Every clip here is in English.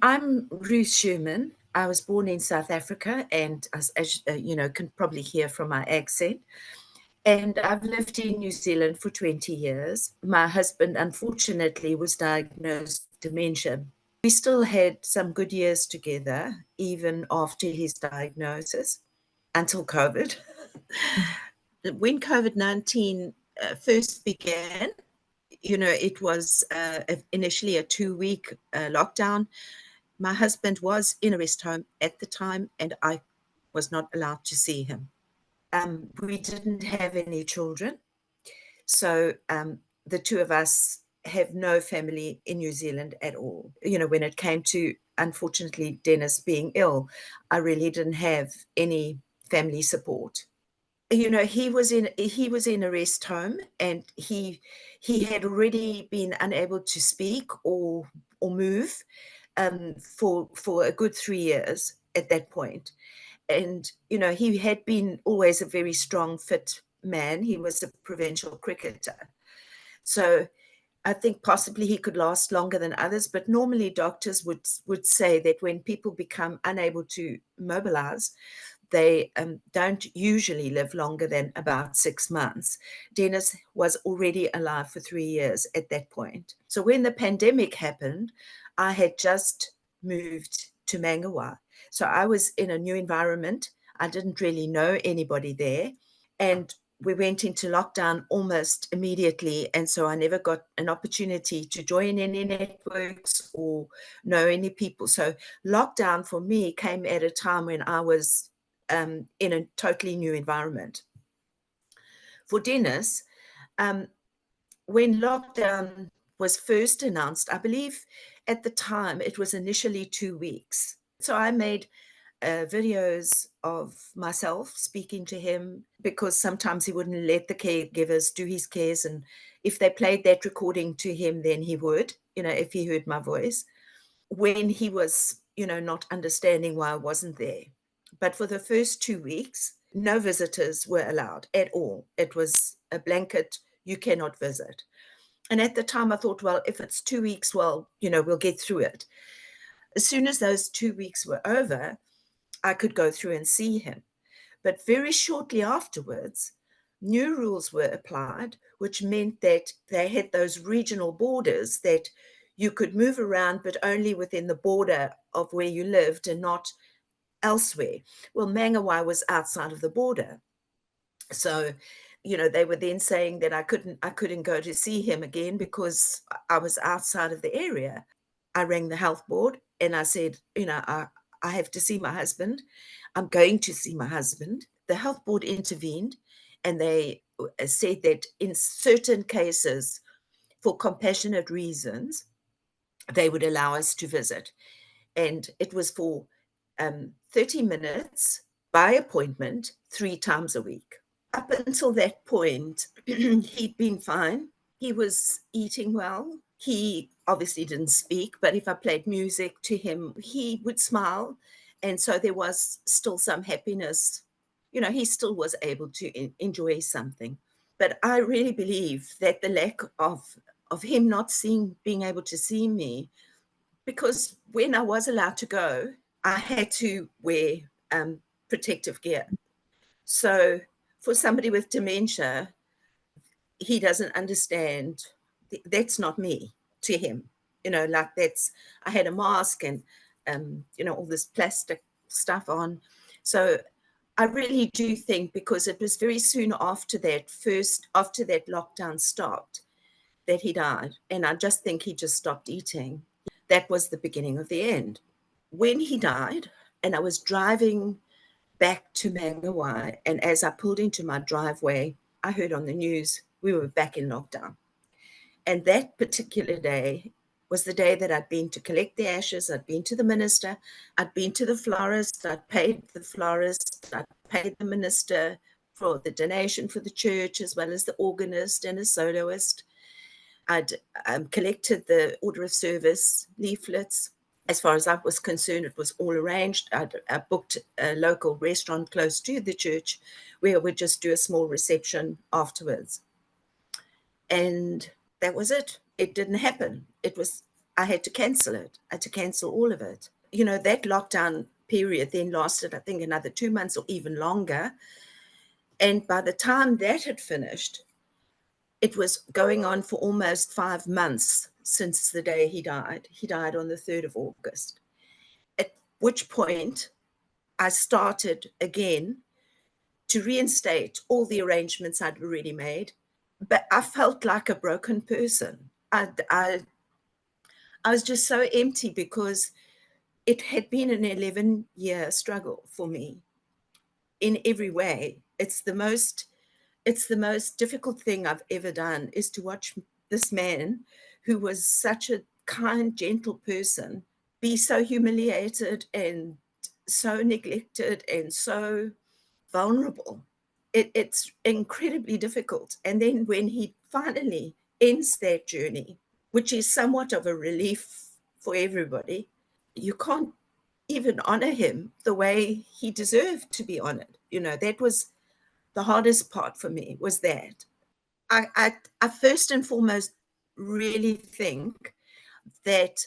I'm Ruth Schumann. I was born in South Africa, and as you know, can probably hear from my accent. And I've lived in New Zealand for 20 years. My husband, unfortunately, was diagnosed with dementia. We still had some good years together, even after his diagnosis, until COVID. When COVID-19 first began, it was initially a 2-week lockdown. My husband was in a rest home at the time, and I was not allowed to see him. We didn't have any children, so the two of us have no family in New Zealand at all. When it came to, unfortunately, Dennis being ill, I really didn't have any family support. He was in a rest home, and he had already been unable to speak or move for a good 3 years at that point. And he had been always a very strong, fit man. He was a provincial cricketer, so I think possibly he could last longer than others. But normally doctors would say that when people become unable to mobilize, they don't usually live longer than about 6 months. Dennis was already alive for 3 years at that point. So when the pandemic happened, I had just moved to Mangawa. So I was in a new environment. I didn't really know anybody there. And we went into lockdown almost immediately. And so I never got an opportunity to join any networks or know any people. So lockdown for me came at a time when I was in a totally new environment. For Dennis, when lockdown was first announced, I believe at the time it was initially 2 weeks. So I made videos of myself speaking to him, because sometimes he wouldn't let the caregivers do his cares. And if they played that recording to him, then he would, if he heard my voice, when he was, not understanding why I wasn't there. But for the first 2 weeks, no visitors were allowed at all. It was a blanket, you cannot visit. And at the time I thought, well, if it's 2 weeks, well, we'll get through it. As soon as those 2 weeks were over, I could go through and see him. But very shortly afterwards, new rules were applied, which meant that they had those regional borders that you could move around, but only within the border of where you lived and not elsewhere. Well, Mangawa was outside of the border. So, they were then saying that I couldn't go to see him again because I was outside of the area. I rang the health board and I said, I have to see my husband. I'm going to see my husband. The health board intervened, and they said that in certain cases, for compassionate reasons, they would allow us to visit. And it was for 30 minutes by appointment, 3 times a week. Up until that point, he'd been fine. He was eating well. He obviously didn't speak, but if I played music to him, he would smile. And so there was still some happiness. He still was able to enjoy something. But I really believe that the lack of him not being able to see me, because when I was allowed to go, I had to wear protective gear. So for somebody with dementia, he doesn't understand. That's not me to him. Like I had a mask and, all this plastic stuff on. So I really do think, because it was very soon after that lockdown stopped, that he died. And I just think he just stopped eating. That was the beginning of the end. When he died, and I was driving back to Mangawa, and as I pulled into my driveway, I heard on the news we were back in lockdown. And that particular day was the day that I'd been to collect the ashes. I'd been to the minister. I'd been to the florist. I'd paid the florist. I'd paid the minister for the donation for the church, as well as the organist and a soloist. I'd collected the order of service leaflets. As far as I was concerned, it was all arranged. I booked a local restaurant close to the church where we'd just do a small reception afterwards. And that was it. It didn't happen. It was I had to cancel it. I had to cancel all of it. You know, that lockdown period then lasted, I think, another 2 months or even longer. And by the time that had finished, it was going on for almost 5 months since the day he died. He died on the 3rd of August, at which point I started again to reinstate all the arrangements I'd already made. But I felt like a broken person. I was just so empty because it had been an 11-year struggle for me in every way. It's the most difficult thing I've ever done, is to watch this man, who was such a kind, gentle person, be so humiliated and so neglected and so vulnerable. It's incredibly difficult. And then when he finally ends that journey, which is somewhat of a relief for everybody, you can't even honor him the way he deserved to be honored. You know, that was the hardest part for me, was that. I first and foremost really think that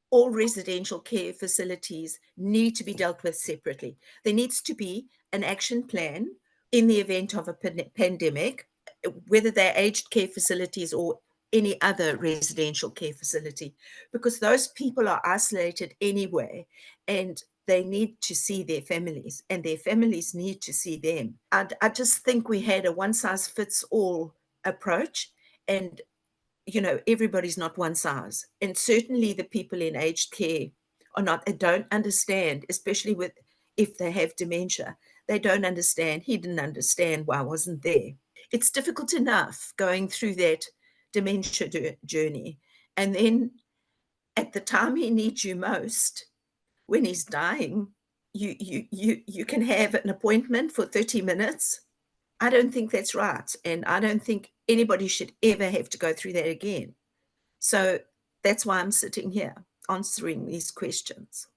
all residential care facilities need to be dealt with separately. There needs to be an action plan in the event of a pandemic, whether they're aged care facilities or any other residential care facility, because those people are isolated anyway, and they need to see their families, and their families need to see them. I just think we had a one size fits all approach, and everybody's not one size. And certainly the people in aged care are not, they don't understand, especially with, if they have dementia, they don't understand. He didn't understand why I wasn't there. It's difficult enough going through that dementia journey. And then at the time he needs you most, when he's dying, you can have an appointment for 30 minutes. I don't think that's right. And I don't think anybody should ever have to go through that again. So that's why I'm sitting here answering these questions.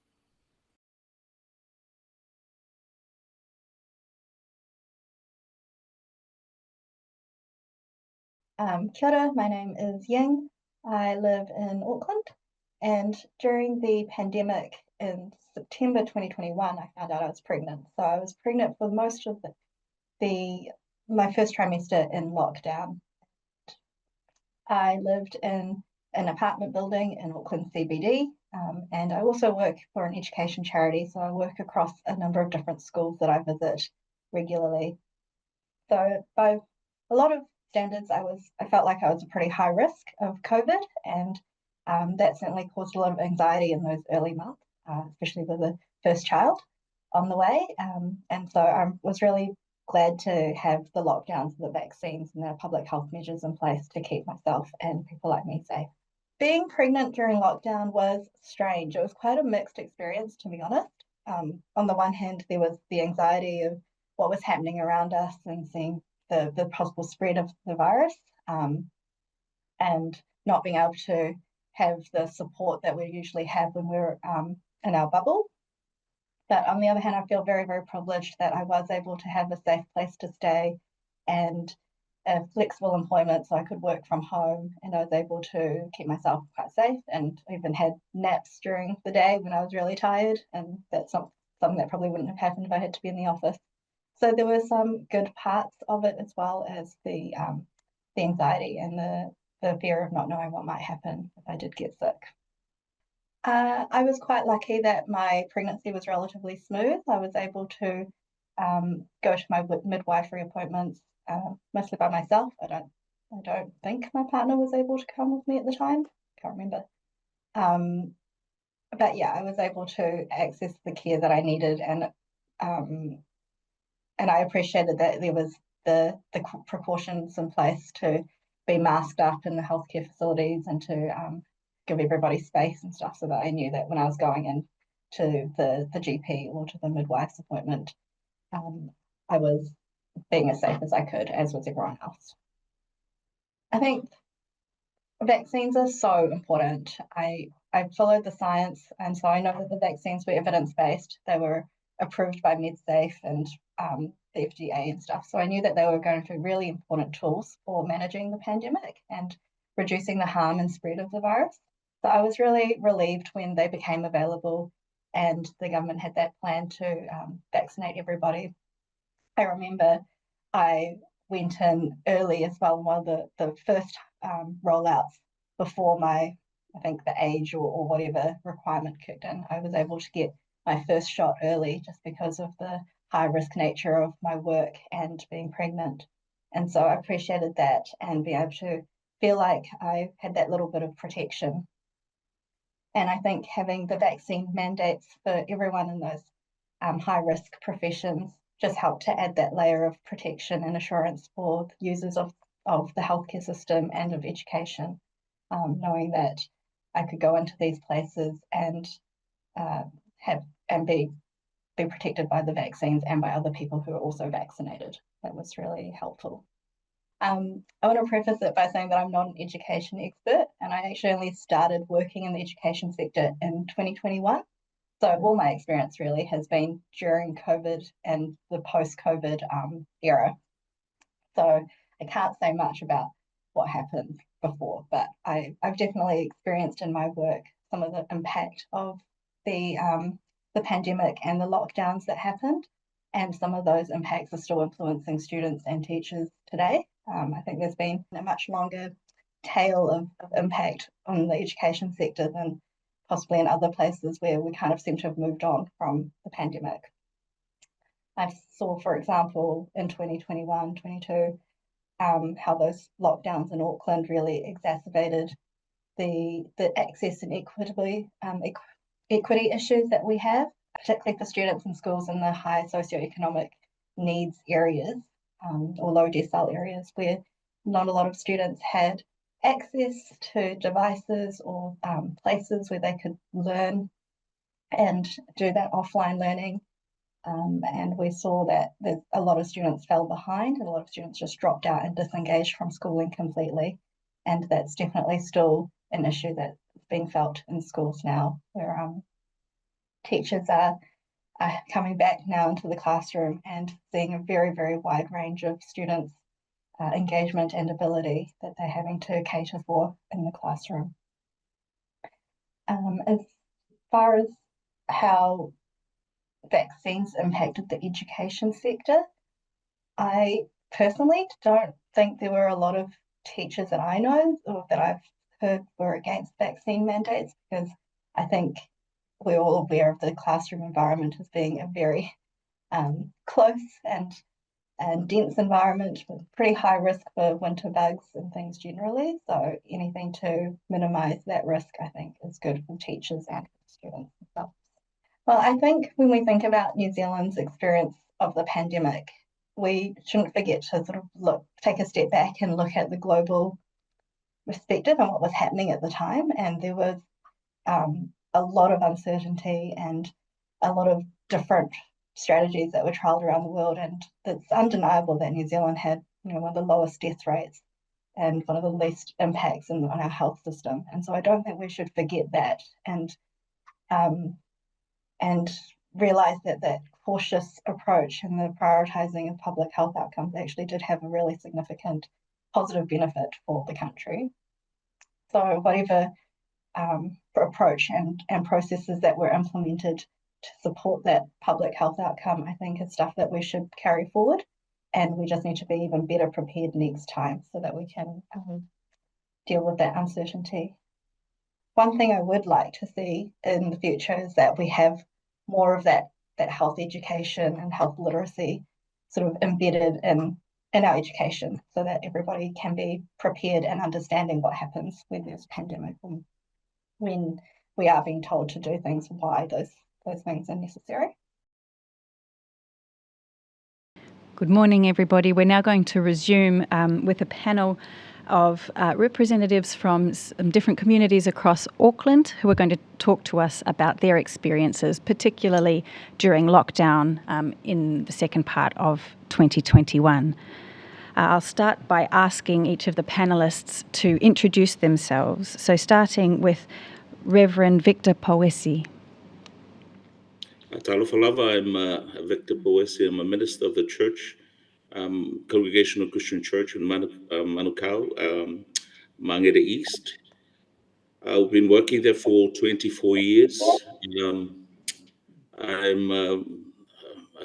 Kia ora, my name is Ying. I live in Auckland, and during the pandemic in September 2021, I found out I was pregnant. So I was pregnant for most of my first trimester in lockdown. I lived in an apartment building in Auckland CBD, and I also work for an education charity. So I work across a number of different schools that I visit regularly. So by a lot of standards, I felt like I was a pretty high risk of COVID, and that certainly caused a lot of anxiety in those early months, especially with the first child on the way. And so I was really glad to have the lockdowns, the vaccines, and the public health measures in place to keep myself and people like me safe. Being pregnant during lockdown was strange. It was quite a mixed experience, to be honest. On the one hand, there was the anxiety of what was happening around us and seeing the possible spread of the virus, and not being able to have the support that we usually have when we're in our bubble. But on the other hand, I feel very, very privileged that I was able to have a safe place to stay and a flexible employment, so I could work from home, and I was able to keep myself quite safe, and even had naps during the day when I was really tired, and that's not something that probably wouldn't have happened if I had to be in the office. So there were some good parts of it, as well as the anxiety and the fear of not knowing what might happen if I did get sick. I was quite lucky that my pregnancy was relatively smooth. I was able to go to my midwifery appointments mostly by myself. I don't think my partner was able to come with me at the time. Can't remember. But yeah, I was able to access the care that I needed, and I appreciated that there was the precautions in place to be masked up in the healthcare facilities, and to give everybody space and stuff, so that I knew that when I was going in to the GP or to the midwife's appointment, I was being as safe as I could, as was everyone else. I think vaccines are so important. I followed the science, and so I know that the vaccines were evidence-based. They were approved by MedSafe and the FDA and stuff. So I knew that they were going to be really important tools for managing the pandemic and reducing the harm and spread of the virus. So I was really relieved when they became available and the government had that plan to vaccinate everybody. I remember I went in early as well, one of the first rollouts before I think the age or whatever requirement kicked in. I was able to get my first shot early just because of the high risk nature of my work and being pregnant. And so I appreciated that and being able to feel like I had that little bit of protection. And I think having the vaccine mandates for everyone in those high risk professions just helped to add that layer of protection and assurance for users of the healthcare system and of education, knowing that I could go into these places and be protected by the vaccines and by other people who are also vaccinated. That was really helpful. I want to preface it by saying that I'm not an education expert, and I actually only started working in the education sector in 2021. So all my experience really has been during COVID and the post-COVID era. So I can't say much about what happened before, but I've definitely experienced in my work some of the impact of the pandemic and the lockdowns that happened, and some of those impacts are still influencing students and teachers today. I think there's been a much longer tail of impact on the education sector than possibly in other places where we kind of seem to have moved on from the pandemic. I saw, for example, in 2021, 22, how those lockdowns in Auckland really exacerbated the access and equity issues that we have, particularly for students in schools in the high socioeconomic needs areas or low decile areas where not a lot of students had access to devices or places where they could learn and do that offline learning. And we saw that a lot of students fell behind and a lot of students just dropped out and disengaged from schooling completely. And that's definitely still an issue that's being felt in schools now, where teachers are coming back now into the classroom and seeing a very, very wide range of students' engagement and ability that they're having to cater for in the classroom. As far as how vaccines impacted the education sector, I personally don't think there were a lot of teachers that I know or that I've heard were against vaccine mandates, because I think we're all aware of the classroom environment as being a very close and dense environment with pretty high risk for winter bugs and things generally. So anything to minimise that risk, I think, is good for teachers and for students themselves. Well, I think when we think about New Zealand's experience of the pandemic, we shouldn't forget to sort of take a step back and look at the global perspective and what was happening at the time. And there was a lot of uncertainty and a lot of different strategies that were trialled around the world. And it's undeniable that New Zealand had, one of the lowest death rates and one of the least impacts on our health system. And so I don't think we should forget that and realize that that cautious approach and the prioritizing of public health outcomes actually did have a really significant positive benefit for the country. So whatever approach and processes that were implemented to support that public health outcome, I think is stuff that we should carry forward, and we just need to be even better prepared next time so that we can deal with that uncertainty. One thing I would like to see in the future is that we have more of that health education and health literacy sort of embedded in our education, so that everybody can be prepared and understanding what happens when there's a pandemic and when we are being told to do things, why those things are necessary. Good morning, everybody. We're now going to resume with a panel of representatives from some different communities across Auckland who are going to talk to us about their experiences, particularly during lockdown in the second part of 2021. I'll start by asking each of the panellists to introduce themselves. So starting with Reverend Victor Poesi. Talofa lava, I'm Victor Poesi. I'm a minister of the church, Congregational Christian Church in Manukau, Mangere East. I've been working there for 24 years. I'm a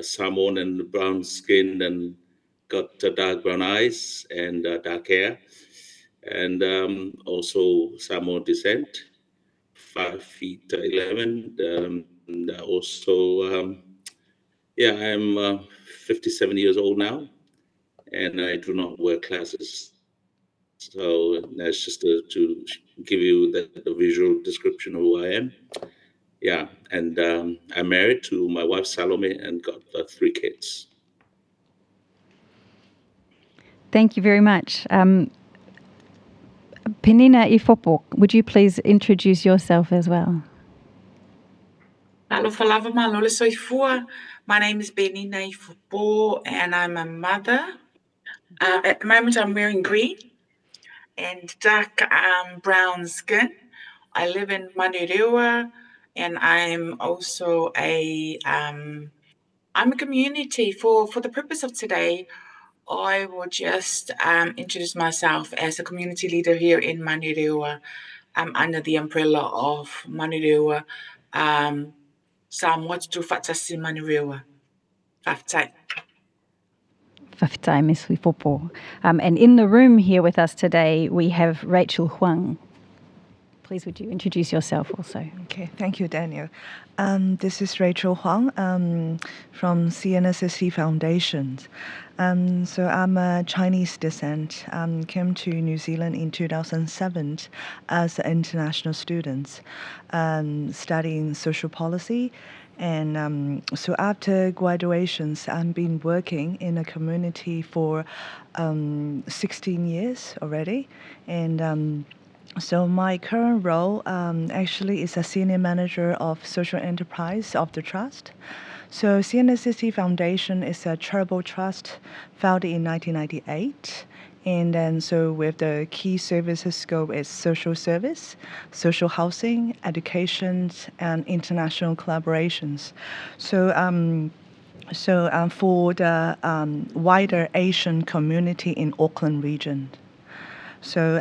Samoan and brown skin and got dark brown eyes and dark hair, and also Samoan descent, 5 feet 11. And also, yeah, I'm 57 years old now, and I do not wear glasses. So that's just to give you the visual description of who I am. Yeah, and I'm married to my wife Salome and got 3 kids. Thank you very much. Penina Ifopo, would you please introduce yourself as well? Alofa lava malole soifua. My name is Benina Ifupo, and I'm a mother. At the moment, I'm wearing green and dark brown skin. I live in Manurewa, and I'm also I'm a community. For the purpose of today, I will just introduce myself as a community leader here in Manurewa. I'm under the umbrella of Manurewa. Sam, what's to Fatasi Manurewa? Fatai. Fafitai Miss Wifopo. And in the room here with us today, we have Rachel Huang. Please would you introduce yourself also? Okay, thank you, Daniel. This is Rachel Huang from CNSSC Foundation. So I'm a Chinese descent. Came to New Zealand in 2007 as an international student, studying social policy. And so after graduations, I've been working in a community for 16 years already. And so my current role actually is a senior manager of social enterprise of the trust. So CNSSC Foundation is a charitable trust founded in 1998. And then so with the key services scope is social service, social housing, education, and international collaborations. So for the wider Asian community in Auckland region. So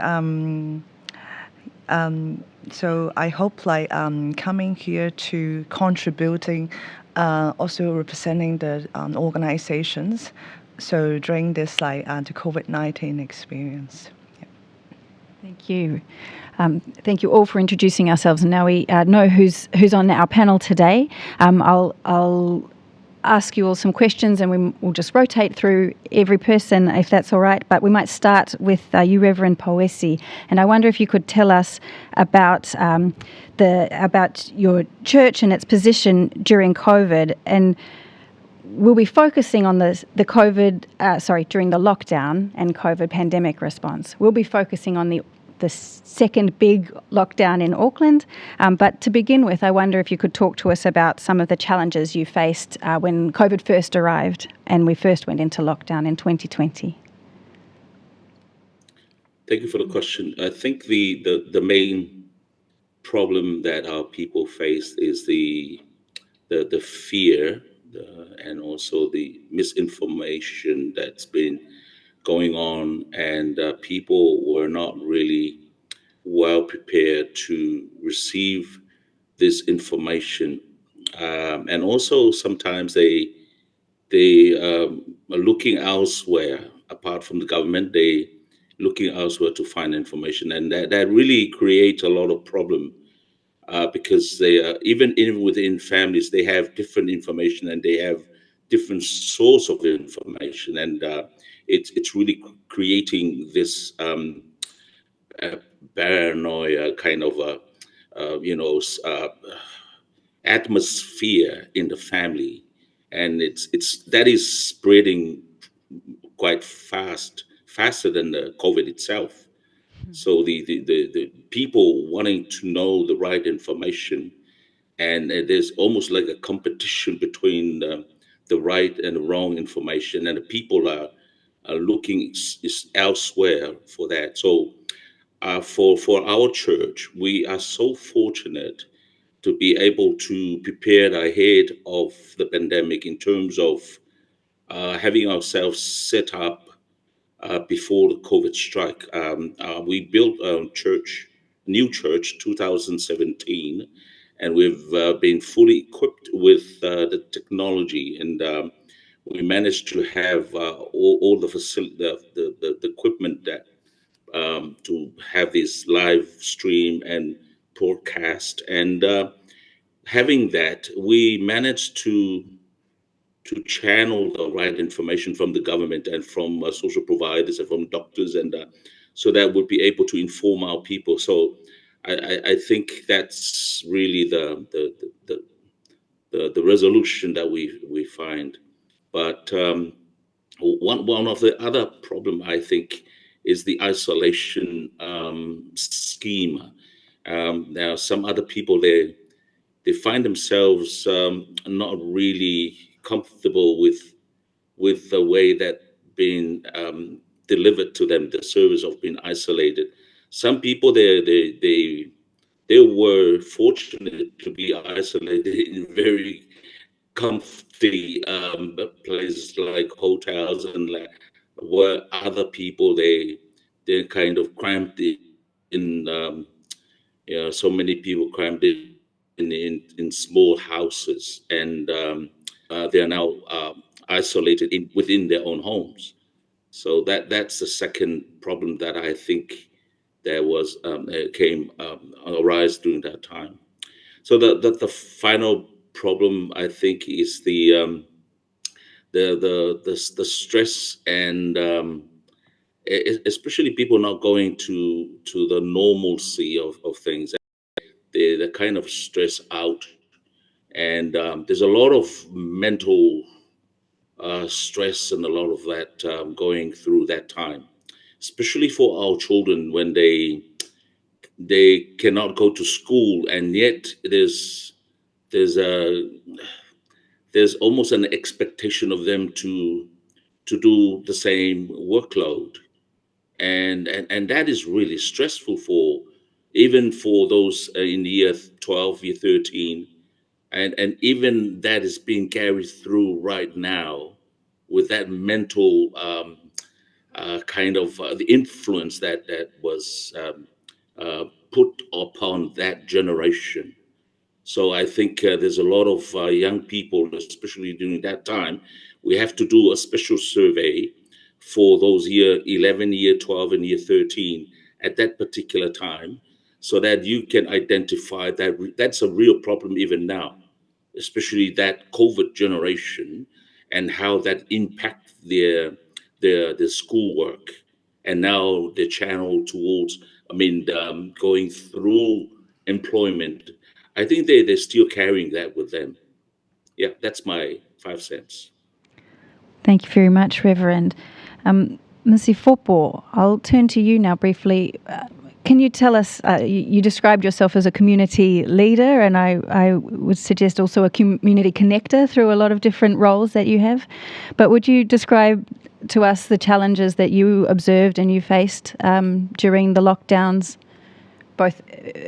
so I hope like coming here to contributing, also representing the organizations. So during this like the COVID-19 experience. Yeah. Thank you. Thank you all for introducing ourselves. And now we know who's on our panel today. I'll ask you all some questions and we'll just rotate through every person if that's all right. But we might start with you, Reverend Poesi. And I wonder if you could tell us about about your church and its position during COVID. And we'll be focusing on the COVID, during the lockdown and COVID pandemic response. We'll be focusing on the second big lockdown in Auckland. But to begin with, I wonder if you could talk to us about some of the challenges you faced when COVID first arrived and we first went into lockdown in 2020. Thank you for the question. I think the main problem that our people face is the fear and also the misinformation that's been going on, and people were not really well prepared to receive this information, and also sometimes they are looking elsewhere apart from the government. They looking elsewhere to find information, and that really creates a lot of problem. Because they are, even within families, they have different information and they have different source of information, and it's really creating this paranoia kind of atmosphere in the family, and that is spreading quite faster than the COVID itself. So the people wanting to know the right information, and there's almost like a competition between the right and the wrong information, and the people are looking elsewhere for that. So for our church, we are so fortunate to be able to prepare ahead of the pandemic in terms of having ourselves set up before the COVID strike. We built a church new church 2017, and we've been fully equipped with the technology, and we managed to have all the facility, the equipment that to have this live stream and broadcast, and having that, we managed to channel the right information from the government and from social providers and from doctors, and so that would be able to inform our people. So I think that's really the resolution that we find. But one of the other problem, I think, is the isolation scheme. There are some other people, they find themselves not really comfortable with the way that being delivered to them, the service of being isolated. Some people, they were fortunate to be isolated in very comfy places like hotels, and like where other people, they're kind of cramped in so many people crammed in small houses, and they are now isolated within their own homes. So that's the second problem that I think there was came arise during that time. So the final problem, I think, is the stress, and especially people not going to the normalcy of things. They're kind of stressed out, and there's a lot of mental stress and a lot of that going through that time, especially for our children when they cannot go to school, and yet there's a there's almost an expectation of them to do the same workload, and that is really stressful for even for those in year 12, year 13, and even that is being carried through right now with that mental kind of the influence that was put upon that generation. So I think there's a lot of young people, especially during that time. We have to do a special survey for those year 11, year 12, and year 13 at that particular time, so that you can identify that that's a real problem even now, especially that COVID generation, and how that impact their schoolwork, and now the channel towards, I mean, going through employment. I think they're still carrying that with them. Yeah, that's my 5 cents. Thank you very much, Reverend. Ms. Fopo, I'll turn to you now briefly. Can you tell us, you described yourself as a community leader, and I would suggest also a community connector through a lot of different roles that you have. But would you describe to us the challenges that you observed and you faced during the lockdowns, both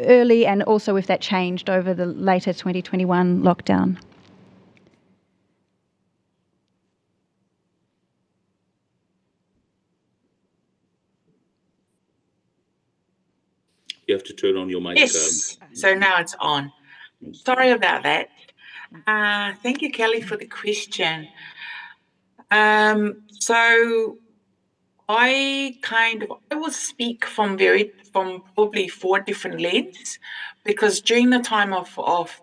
early and also if that changed over the later 2021 lockdown? You have to turn on your mic. Yes, so now it's on. Sorry about that. Thank you, Kelly, for the question. So I will speak from probably 4 different lenses, because during the time of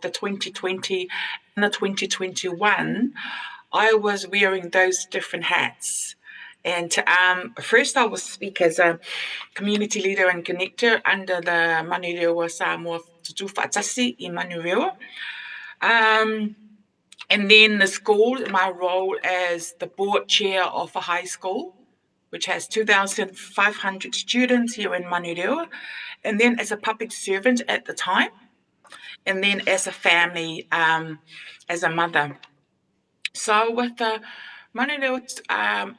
the 2020 and the 2021, I was wearing those different hats. And first, I will speak as a community leader and connector under the Manurewa Samoa Tutu Whaatasi in Manurewa. And then the school, my role as the board chair of a high school, which has 2,500 students here in Manurewa, and then as a public servant at the time, and then as a family, as a mother. So with the Manurewa,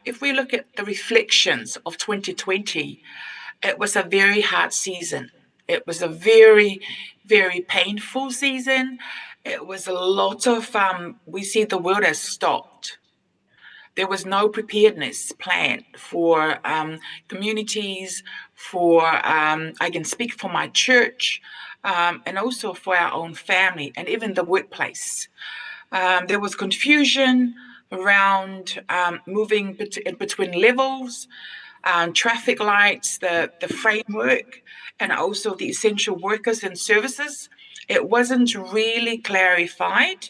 if we look at the reflections of 2020, it was a very hard season. It was a very, very painful season. It was a lot of, we see the world has stopped. there was no preparedness plan for communities, for, I can speak for my church, and also for our own family and even the workplace. There was confusion around moving in between levels, traffic lights, the framework, and also the essential workers and services. It wasn't really clarified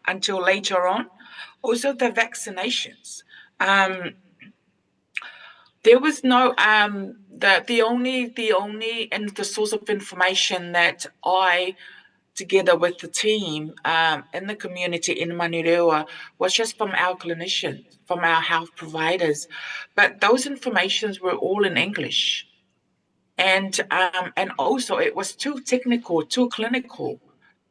until later on. Also, the vaccinations. There was no the only and the source of information that I, together with the team in the community in Manurewa, was just from our clinicians, from our health providers. But those informations were all in English. And also it was too technical, too clinical,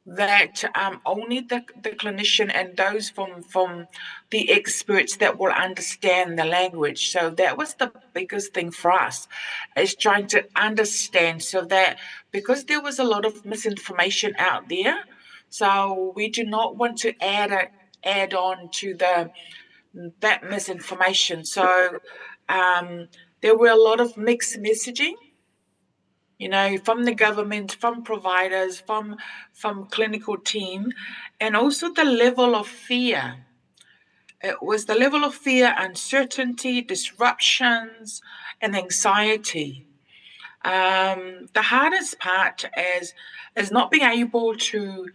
that only the clinician and those from the experts that will understand the language. So that was the biggest thing for us, is trying to understand, so that, because there was a lot of misinformation out there, so we do not want to add on to that misinformation. So there were a lot of mixed messaging, from the government, from providers, from clinical team, and also the level of fear. It was the level of fear, uncertainty, disruptions, and anxiety. The hardest part is not being able to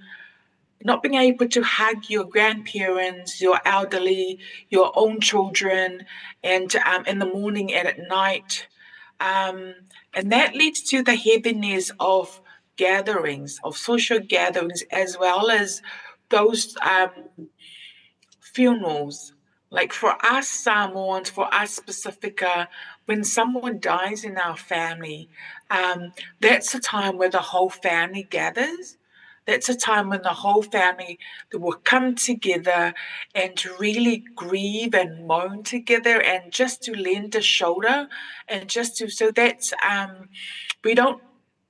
hug your grandparents, your elderly, your own children, and in the morning and at night. And that leads to the heaviness of gatherings, of social gatherings, as well as those funerals. Like for us Samoans, for us Pacifica, when someone dies in our family, that's a time where the whole family gathers. That's a time when the whole family will come together and to really grieve and moan together, and just to lend a shoulder, and just to, so that's, we don't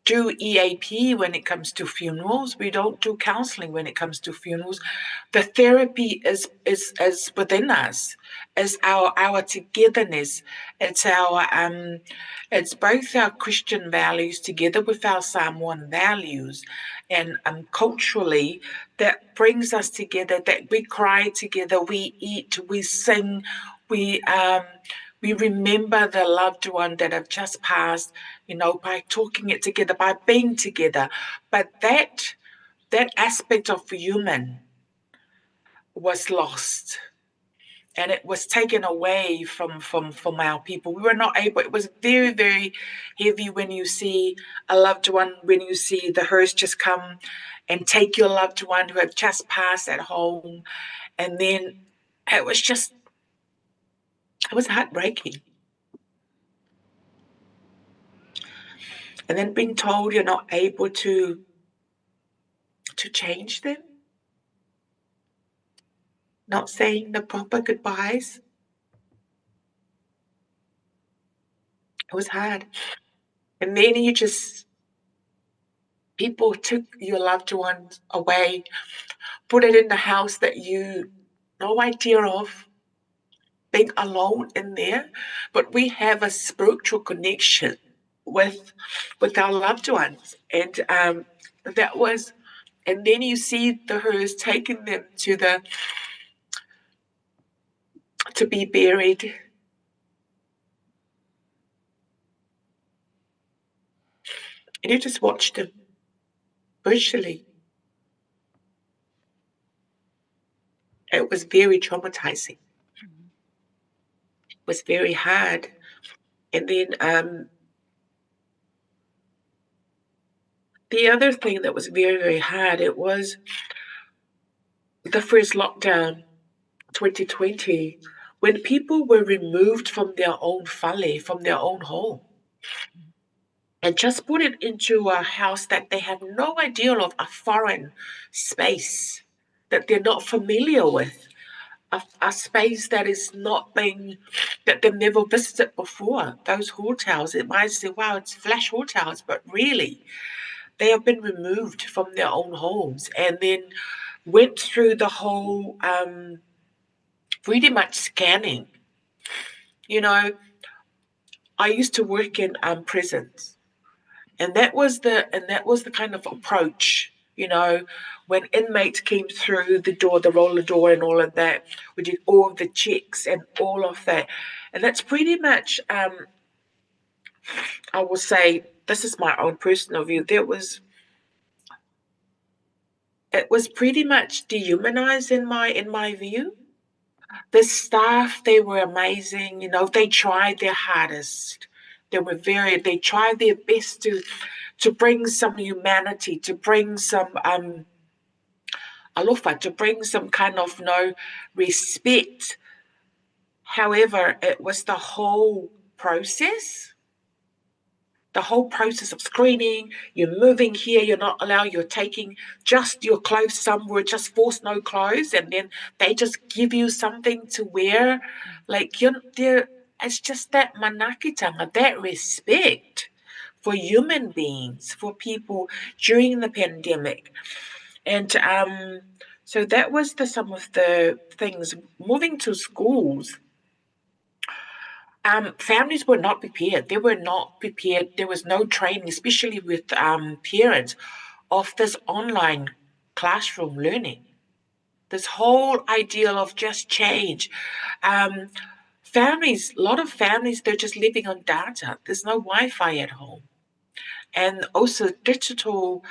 do EAP when it comes to funerals. We don't do counseling when it comes to funerals. The therapy is within us, is our togetherness. It's it's both our Christian values together with our Samoan values, and culturally, that brings us together. That we cry together, we eat, we sing, we remember the loved one that have just passed, by talking it together, by being together. But that aspect of human was lost, and it was taken away from our people. We were not able. It was very, very heavy when you see a loved one, when you see the hearse just come and take your loved one who had just passed at home, and then it was heartbreaking. And then being told you're not able to change them, not saying the proper goodbyes. It was hard. And then people took your loved ones away, put it in the house that you no idea of, being alone in there. But we have a spiritual connection with our loved ones, and that was. And then you see the hearse taking them to be buried. And you just watch them virtually. It was very traumatizing. It was very hard. And then the other thing that was very, very hard, it was the first lockdown, 2020, when people were removed from their own whale, from their own home, and just put it into a house that they have no idea of, a foreign space that they're not familiar with, a space that is not being, that they've never visited before. Those hotels, it might say, wow, it's flash hotels, but really, they have been removed from their own homes, and then went through the whole pretty much scanning. You know, I used to work in prisons, and that was the kind of approach. You know, when inmates came through the door, the roller door, and all of that, we did all of the checks and all of that, and that's pretty much. I will say this is my own personal view. It was pretty much dehumanized in my view. The staff, they were amazing. You know, they tried their hardest. They tried their best to bring some humanity, to bring some alofa, to bring some kind of respect. However, it was the whole process. The whole process of screening, you're moving here, you're not allowed, you're taking just your clothes somewhere, just force no clothes, and then they just give you something to wear. Like you're there, it's just that manakitanga, that respect for human beings, for people during the pandemic. And so that was some of the things. Moving to schools, families were not prepared. They were not prepared. There was no training, especially with parents, of this online classroom learning. This whole ideal of just change. Families, a lot of families, they're just living on data. There's no Wi-Fi at home. And also digital,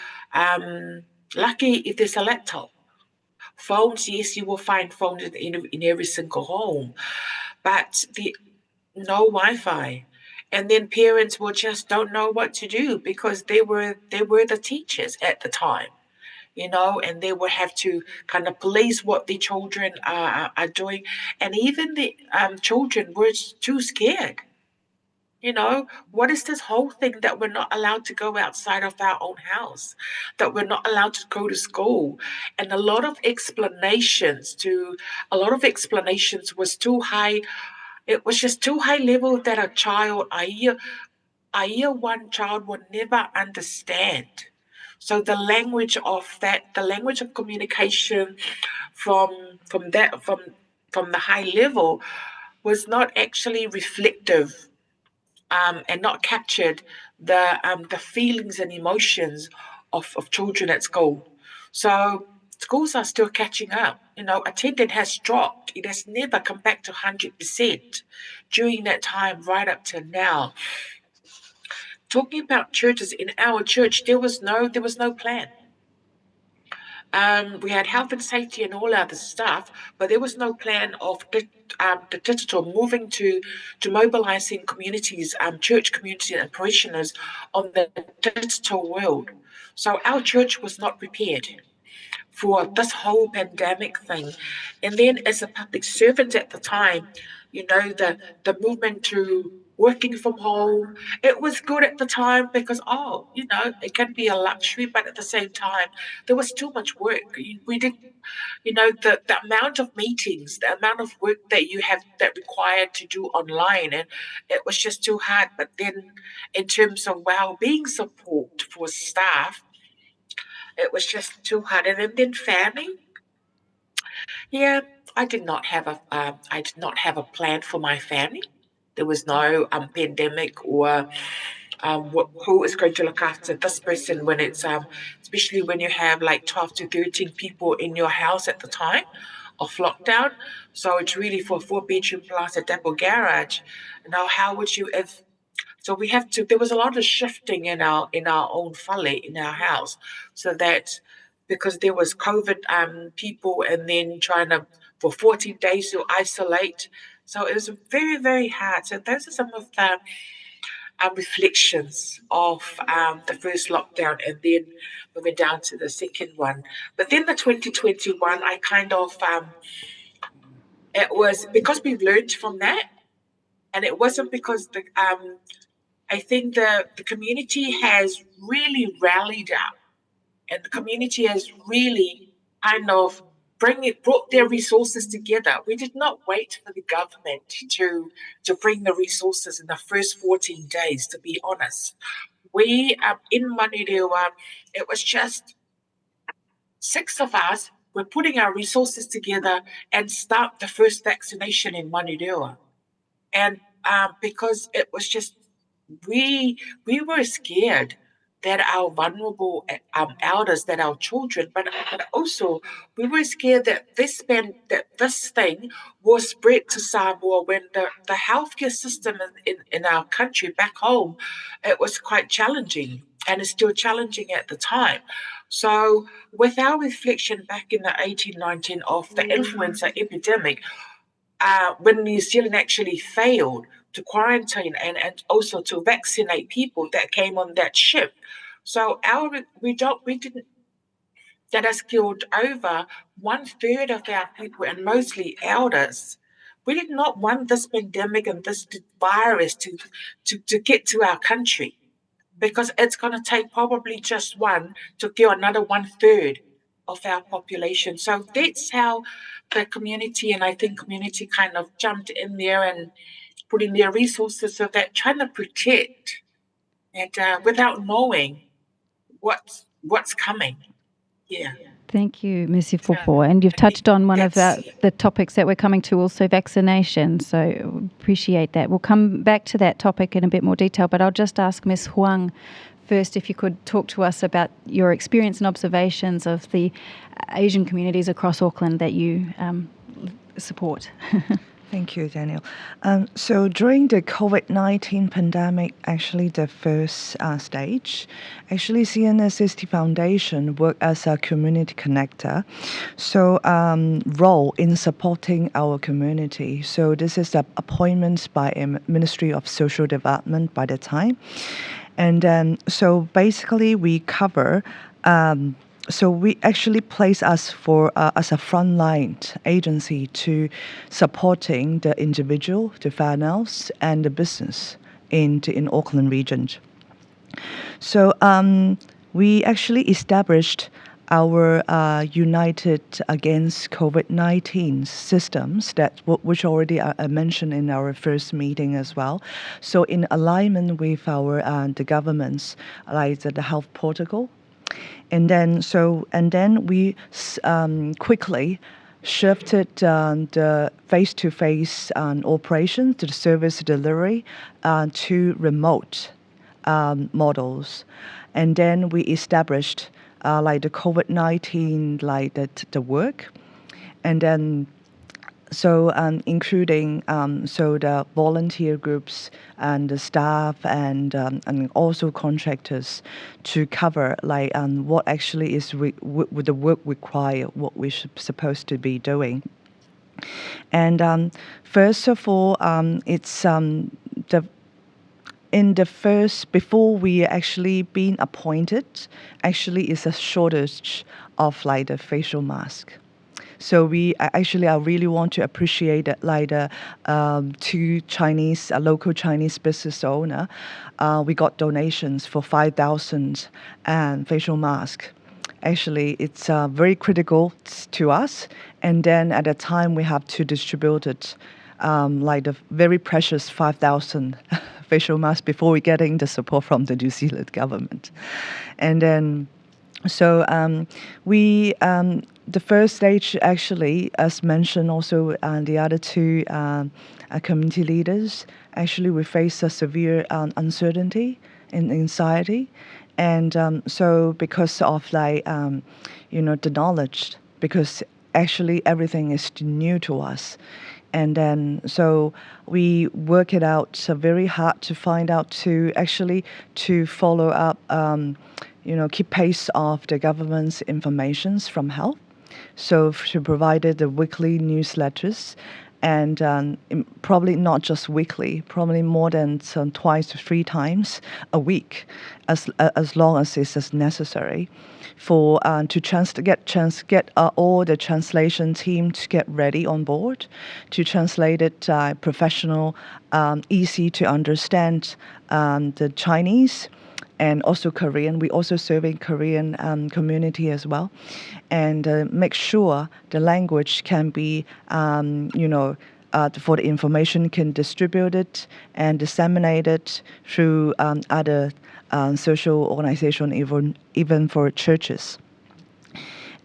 lucky if there's a laptop. Phones, yes, you will find phones in every single home. But no Wi-Fi, and then parents will just don't know what to do because they were the teachers at the time, and they would have to kind of police what the children are doing, and even the children were too scared. What is this whole thing that we're not allowed to go outside of our own house, that we're not allowed to go to school, and a lot of explanations was too high. It was just too high level that a year one child would never understand. So the language of communication from the high level was not actually reflective, and not captured the feelings and emotions of children at school. So schools are still catching up. Attendance has dropped. It has never come back to 100% during that time right up to now. Talking about churches, in our church, there was no plan. We had health and safety and all other stuff, but there was no plan of the digital moving to mobilizing communities, church community and parishioners on the digital world. So our church was not prepared for this whole pandemic thing. And then as a public servant at the time, the movement to working from home, it was good at the time because, it can be a luxury, but at the same time, there was too much work. We didn't, the amount of meetings, the amount of work that you have that required to do online, and it was just too hard. But then in terms of well-being support for staff, it was just too hard. And then family, yeah, I did not have a plan for my family. There was no pandemic or who is going to look after this person when it's especially when you have like 12 to 13 people in your house at the time of lockdown. So it's really for 4 bedroom plus a double garage. Now, how would you if so there was a lot of shifting in our own fale in our house, so that because there was COVID people, and then trying to for 14 days to isolate. So it was very, very hard. So those are some of the reflections of the first lockdown, and then moving down to the second one. But then the 2021, I kind of, it was because we learned from that, and it wasn't because I think the community has really rallied up, and the community has really kind of brought their resources together. We did not wait for the government to bring the resources in the first 14 days, to be honest. We in Manurewa, it was just 6 of us we're putting our resources together and start the first vaccination in Manurewa. And because it was just, we were scared that our vulnerable elders, that our children, but also we were scared that this thing will spread to Samoa when the healthcare system in our country back home, it was quite challenging, and it's still challenging at the time. So with our reflection back in the 1819 of the influenza epidemic, when New Zealand actually failed to quarantine and also to vaccinate people that came on that ship. So we didn't, that has killed over 1/3 of our people, and mostly elders. We did not want this pandemic and this virus to get to our country, because it's going to take probably just one to kill another 1/3 of our population. So that's how the community, and I think community kind of jumped in there and put in their resources so that trying to protect and without knowing what's coming. Yeah. Thank you, Ms. Ifopo. And you've touched on one of the topics that we're coming to, also vaccination. So appreciate that. We'll come back to that topic in a bit more detail, but I'll just ask Ms. Huang first if you could talk to us about your experience and observations of the Asian communities across Auckland that you support. Thank you, Daniel. So during the COVID-19 pandemic, actually the first stage, actually CNSST Foundation worked as a community connector. So role in supporting our community. So this is the appointment by a Ministry of Social Development by the time. And then, so basically we cover so we actually place us as a frontline agency to supporting the individual, the whānaus, and the business in Auckland region. So we actually established our United Against COVID-19 systems which already I mentioned in our first meeting as well. So in alignment with our the governments, like the health protocol. And then we quickly shifted the face-to-face operation to the service delivery to remote models. And then we established like the COVID-19, like the work. And then so including so the volunteer groups and the staff and also contractors to cover like what actually is with the work required, what we're supposed to be doing. And first of all, it's before we actually being appointed, actually is a shortage of like the facial mask. So I really want to appreciate that, like the two local Chinese business owner, we got donations for 5,000 facial masks. Actually, it's very critical to us. And then at the time we have to distribute it, like the very precious 5,000 facial masks before we getting the support from the New Zealand government. And then, so the first stage actually, as mentioned also, the other two community leaders, actually we face a severe uncertainty and anxiety. And so because of like, the knowledge, because actually everything is new to us. And then, so we work it out very hard to find out to follow up, keep pace of the government's informations from health. So she provided the weekly newsletters, and probably not just weekly, probably more than twice to 3 times a week, as long as it's necessary, for to get all the translation team to get ready on board, to translate it professional, easy to understand the Chinese. And also Korean. We also serving Korean community as well, and make sure the language can be, for the information can distribute it and disseminate it through other social organization, even for churches.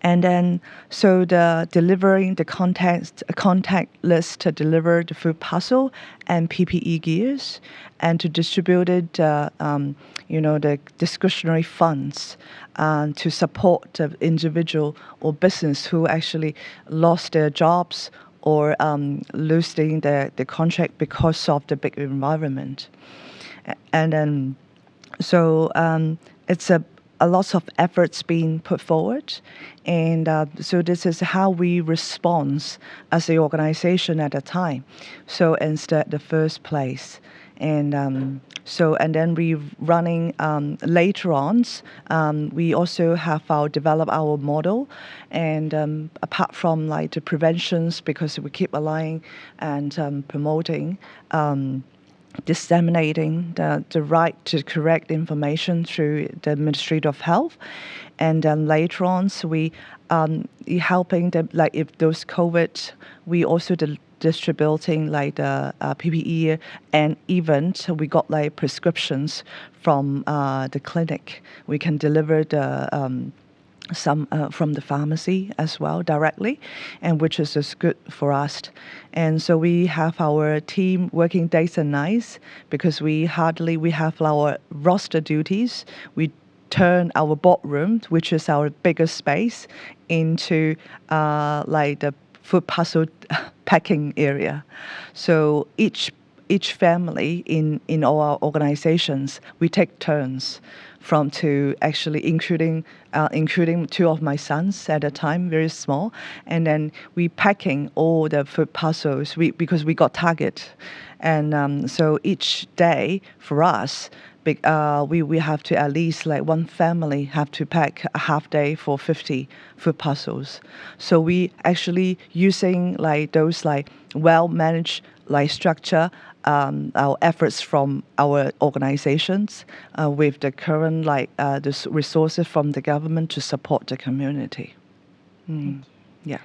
And then, so the delivering the contactless to deliver the food parcel and PPE gears, and to distribute it, the discretionary funds to support the individual or business who actually lost their jobs or losing the contract because of the big environment. And then, so it's a lot of efforts being put forward, and so this is how we respond as the organization at the time. So instead, the first place, and then we running later on. We also have develop our model, and apart from like the preventions, because we keep aligning and promoting. Disseminating the right to correct information through the Ministry of Health, and then later on, so we helping them, like if those COVID, we also distributing like the PPE, and even we got like prescriptions from the clinic. We can deliver the some from the pharmacy as well directly, and which is just good for us. And so we have our team working days and nights, because we have our roster duties. We turn our boardroom, which is our biggest space, into like the food parcel packing area. So each family in our organizations, we take turns to actually including two of my sons at a time, very small, and then we packing all the food parcels because we got target, and so each day for us, we have to at least like one family have to pack a half day for 50 food parcels. So we actually using like those like well managed like structure, our efforts from our organizations with the current the resources from the government to support the community. Yeah.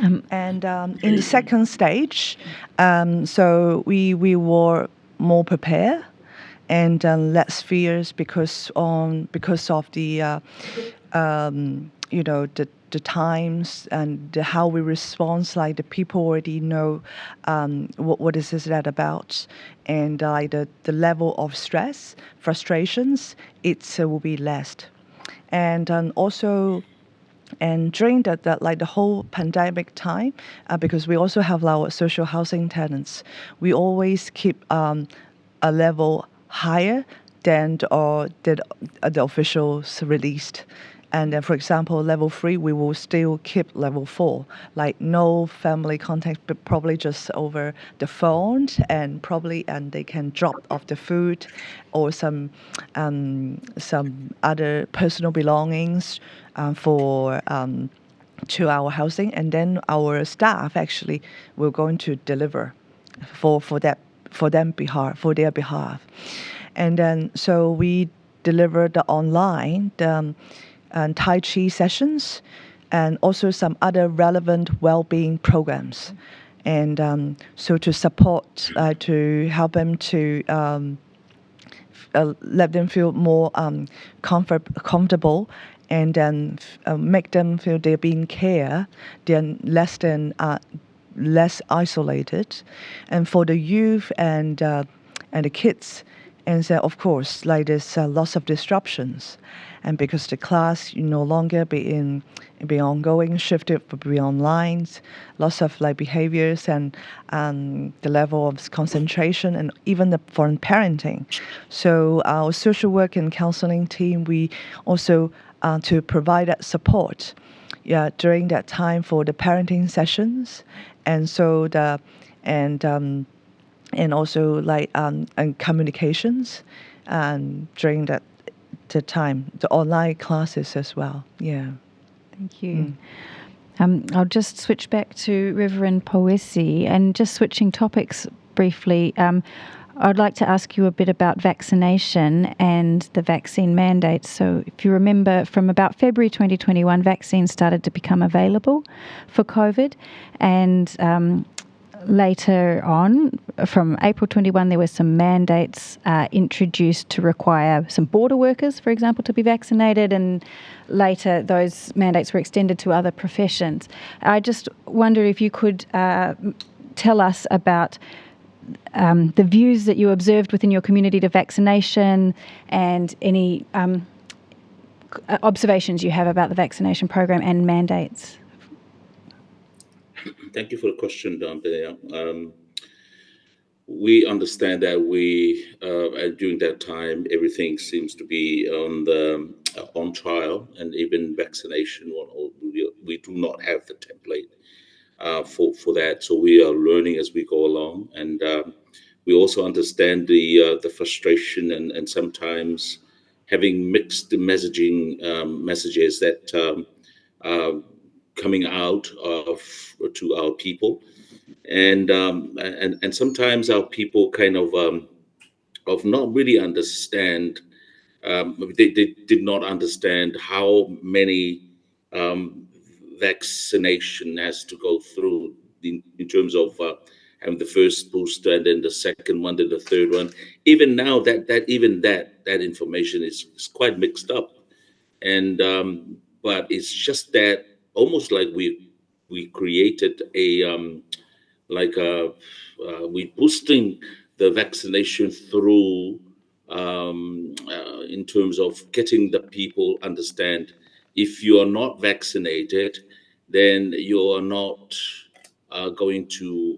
And in the second stage, so we were more prepared and less fears because of the the times and how we respond. Like the people already know what is that about, and like the level of stress, frustrations, it will be less. And also. And during that like the whole pandemic time, because we also have our social housing tenants, we always keep a level higher than the officials released. And then, for example, level 3, we will still keep level 4, like no family contact, but probably just over the phone, and they can drop off the food or some other personal belongings for to our housing, and then our staff actually will going to deliver for their behalf, and then so we deliver the online and Tai Chi sessions, and also some other relevant well-being programs, and so to support, to help them to let them feel more comfortable, and then make them feel they're being cared, they're less isolated, and for the youth and the kids. And so, of course, like there's lots of disruptions, and because the class no longer be ongoing, shifted to be online, lots of like behaviors and the level of concentration, and even the foreign parenting. So our social work and counseling team, we also to provide that support, during that time for the parenting sessions, and so and also like and communications, during the time, the online classes as well. Yeah. Thank you. I'll just switch back to Reverend Poesi, and just switching topics briefly. I'd like to ask you a bit about vaccination and the vaccine mandates. So if you remember, from about February 2021, vaccines started to become available for COVID, and later on, from April 21, there were some mandates introduced to require some border workers, for example, to be vaccinated, and later those mandates were extended to other professions. I just wonder if you could tell us about the views that you observed within your community to vaccination and any observations you have about the vaccination program and mandates. Thank you for the question, Dante. We understand that during that time, everything seems to be on trial, and even vaccination. We do not have the template for that, so we are learning as we go along, and we also understand the frustration and sometimes having mixed messages that coming out to our people, and sometimes our people kind of not really understand. They did not understand how many vaccination has to go through in terms of having the first booster and then the second one, then the third one. Even now, that information is quite mixed up, and but it's just that almost like we created a we boosting the vaccination through in terms of getting the people understand if you are not vaccinated, then you are not going to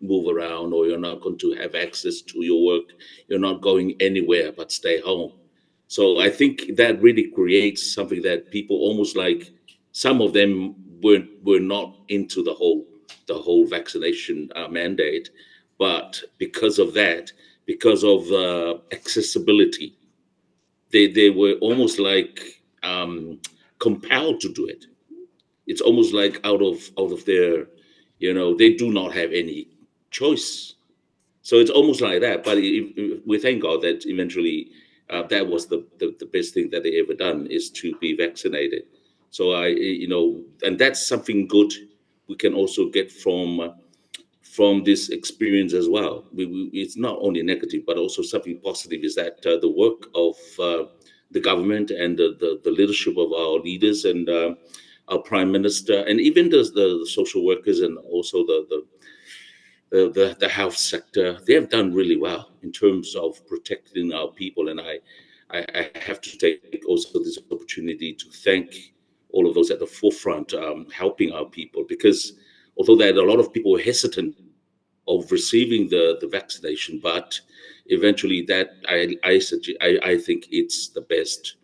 move around, or you're not going to have access to your work. You're not going anywhere but stay home. So I think that really creates something that people almost like, some of them were not into the whole vaccination mandate, but because of that, because of accessibility, they were almost like compelled to do it. It's almost like out of their, they do not have any choice. So it's almost like that. But we thank God that eventually that was the best thing that they ever done, is to be vaccinated. So and that's something good we can also get from this experience as well. It's not only negative, but also something positive is that the work of the government and the leadership of our leaders and our prime minister, and even the social workers, and also the health sector, they have done really well in terms of protecting our people. And I have to take also this opportunity to thank all of those at the forefront helping our people, because although there are a lot of people hesitant of receiving the vaccination, but eventually that I think it's the best,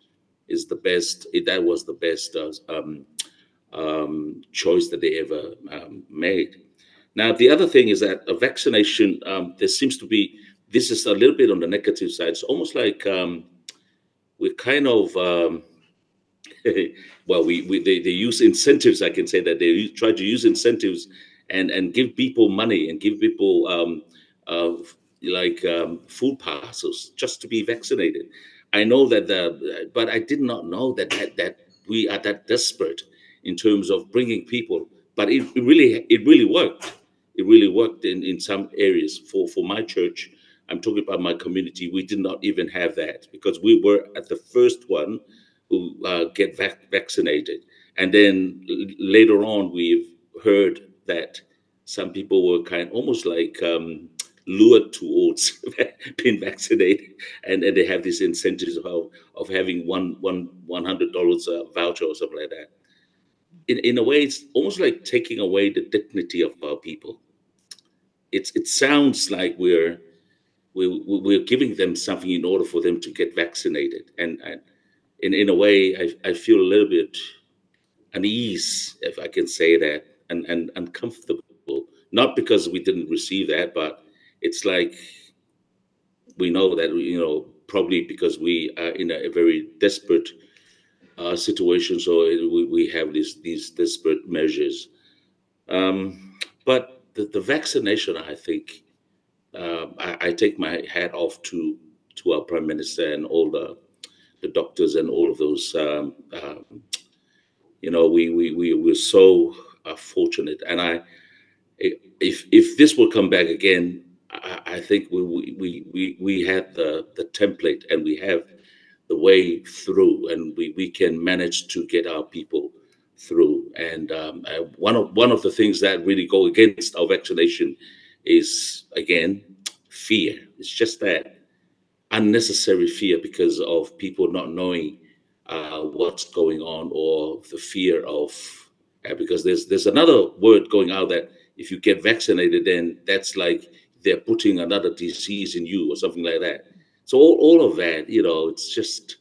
that was the best choice that they ever made. Now, the other thing is that a vaccination, there seems to be, this is a little bit on the negative side. It's almost like we're kind of, well, they use incentives. I can say that they try to use incentives and give people money and give people food passes just to be vaccinated. I know that but I did not know that we are that desperate in terms of bringing people. But it really worked. It really worked in some areas. For my church, I'm talking about my community, we did not even have that, because we were at the first one who get vaccinated. And then later on, we've heard that some people were almost like lured towards being vaccinated, and they have these incentives of having $100 voucher or something like that. In a way, it's almost like taking away the dignity of our people. It sounds like we're giving them something in order for them to get vaccinated, and in a way, I feel a little bit unease, if I can say that, and uncomfortable. Not because we didn't receive that, but it's like we know that probably because we are in a very desperate situation, so we have these desperate measures. But the vaccination, I think, I take my hat off to our prime minister and all the doctors and all of those. We were so fortunate, and if this will come back again, I think we had the template, and we have the way through, and we can manage to get our people through. And one of the things that really go against our vaccination is, again, fear. It's just that unnecessary fear because of people not knowing what's going on, or the fear of because there's another word going out that if you get vaccinated, then that's like they're putting another disease in you or something like that. So all of that, it's just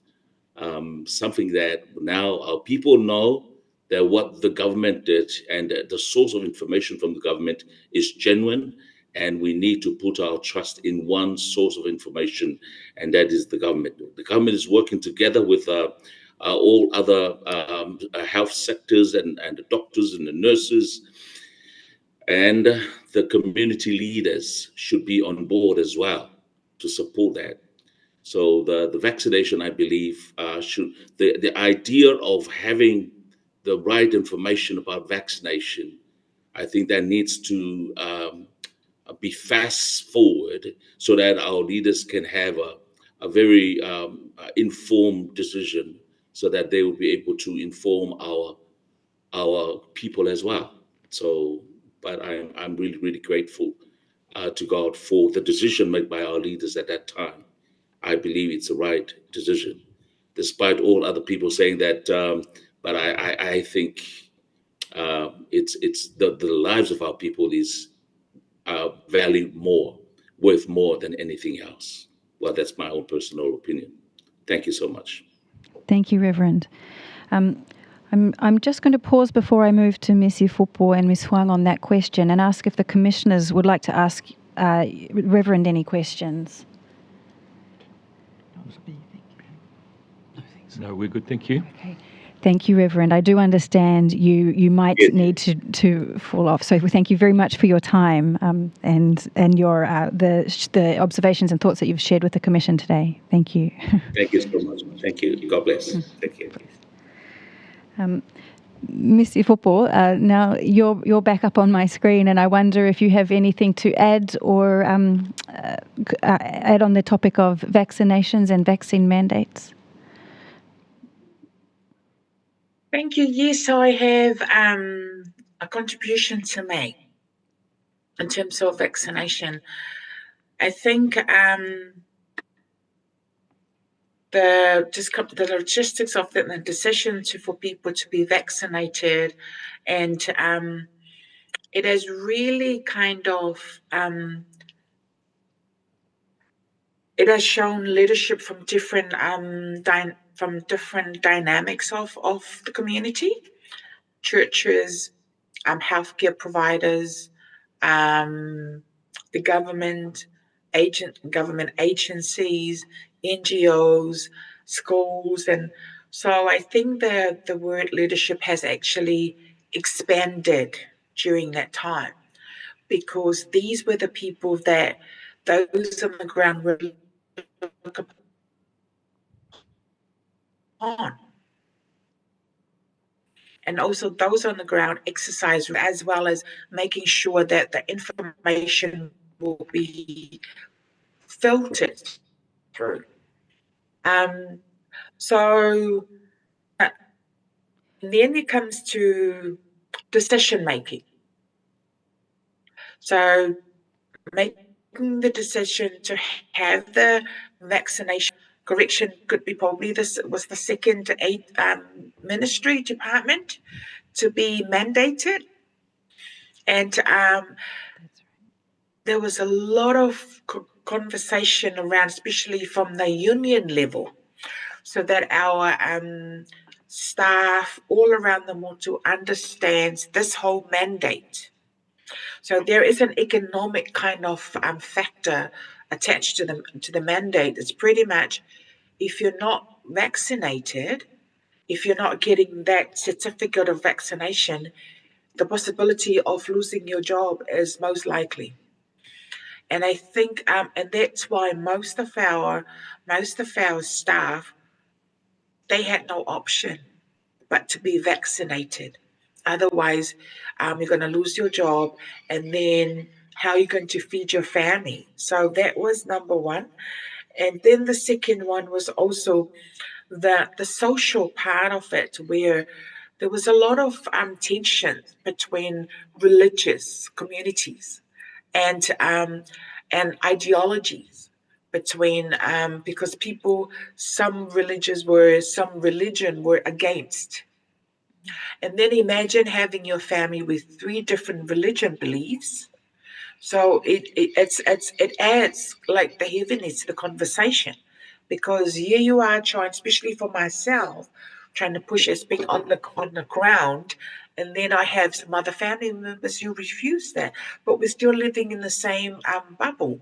something that now our people know that what the government did, and the source of information from the government is genuine, and we need to put our trust in one source of information, and that is the government. The government is working together with all other health sectors, and the doctors and the nurses, and the community leaders should be on board as well to support that. So the vaccination, I believe, the idea of having the right information about vaccination, I think that needs to be fast forward, so that our leaders can have a very informed decision, so that they will be able to inform our people as well. So, but I'm really, really grateful to God for the decision made by our leaders at that time. I believe it's the right decision, despite all other people saying that. But I think it's the lives of our people is valued more, worth more than anything else. Well, that's my own personal opinion. Thank you so much. Thank you, Reverend. I'm just going to pause before I move to Ms. Ifupo and Ms. Huang on that question, and ask if the commissioners would like to ask Reverend any questions. No, we're good, thank you. Okay. Thank you, Reverend. I do understand you might need to fall off. So thank you very much for your time and your the observations and thoughts that you've shared with the Commission today. Thank you. Thank you so much. Thank you. God bless. Thank you. Ms. Ifupo, now you're back up on my screen, and I wonder if you have anything to add or add on the topic of vaccinations and vaccine mandates. Thank you. Yes, I have a contribution to make in terms of vaccination. I think the logistics of the decision for people to be vaccinated, and it has really kind of it has shown leadership from different dynamics of the community, churches, healthcare providers, the government agencies, NGOs, schools, and so I think the word leadership has actually expanded during that time, because these were the people that those on the ground were on. And also those on the ground exercise, as well as making sure that the information will be filtered through. So then it comes to decision making. So making the decision to have the vaccination, correction, could be probably this was the second ministry department to be mandated. And there was a lot of conversation around, especially from the union level, so that our staff all around the motu understands this whole mandate. So there is an economic kind of factor attached to the mandate. It's pretty much, if you're not vaccinated, if you're not getting that certificate of vaccination, the possibility of losing your job is most likely. And I think, and that's why most of our staff, they had no option but to be vaccinated. Otherwise, you're going to lose your job, and then how are you going to feed your family? So that was number one. And then the second one was also the social part of it, where there was a lot of tension between religious communities and ideologies between because some religion were against. And then imagine having your family with three different religion beliefs. So it adds like the heaviness to the conversation, because here you are trying, especially for myself, trying to push us back on the ground, and then I have some other family members who refuse that, but we're still living in the same bubble.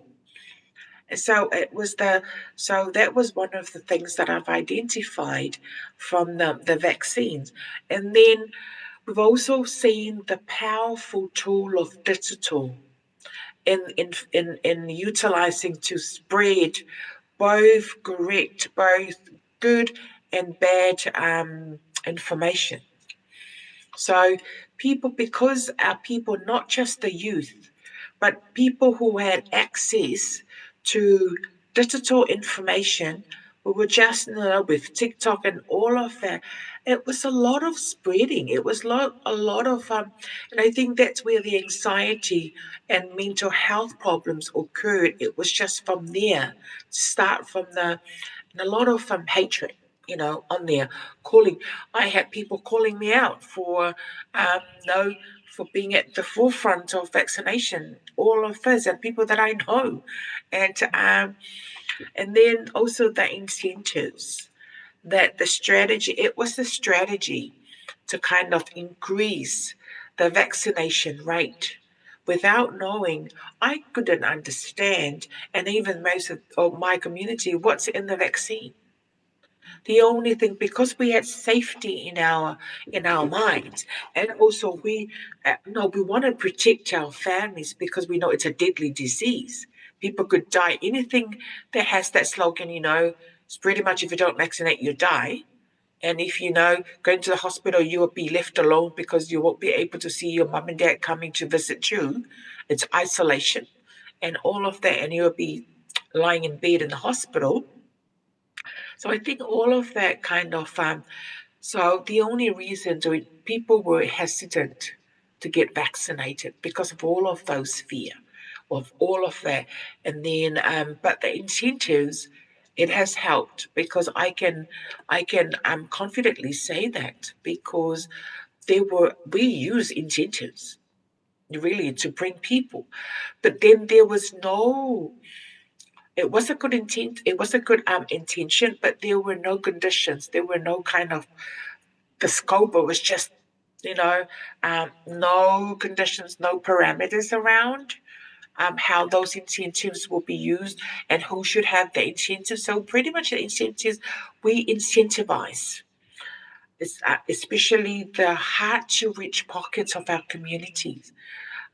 And so that was one of the things that I've identified from the vaccines. And then we've also seen the powerful tool of digital in utilizing to spread both good and bad information. So because our people, not just the youth, but people who had access to digital information, we were just, with TikTok and all of that, it was a lot of spreading. It was a lot of, and I think that's where the anxiety and mental health problems occurred. It was just from there, start from and a lot of hatred, on there. I had people calling me out for, no, for being at the forefront of vaccination, all of this, and people that I know, and then also the incentives, it was the strategy to kind of increase the vaccination rate. Without knowing, I couldn't understand, and even most of my community, what's in the vaccine. The only thing, because we had safety in our minds, and also we want to protect our families because we know it's a deadly disease. People could die. Anything that has that slogan, it's pretty much, if you don't vaccinate, you die. And if going to the hospital, you will be left alone because you won't be able to see your mum and dad coming to visit you. It's isolation and all of that, and you'll be lying in bed in the hospital. So I think all of that kind of, so the only reason people were hesitant to get vaccinated because of all of those fear, of all of that. And then, but the incentives, it has helped, because I can confidently say that, because we use incentives really to bring people, but then there was no. It was a good intent. It was a good intention, but there were no conditions. There were no kind of the scope. It was just, no conditions, no parameters around how those incentives will be used and who should have the incentives. So pretty much the incentives, we incentivize, especially the hard-to-reach pockets of our communities.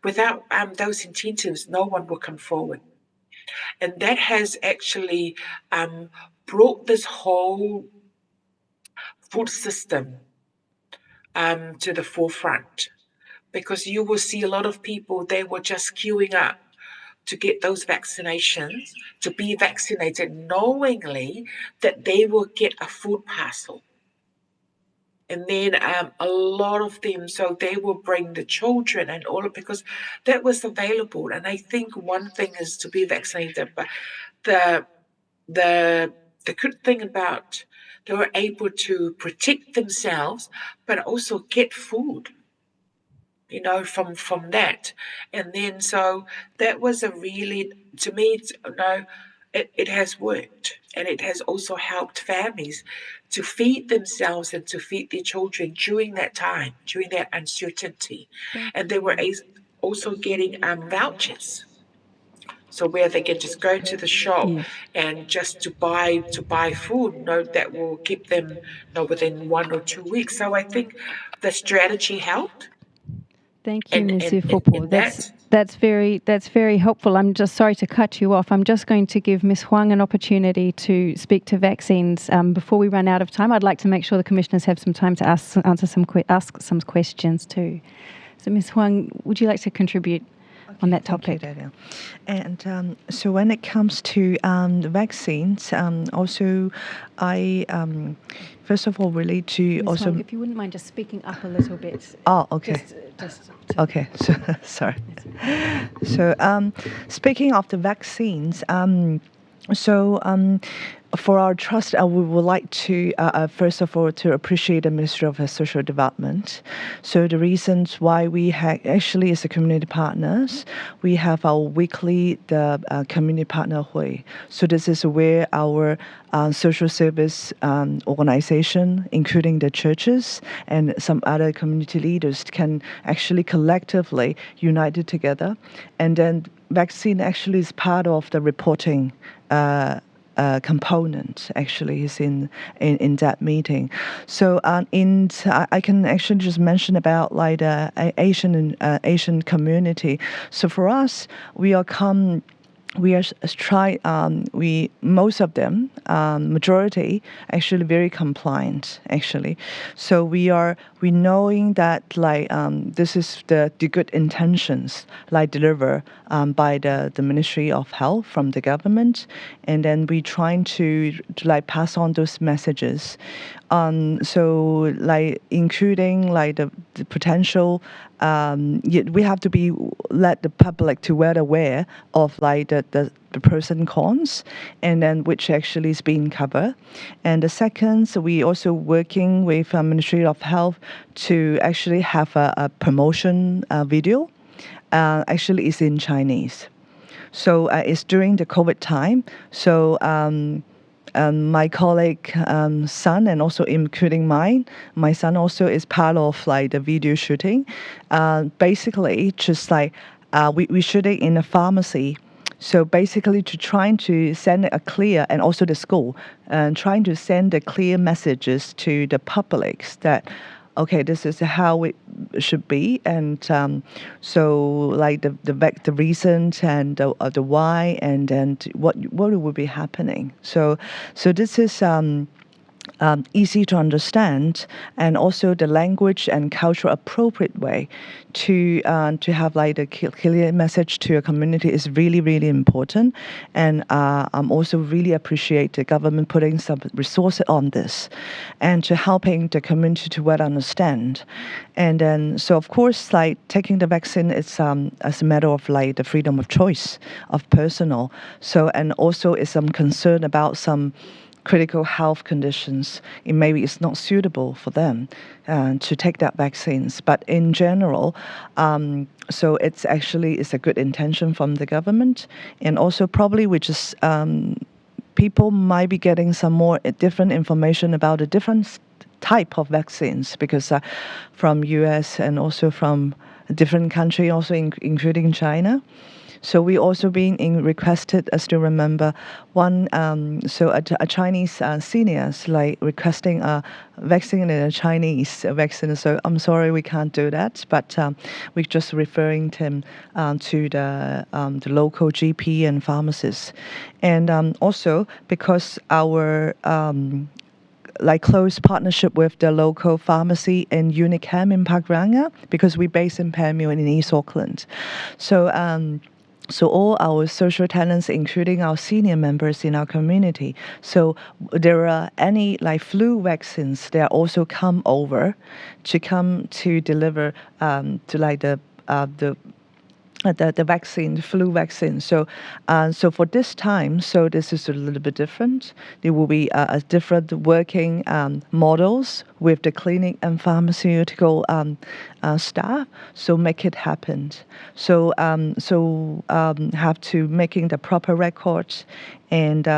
Without those incentives, no one will come forward. And that has actually brought this whole food system to the forefront, because you will see a lot of people, they were just queuing up to get those vaccinations, to be vaccinated, knowingly that they will get a food parcel. And then a lot of them, so they will bring the children and all, because that was available. And I think one thing is to be vaccinated, but the good thing about, they were able to protect themselves, but also get food, from that. And then so that was a really, to me, it has worked, and it has also helped families to feed themselves and to feed their children during that time, during that uncertainty. And they were also getting vouchers. So where they can just go to the shop and just to buy food, that will keep them, within 1 or 2 weeks. So I think the strategy helped. Thank you, And Ms. and, and, Ufopo. and that That's very helpful. I'm just sorry to cut you off. I'm just going to give Ms. Huang an opportunity to speak to vaccines. Before we run out of time, I'd like to make sure the commissioners have some time to ask some questions too. So, Ms. Huang, would you like to contribute on that topic? Thank you, Daniel. And so when it comes to the vaccines, also I first of all relate to Ms. also. Huang, if you wouldn't mind just speaking up a little bit. Oh, okay. Okay, so sorry. So speaking of the vaccines, for our trust, we would like to, first of all, to appreciate the Ministry of Social Development. So the reasons why we actually, as a community partners, we have our weekly community partner hui. So this is where our social service organization, including the churches and some other community leaders, can actually collectively unite it together. And then vaccine actually is part of the reporting component actually is in that meeting. So I can actually just mention about like the Asian community. So for us, we are most of them, majority actually very compliant actually. So we knowing that like this is the good intentions like deliver by the Ministry of Health from the government, and then we trying to like pass on those messages. So like including like the potential, we have to let the public to well aware of like the pros and cons, and then which actually is being covered. And the second, so we also working with Ministry of Health to actually have a promotion video. Actually, is in Chinese. So it's during the COVID time. So my colleague son, and also including mine, my son also is part of like the video shooting. Basically, just like we shoot it in a pharmacy. So basically, trying to send a clear, and also the school, and trying to send the clear messages to the public that, okay, this is how it should be, and so like the reason and the why, and what will be happening. So this is easy to understand, and also the language and cultural appropriate way to have like the clear message to a community is really, really important. And I'm also really appreciate the government putting some resources on this and to helping the community to well understand. And then so of course like taking the vaccine is as a matter of like the freedom of choice of personal. So and also is some concern about some critical health conditions, maybe it's not suitable for them to take that vaccines. But in general, so it's a good intention from the government, and also probably we just people might be getting some more different information about the different type of vaccines, because from US and also from a different country, also including China. So we also been requested, as to remember, one, a Chinese seniors like requesting a vaccine in a Chinese vaccine. So I'm sorry we can't do that, but we're just referring them to the local GP and pharmacists. And also because our like close partnership with the local pharmacy in Unichem in Park Rangah, because we're based in Panmure in East Auckland. So all our social tenants, including our senior members in our community, so there are any like flu vaccines, they also come over to deliver to like the vaccine, the flu vaccine. So for this time, so this is a little bit different. There will be a different working models with the clinic and pharmaceutical staff. So make it happen. So have to making the proper records, and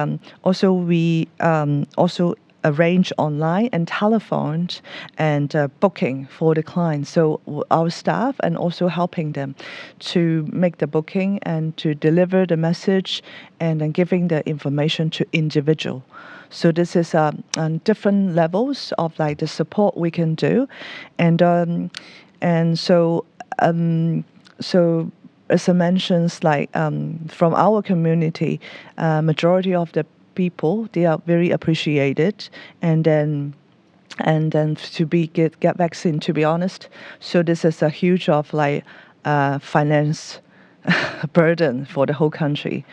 also we also arrange online and telephones and booking for the clients. So our staff and also helping them to make the booking and to deliver the message, and then giving the information to individual. So this is different levels of like the support we can do, and so so as I mentioned, like from our community, majority of the people, they are very appreciated, and then to get vaccine, to be honest. So this is a huge of like finance burden for the whole country.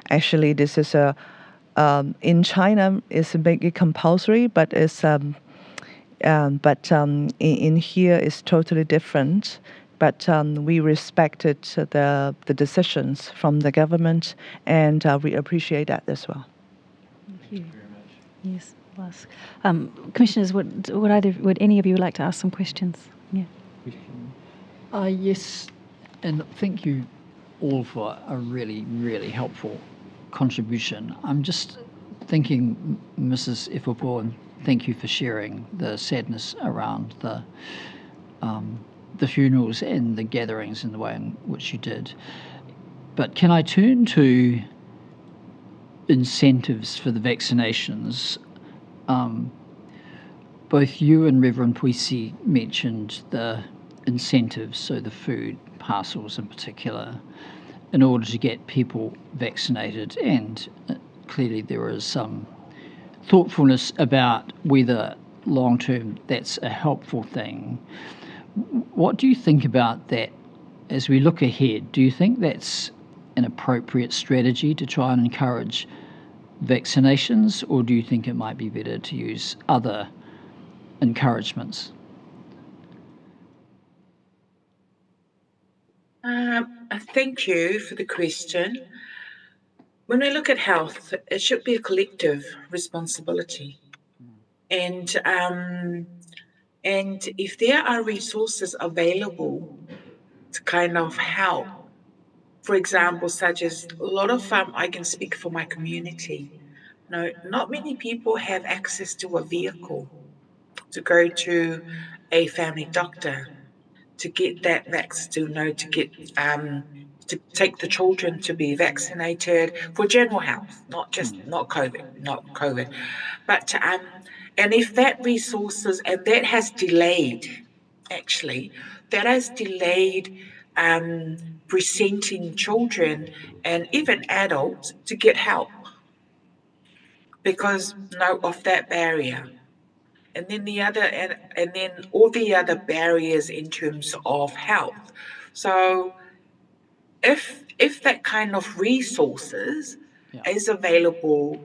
Actually, this is a in China it's make it compulsory, but it's in here it's totally different. But we respected the decisions from the government, and we appreciate that as well. Thank you. Yes, Lars. Commissioners, would any of you like to ask some questions? Yeah. Yes, and thank you all for a really, really helpful contribution. I'm just thinking, Mrs. Ifupo, and thank you for sharing the sadness around the funerals and the gatherings in the way in which you did. But can I turn to incentives for the vaccinations? Both you and Reverend Puisi mentioned the incentives, so the food parcels in particular, in order to get people vaccinated, and clearly there is some thoughtfulness about whether long-term that's a helpful thing. What do you think about that as we look ahead? Do you think that's an appropriate strategy to try and encourage vaccinations, or do you think it might be better to use other encouragements? Thank you for the question. When we look at health, it should be a collective responsibility. And if there are resources available to kind of help, for example, such as a lot of I can speak for my community. No, not many people have access to a vehicle to go to a family doctor, to get that to take the children to be vaccinated for general health, not COVID, but and if that resources, and that has delayed presenting children and even adults to get help because of that barrier. And then and then all the other barriers in terms of health. So if that kind of resources is available,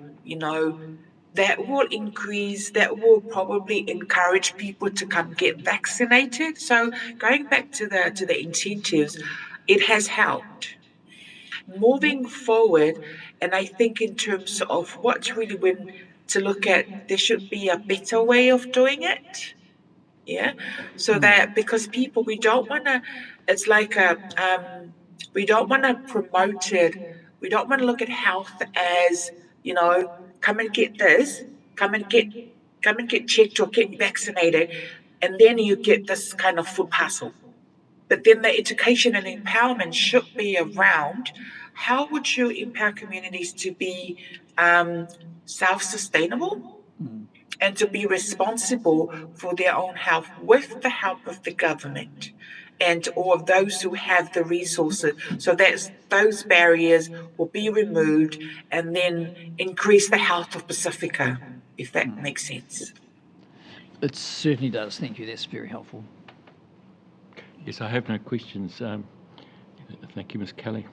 that will probably encourage people to come get vaccinated. So going back to the incentives, it has helped. Moving forward, and I think in terms of what's really to look at, there should be a better way of doing it. Yeah. So that because people, we don't want to, it's like we don't want to promote it. We don't want to look at health as, come and get this, come and get checked or get vaccinated, and then you get this kind of food parcel. But then the education and empowerment should be around how would you empower communities to be self-sustainable and to be responsible for their own health with the help of the government and all of those who have the resources. So that those barriers will be removed and then increase the health of Pacifica, if that makes sense. It certainly does. Thank you. That's very helpful. Yes, I have no questions. Thank you, Ms. Kelly.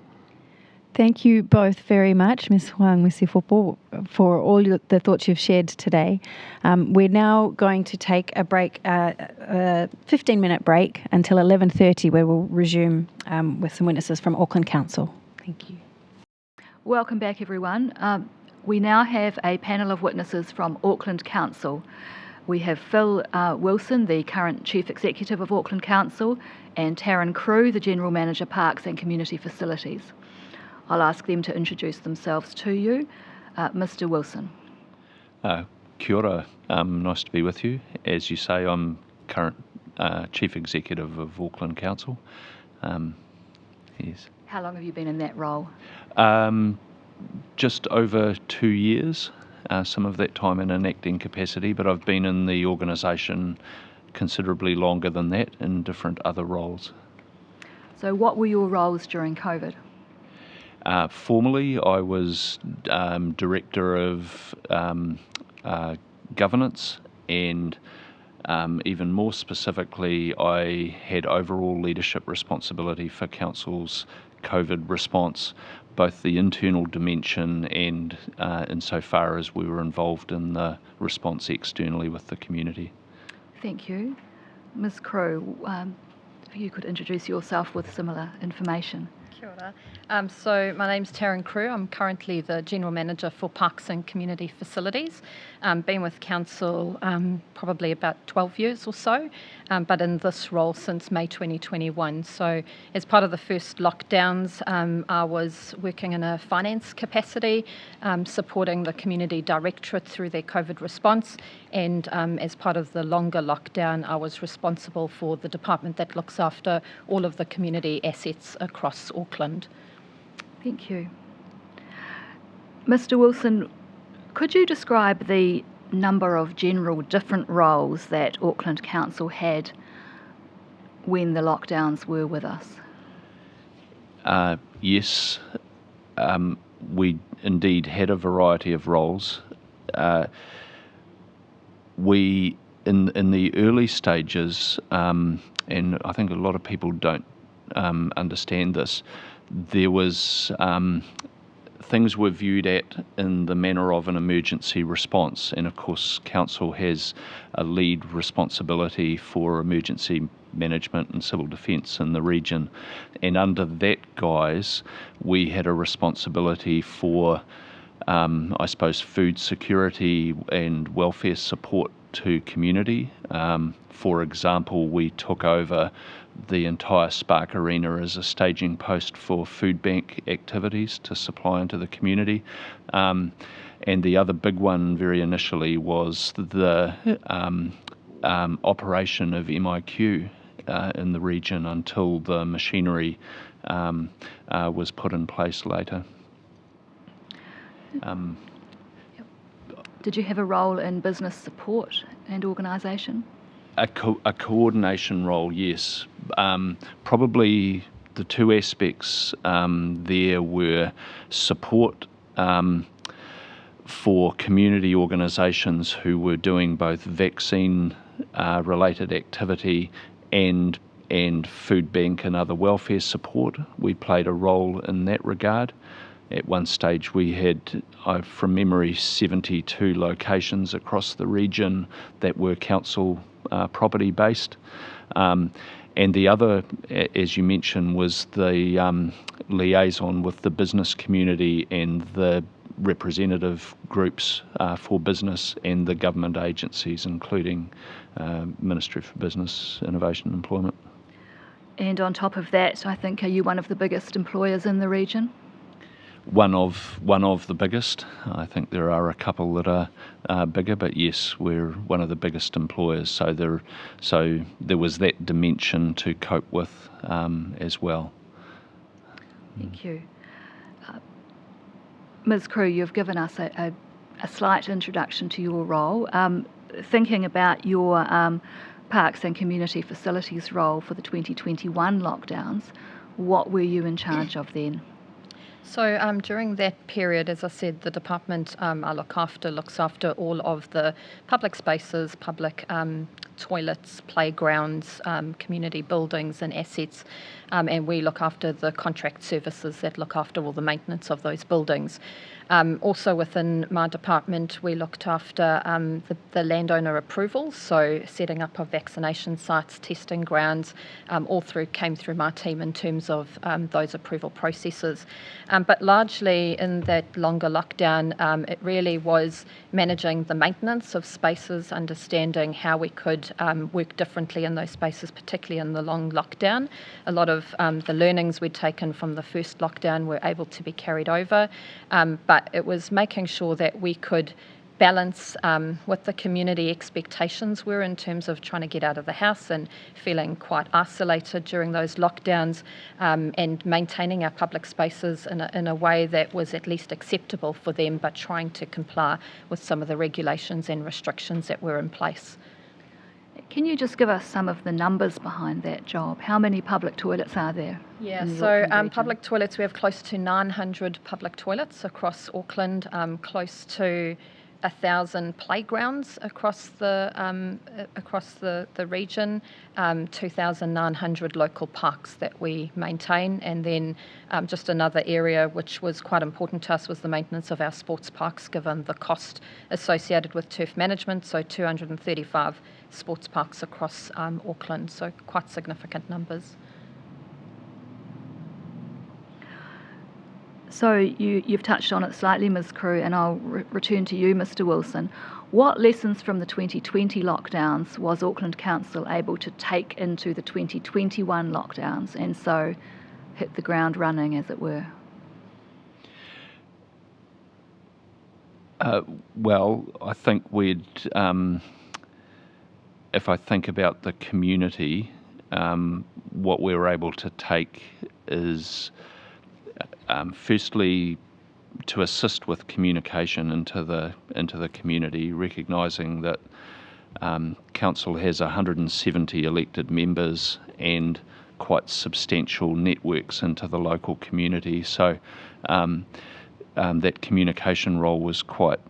Thank you both very much, Ms. Huang, Ms. Ifupo, for all the thoughts you've shared today. We're now going to take a break, a 15-minute break until 11:30, where we'll resume with some witnesses from Auckland Council. Thank you. Welcome back, everyone. We now have a panel of witnesses from Auckland Council. We have Phil Wilson, the current Chief Executive of Auckland Council, and Taryn Crew, the General Manager, Parks and Community Facilities. I'll ask them to introduce themselves to you. Mr. Wilson. Kia ora, nice to be with you. As you say, I'm current Chief Executive of Auckland Council. Yes. How long have you been in that role? Just over 2 years. Some of that time in an acting capacity, but I've been in the organisation considerably longer than that in different other roles. So what were your roles during COVID? Formerly, I was Director of Governance, and even more specifically, I had overall leadership responsibility for Council's COVID response, both the internal dimension and insofar as we were involved in the response externally with the community. Thank you. Ms. Crew, if you could introduce yourself with similar information. Kia ora. So my name's Taryn Crew. I'm currently the General Manager for Parks and Community Facilities. Been with Council probably about 12 years or so, but in this role since May 2021. So as part of the first lockdowns, I was working in a finance capacity, supporting the Community Directorate through their COVID response. And as part of the longer lockdown, I was responsible for the department that looks after all of the community assets across Auckland. Thank you. Mr. Wilson, could you describe the number of general different roles that Auckland Council had when the lockdowns were with us? Yes, we indeed had a variety of roles. We, in the early stages, and I think a lot of people don't understand this, there was things were viewed at in the manner of an emergency response, and of course Council has a lead responsibility for emergency management and civil defence in the region, and under that guise we had a responsibility for I suppose food security and welfare support to community. For example, we took over the entire Spark Arena as a staging post for food bank activities to supply into the community. And the other big one very initially was the operation of MIQ in the region until the machinery was put in place later. Did you have a role in business support and organisation? A coordination role, yes. Probably the two aspects there were support for community organisations who were doing both vaccine related activity and food bank and other welfare support. We played a role in that regard. At one stage we had, from memory, 72 locations across the region that were council property based. And the other, as you mentioned, was the liaison with the business community and the representative groups for business and the government agencies, including Ministry for Business, Innovation and Employment. And on top of that, I think, are you one of the biggest employers in the region? One of the biggest. I think there are a couple that are bigger, but yes, we're one of the biggest employers. So there was that dimension to cope with as well. Thank you. Ms. Crew, you've given us a slight introduction to your role. Thinking about your Parks and Community Facilities role for the 2021 lockdowns, what were you in charge of then? So during that period, as I said, the department I looks after all of the public spaces, public toilets, playgrounds, community buildings and assets, and we look after the contract services that look after all the maintenance of those buildings. Also within my department, we looked after the landowner approvals, so setting up of vaccination sites, testing grounds, came through my team in terms of those approval processes. But largely in that longer lockdown, it really was managing the maintenance of spaces, understanding how we could work differently in those spaces, particularly in the long lockdown. A lot of the learnings we'd taken from the first lockdown were able to be carried over, but it was making sure that we could balance what the community expectations were in terms of trying to get out of the house and feeling quite isolated during those lockdowns, and maintaining our public spaces in a way that was at least acceptable for them, but trying to comply with some of the regulations and restrictions that were in place. Can you just give us some of the numbers behind that job? How many public toilets are there? Yeah, in the so Auckland region? public toilets, we have close to 900 public toilets across Auckland, close to 1,000 playgrounds across the region, 2,900 local parks that we maintain, and then just another area which was quite important to us was the maintenance of our sports parks, given the cost associated with turf management. So 235 sports parks across Auckland, so quite significant numbers. So you've touched on it slightly, Ms. Crew, and I'll return to you, Mr. Wilson. What lessons from the 2020 lockdowns was Auckland Council able to take into the 2021 lockdowns and so hit the ground running, as it were? Well, I think if I think about the community, what we were able to take is firstly to assist with communication into the community, recognising that council has 170 elected members and quite substantial networks into the local community. So that communication role was quite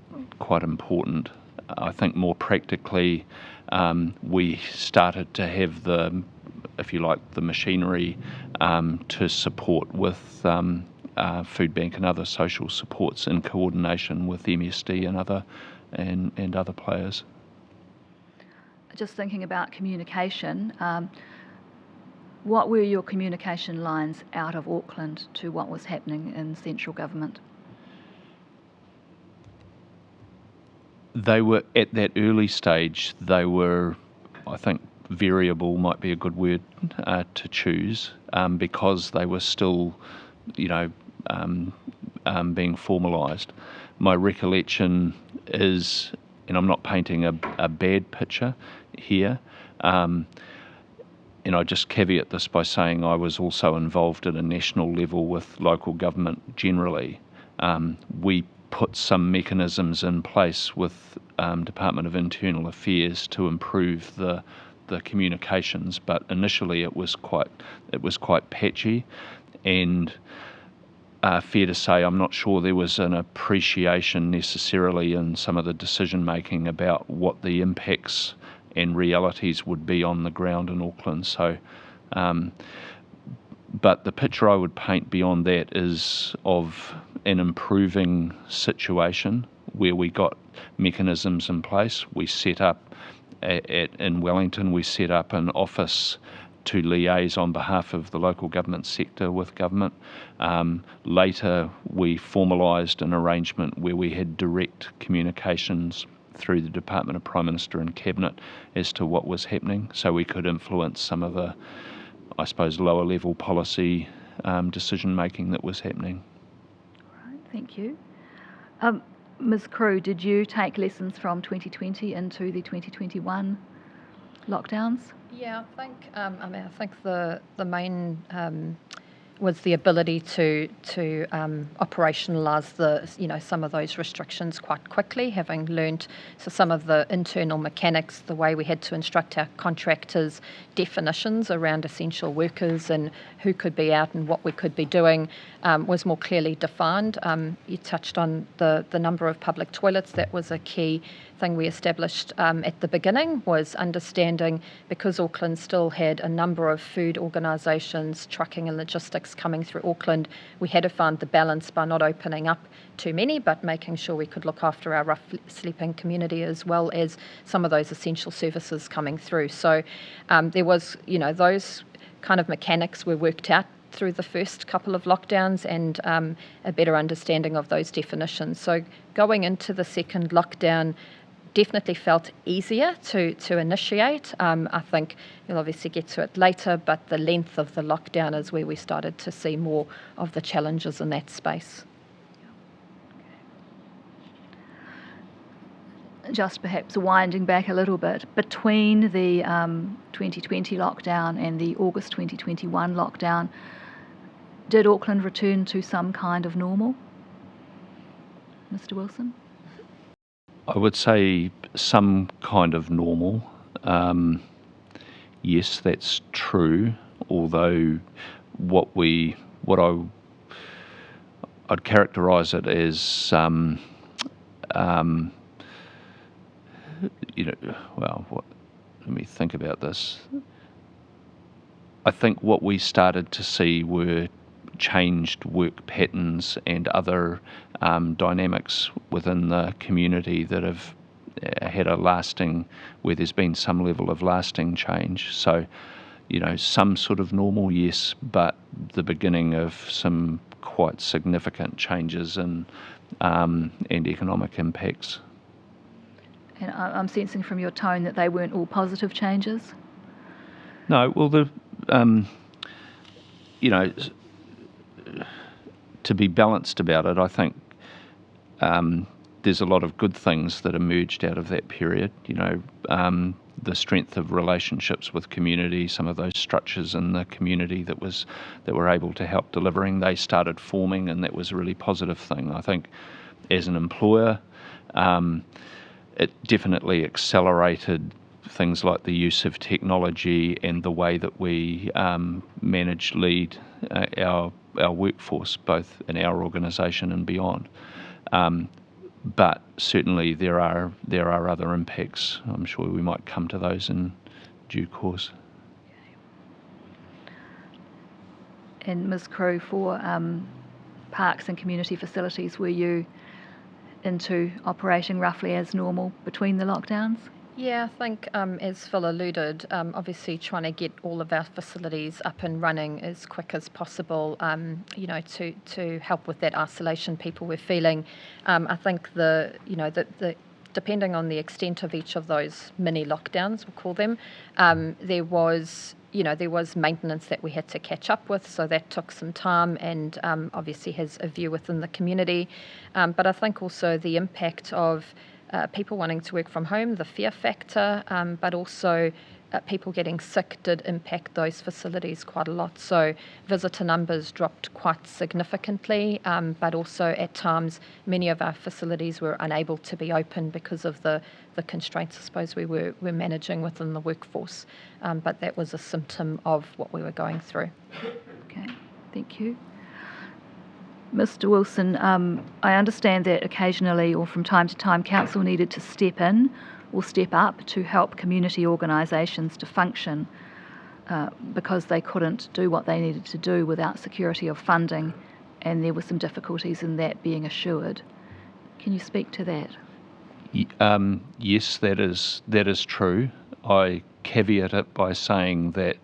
important. I think more practically, we started to have the machinery to support with food bank and other social supports in coordination with MSD and other players. Just thinking about communication, what were your communication lines out of Auckland to what was happening in central government? They were, at that early stage, I think variable might be a good word to choose, because they were still, being formalised. My recollection is, and I'm not painting a bad picture here, and I just caveat this by saying I was also involved at a national level with local government generally. We put some mechanisms in place with Department of Internal Affairs to improve the communications, but initially it was quite patchy, and fair to say I'm not sure there was an appreciation necessarily in some of the decision making about what the impacts and realities would be on the ground in Auckland. So but the picture I would paint beyond that is of an improving situation where we got mechanisms in place. We set up in Wellington, we set up an office to liaise on behalf of the local government sector with government. Later, we formalised an arrangement where we had direct communications through the Department of Prime Minister and Cabinet as to what was happening, so we could influence some of the, I suppose, lower level policy decision making that was happening. All right, thank you. Ms. Crew, did you take lessons from 2020 into the 2021 lockdowns? Yeah, I think the main was the ability to operationalise some of those restrictions quite quickly, having learnt some of the internal mechanics, the way we had to instruct our contractors, definitions around essential workers and who could be out and what we could be doing was more clearly defined. You touched on the number of public toilets. That was a key thing we established at the beginning, was understanding, because Auckland still had a number of food organisations, trucking and logistics coming through Auckland, we had to find the balance by not opening up too many, but making sure we could look after our rough sleeping community as well as some of those essential services coming through. So there was, those kind of mechanics were worked out through the first couple of lockdowns, and a better understanding of those definitions. So going into the second lockdown definitely felt easier to initiate. I think you'll obviously get to it later, but the length of the lockdown is where we started to see more of the challenges in that space. Just perhaps winding back a little bit, between the 2020 lockdown and the August 2021 lockdown, did Auckland return to some kind of normal? Mr. Wilson? I would say some kind of normal. yes, that's true. Although I'd characterise it as let me think about this. I think what we started to see were changed work patterns and other dynamics within the community that have had where there's been some level of lasting change. So, some sort of normal, yes, but the beginning of some quite significant changes and economic impacts. And I'm sensing from your tone that they weren't all positive changes? No, well, to be balanced about it, I think there's a lot of good things that emerged out of that period. The strength of relationships with community, some of those structures in the community that were able to help delivering, they started forming, and that was a really positive thing. I think as an employer, it definitely accelerated things like the use of technology and the way that we lead our workforce, both in our organisation and beyond. But certainly there are other impacts. I'm sure we might come to those in due course. And Ms. Crew, for parks and community facilities, were you into operating roughly as normal between the lockdowns? Yeah, I think as Phil alluded, obviously trying to get all of our facilities up and running as quick as possible, to help with that isolation people were feeling. I think the depending on the extent of each of those mini lockdowns, we'll call them, there was maintenance that we had to catch up with, so that took some time and obviously has a view within the community. But I think also the impact of people wanting to work from home, the fear factor, but also people getting sick did impact those facilities quite a lot. So visitor numbers dropped quite significantly, but also at times many of our facilities were unable to be open because of the constraints, I suppose, we were managing within the workforce. But that was a symptom of what we were going through. Okay, thank you. Mr. Wilson, I understand that occasionally or from time to time council needed to step in or step up to help community organisations to function because they couldn't do what they needed to do without security of funding, and there were some difficulties in that being assured. Can you speak to that? Yes, that is true. I caveat it by saying that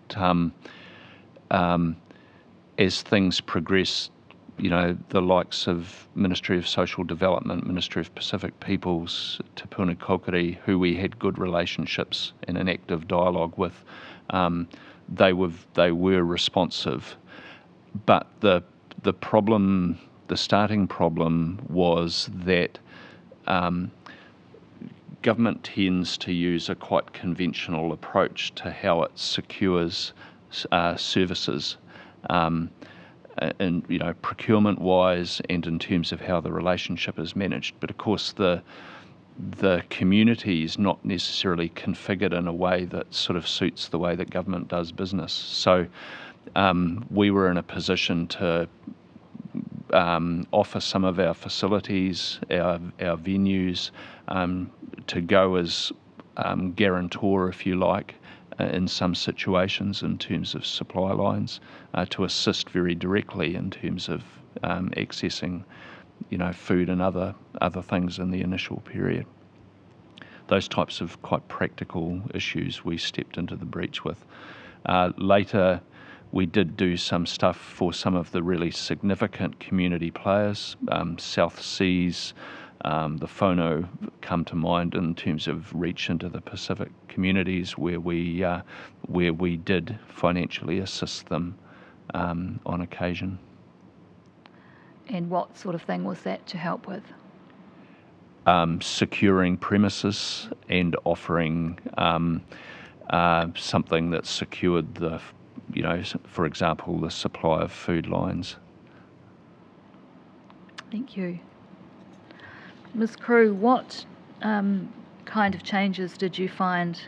as things progress, the likes of Ministry of Social Development, Ministry of Pacific Peoples, Te Puna Kōkiri, who we had good relationships and an active dialogue with, they were responsive. But the starting problem was that government tends to use a quite conventional approach to how it secures services. And procurement-wise, and in terms of how the relationship is managed. But of course, the community is not necessarily configured in a way that sort of suits the way that government does business. So we were in a position to offer some of our facilities, our venues, to go as guarantor, if you like, in some situations in terms of supply lines, to assist very directly in terms of accessing, food and other things in the initial period. Those types of quite practical issues we stepped into the breach with. Later, we did do some stuff for some of the really significant community players, South Seas, the Whānau come to mind in terms of reach into the Pacific communities where we did financially assist them on occasion. And what sort of thing was that to help with? Securing premises and offering something that secured for example, the supply of food lines. Thank you. Ms. Crew, what kind of changes did you find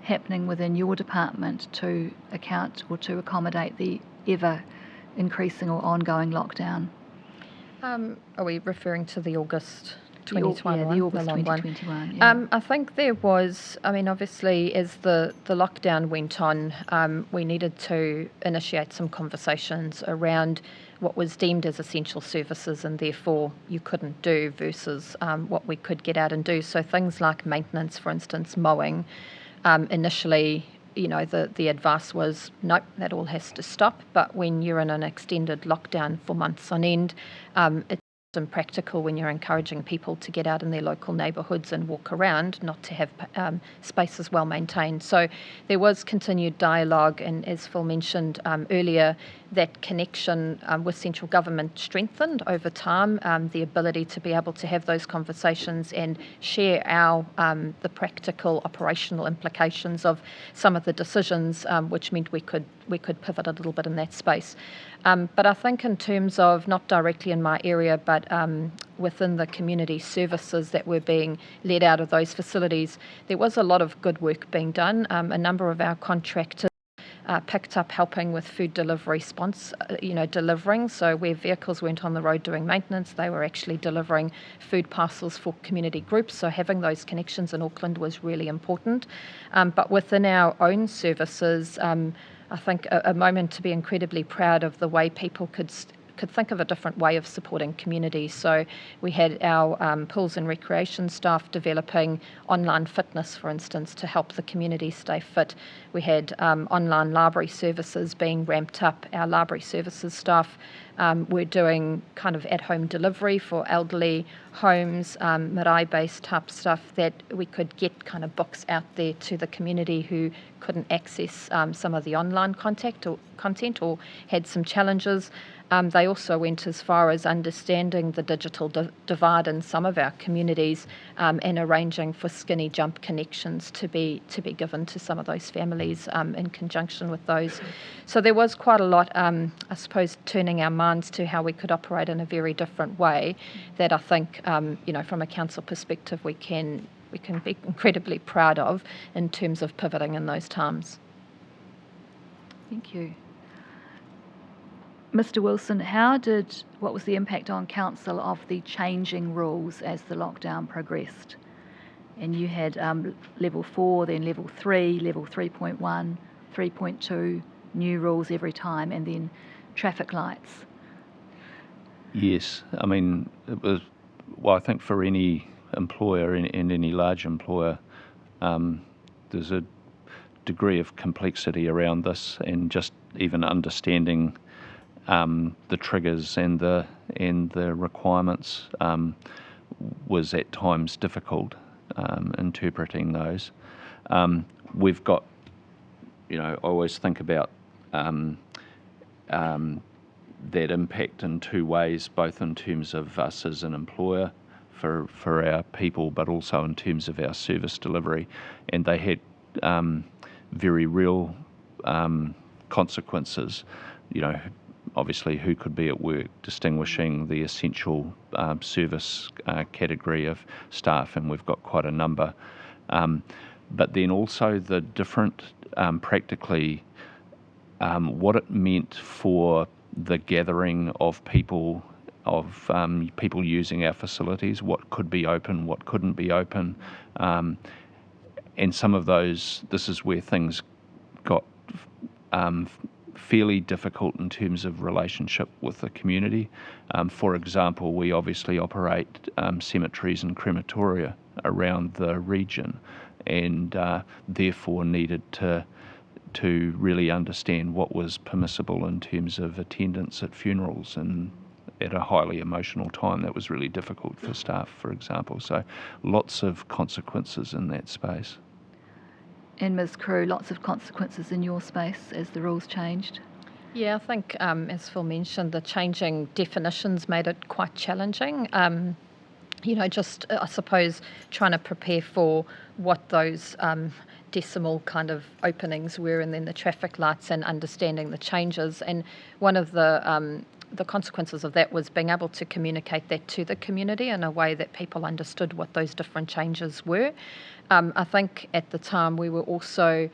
happening within your department to account or to accommodate the ever increasing or ongoing lockdown? Are we referring to the August The 2021? August the long one? 2021. Yeah. I think there was, obviously, as the lockdown went on, we needed to initiate some conversations around what was deemed as essential services and therefore you couldn't do versus what we could get out and do. So things like maintenance, for instance, mowing, initially, the advice was, nope, that all has to stop. But when you're in an extended lockdown for months on end, it's impractical when you're encouraging people to get out in their local neighbourhoods and walk around, not to have spaces well maintained. So there was continued dialogue, and as Phil mentioned earlier, that connection with central government strengthened over time, the ability to be able to have those conversations and share the practical operational implications of some of the decisions, which meant we could pivot a little bit in that space. But I think in terms of, not directly in my area, but within the community services that were being led out of those facilities, there was a lot of good work being done. A number of our contractors picked up helping with food delivery delivering. So where vehicles weren't on the road doing maintenance, they were actually delivering food parcels for community groups. So having those connections in Auckland was really important. But within our own services, I think a moment to be incredibly proud of the way people could think of a different way of supporting communities. So we had our pools and recreation staff developing online fitness, for instance, to help the community stay fit. We had online library services being ramped up. Our library services staff were doing kind of at-home delivery for elderly homes, marae-based type stuff, that we could get kind of books out there to the community who couldn't access some of the online content or had some challenges. They also went as far as understanding the digital divide in some of our communities and arranging for skinny jump connections to be given to some of those families in conjunction with those. So there was quite a lot, I suppose, turning our minds to how we could operate in a very different way that I think, from a council perspective, we can be incredibly proud of in terms of pivoting in those times. Thank you. Mr. Wilson, what was the impact on council of the changing rules as the lockdown progressed? And you had level 4, then level 3, level 3.1, 3.2, new rules every time, and then traffic lights. Yes, I mean, it was, I think for any employer and any large employer, there's a degree of complexity around this, and just even understanding the triggers and the requirements was at times difficult, interpreting those. We've got, I always think about that impact in two ways, both in terms of us as an employer for our people, but also in terms of our service delivery. And they had very real consequences, obviously who could be at work, distinguishing the essential service category of staff, and we've got quite a number. But then also the different, practically, what it meant for the gathering of people, people using our facilities, what could be open, what couldn't be open. And some of those, this is where things got fairly difficult in terms of relationship with the community. For example, we obviously operate cemeteries and crematoria around the region, and therefore needed to really understand what was permissible in terms of attendance at funerals, and at a highly emotional time that was really difficult for staff, for example. So lots of consequences in that space. And Ms. Crew, lots of consequences in your space as the rules changed? Yeah, I think, as Phil mentioned, the changing definitions made it quite challenging. Just, I suppose, trying to prepare for what those decimal kind of openings were, and then the traffic lights, and understanding the changes. And one of the the consequences of that was being able to communicate that to the community in a way that people understood what those different changes were. I think at the time we were also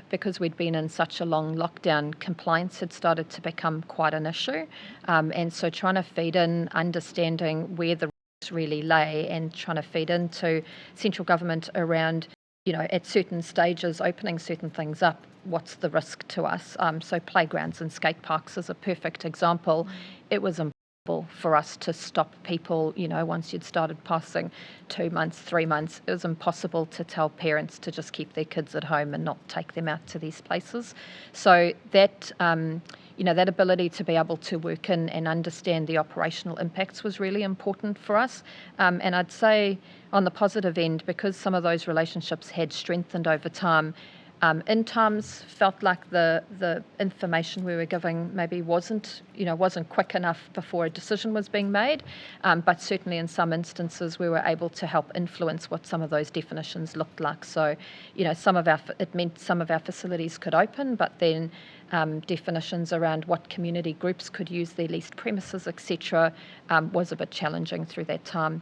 because we'd been in such a long lockdown, compliance had started to become quite an issue. And so trying to feed in understanding where the risks really lay and trying to feed into central government around, at certain stages, opening certain things up, what's the risk to us? So playgrounds and skate parks is a perfect example. It was impossible for us to stop people, once you'd started passing 2 months, 3 months, it was impossible to tell parents to just keep their kids at home and not take them out to these places. So that, that ability to be able to work in and understand the operational impacts was really important for us. And I'd say on the positive end, because some of those relationships had strengthened over time, in times felt like the information we were giving maybe wasn't quick enough before a decision was being made, but certainly in some instances we were able to help influence what some of those definitions looked like. So, it meant some of our facilities could open, but then definitions around what community groups could use their leased premises, etc., was a bit challenging through that time.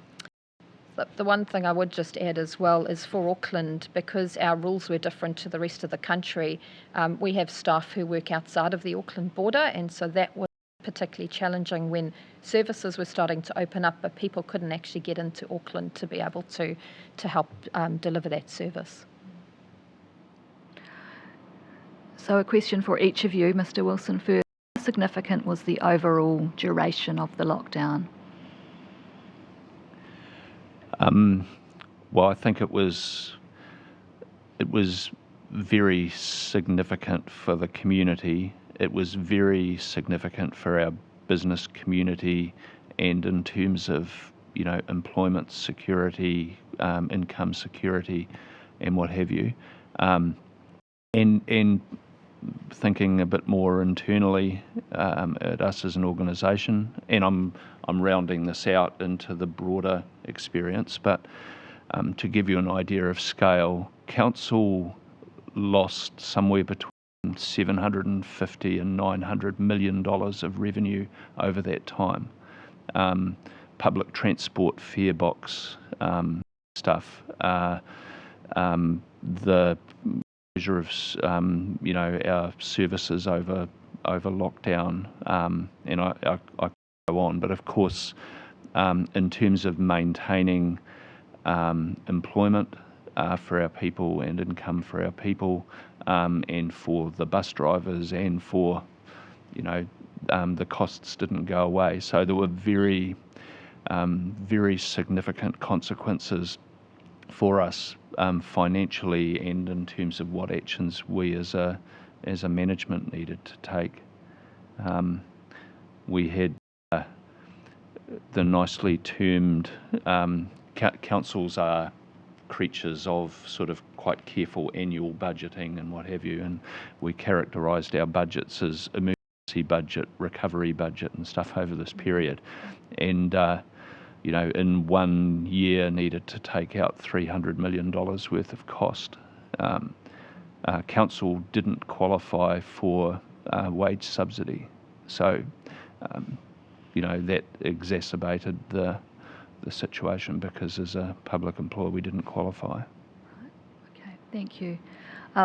The one thing I would just add as well is for Auckland, because our rules were different to the rest of the country, we have staff who work outside of the Auckland border, and so that was particularly challenging when services were starting to open up, but people couldn't actually get into Auckland to be able to help deliver that service. So a question for each of you, Mr. Wilson first. How significant was the overall duration of the lockdown? Well, I think it was very significant for the community. It was very significant for our business community, and in terms of employment security, income security, and what have you. And thinking a bit more internally at us as an organisation, and I'm rounding this out into the broader experience, but to give you an idea of scale, council lost somewhere between $750 and $900 million of revenue over that time. Public transport fare box stuff, the measure of our services over lockdown, and I go on, but of course in terms of maintaining employment for our people and income for our people, and for the bus drivers, and for the costs didn't go away. So there were very significant consequences for us financially, and in terms of what actions we as a management needed to take. We had the nicely termed councils are creatures of sort of quite careful annual budgeting and what have you, and we characterised our budgets as emergency budget, recovery budget and stuff over this period, and in 1 year needed to take out $300 million worth of cost. Council didn't qualify for wage subsidy, so that exacerbated the situation, because as a public employer we didn't qualify. Okay, thank you.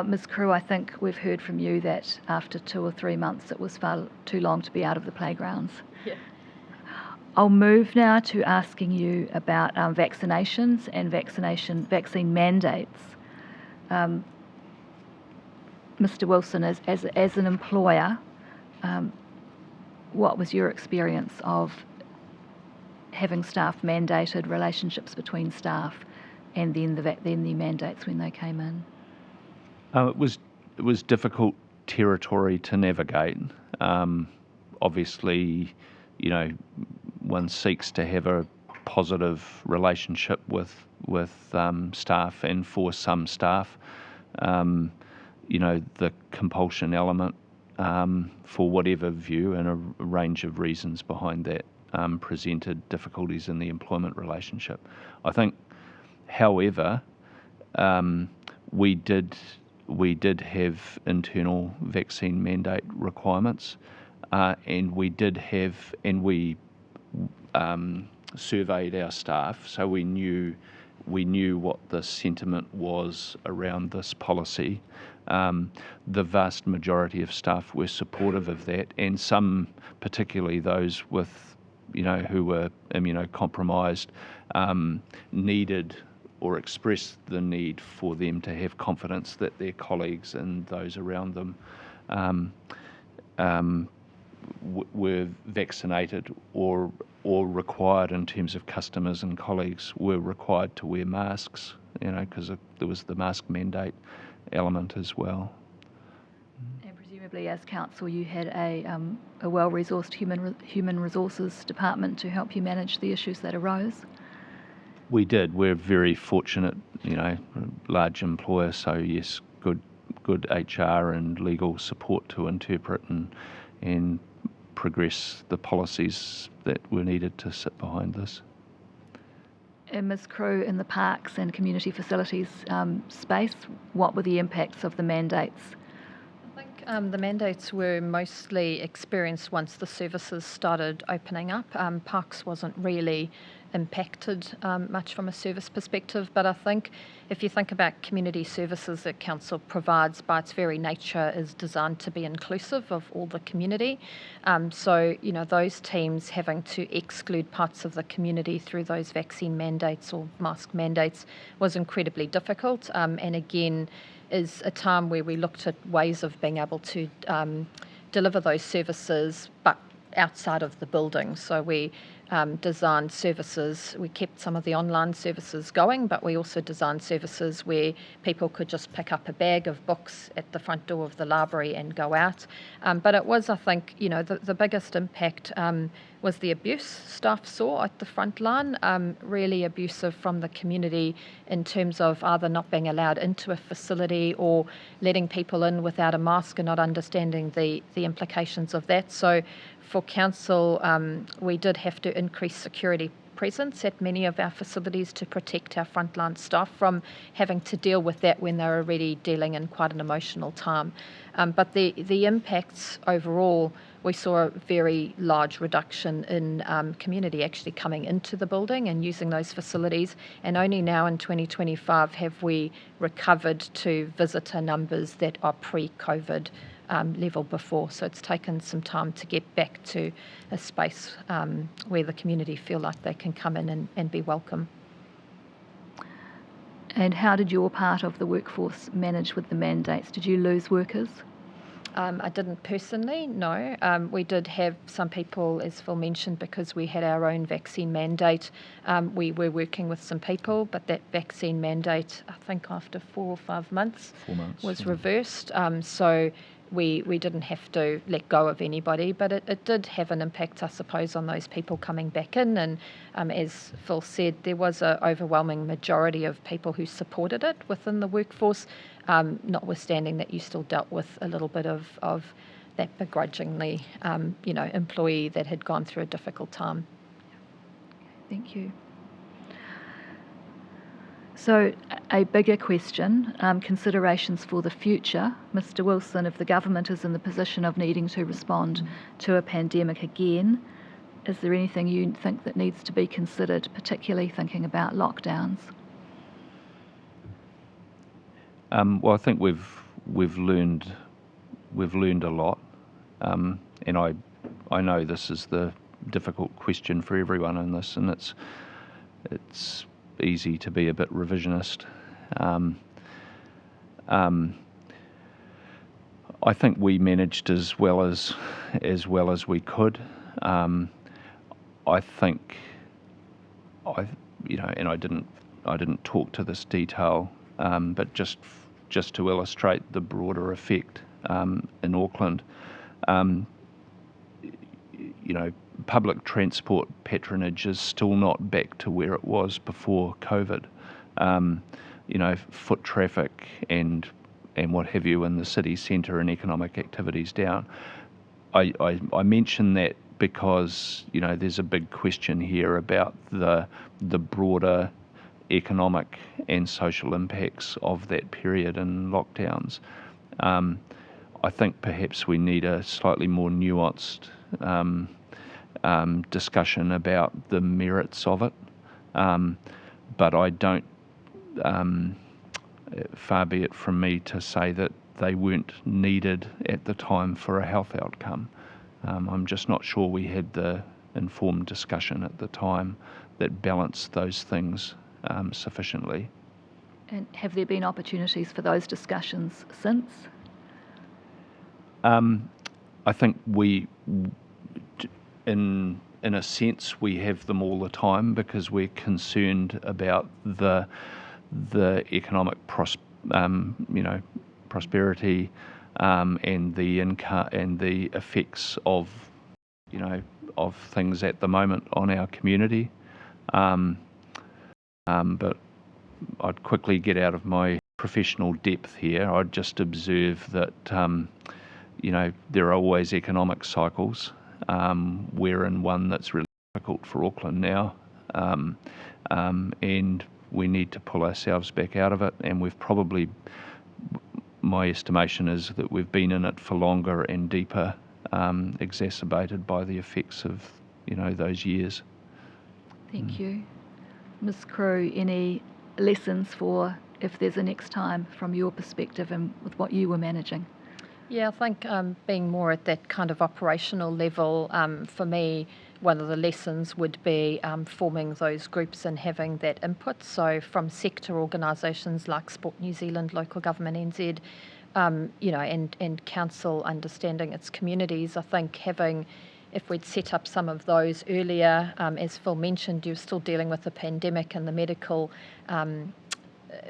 Ms. Crew, I think we've heard from you that after 2 or 3 months it was far too long to be out of the playgrounds. Yeah. I'll move now to asking you about vaccinations and vaccine mandates. Mr. Wilson, as an employer, what was your experience of having staff mandated, relationships between staff, and then the mandates when they came in? It was difficult territory to navigate. Obviously, one seeks to have a positive relationship with staff, and for some staff, the compulsion element, for whatever view, and a range of reasons behind that, presented difficulties in the employment relationship. I think, however, we did have internal vaccine mandate requirements. and we surveyed our staff, so we knew what the sentiment was around this policy. The vast majority of staff were supportive of that, and some, particularly those with, who were immunocompromised, needed or expressed the need for them to have confidence that their colleagues and those around them were vaccinated or required, in terms of customers and colleagues, were required to wear masks, because there was the mask mandate element as well. And presumably, as council, you had a well-resourced human resources department to help you manage the issues that arose. We did. We're very fortunate, large employer, so yes, good HR and legal support to interpret and progress the policies that were needed to sit behind this. And Ms. Crew, in the parks and community facilities space, what were the impacts of the mandates? I think the mandates were mostly experienced once the services started opening up. Parks wasn't really impacted much from a service perspective, but I think if you think about community services that council provides, by its very nature is designed to be inclusive of all the community. So those teams having to exclude parts of the community through those vaccine mandates or mask mandates was incredibly difficult, and again is a time where we looked at ways of being able to deliver those services but outside of the building. So we designed services, we kept some of the online services going, but we also designed services where people could just pick up a bag of books at the front door of the library and go out. But it was, I think, the biggest impact was the abuse staff saw at the front line, really abusive from the community in terms of either not being allowed into a facility or letting people in without a mask and not understanding the implications of that. So for council, we did have to increase security presence at many of our facilities to protect our frontline staff from having to deal with that when they're already dealing in quite an emotional time. But the impacts overall, we saw a very large reduction in community actually coming into the building and using those facilities, and only now in 2025 have we recovered to visitor numbers that are pre-COVID level before. So it's taken some time to get back to a space where the community feel like they can come in and be welcome. And how did your part of the workforce manage with the mandates? Did you lose workers? I didn't personally, no. We did have some people, as Phil mentioned, because we had our own vaccine mandate. We were working with some people, but that vaccine mandate, I think after 4 or 5 months, was reversed. So we didn't have to let go of anybody, but it did have an impact, I suppose, on those people coming back in. And as Phil said, there was an overwhelming majority of people who supported it within the workforce, notwithstanding that you still dealt with a little bit of that begrudgingly, employee that had gone through a difficult time. Thank you. So a bigger question, considerations for the future. Mr. Wilson, if the government is in the position of needing to respond to a pandemic again, is there anything you think that needs to be considered, particularly thinking about lockdowns? Well, I think we've learned a lot, and I know this is the difficult question for everyone in this, and it's easy to be a bit revisionist. I think we managed as well as we could. I think and I didn't talk to this detail, but just to illustrate the broader effect in Auckland. Public transport patronage is still not back to where it was before COVID. Foot traffic and what have you in the city centre and economic activities down. I mention that because there's a big question here about the broader economic and social impacts of that period in lockdowns. I think perhaps we need a slightly more nuanced discussion about the merits of it. But I don't, far be it from me to say that they weren't needed at the time for a health outcome. I'm just not sure we had the informed discussion at the time that balanced those things sufficiently. And have there been opportunities for those discussions since? I think we, in a sense, we have them all the time because we're concerned about the economic prosperity and the income and the effects of things at the moment on our community. But I'd quickly get out of my professional depth here. I'd just observe that there are always economic cycles. We're in one that's really difficult for Auckland now, and we need to pull ourselves back out of it. And we've probably, my estimation is that we've been in it for longer and deeper, exacerbated by the effects of those years. Thank you. Ms. Crew, any lessons for if there's a next time from your perspective and with what you were managing? Yeah, I think being more at that kind of operational level, for me, one of the lessons would be forming those groups and having that input. So from sector organisations like Sport New Zealand, Local Government NZ, and council understanding its communities. I think if we'd set up some of those earlier, as Phil mentioned, you're still dealing with the pandemic and the medical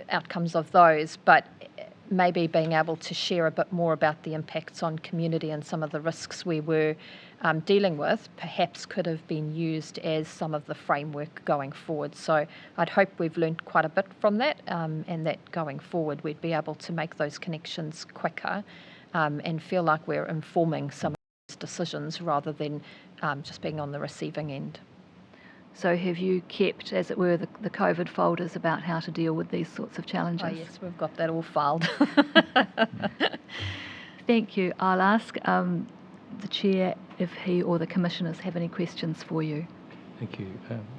outcomes of those, but maybe being able to share a bit more about the impacts on community and some of the risks we were dealing with perhaps could have been used as some of the framework going forward. So I'd hope we've learned quite a bit from that, and that going forward we'd be able to make those connections quicker and feel like we're informing some of those decisions rather than just being on the receiving end. So have you kept, as it were, the COVID folders about how to deal with these sorts of challenges? Oh yes, we've got that all filed. Thank you. I'll ask the Chair if he or the Commissioners have any questions for you. Thank you.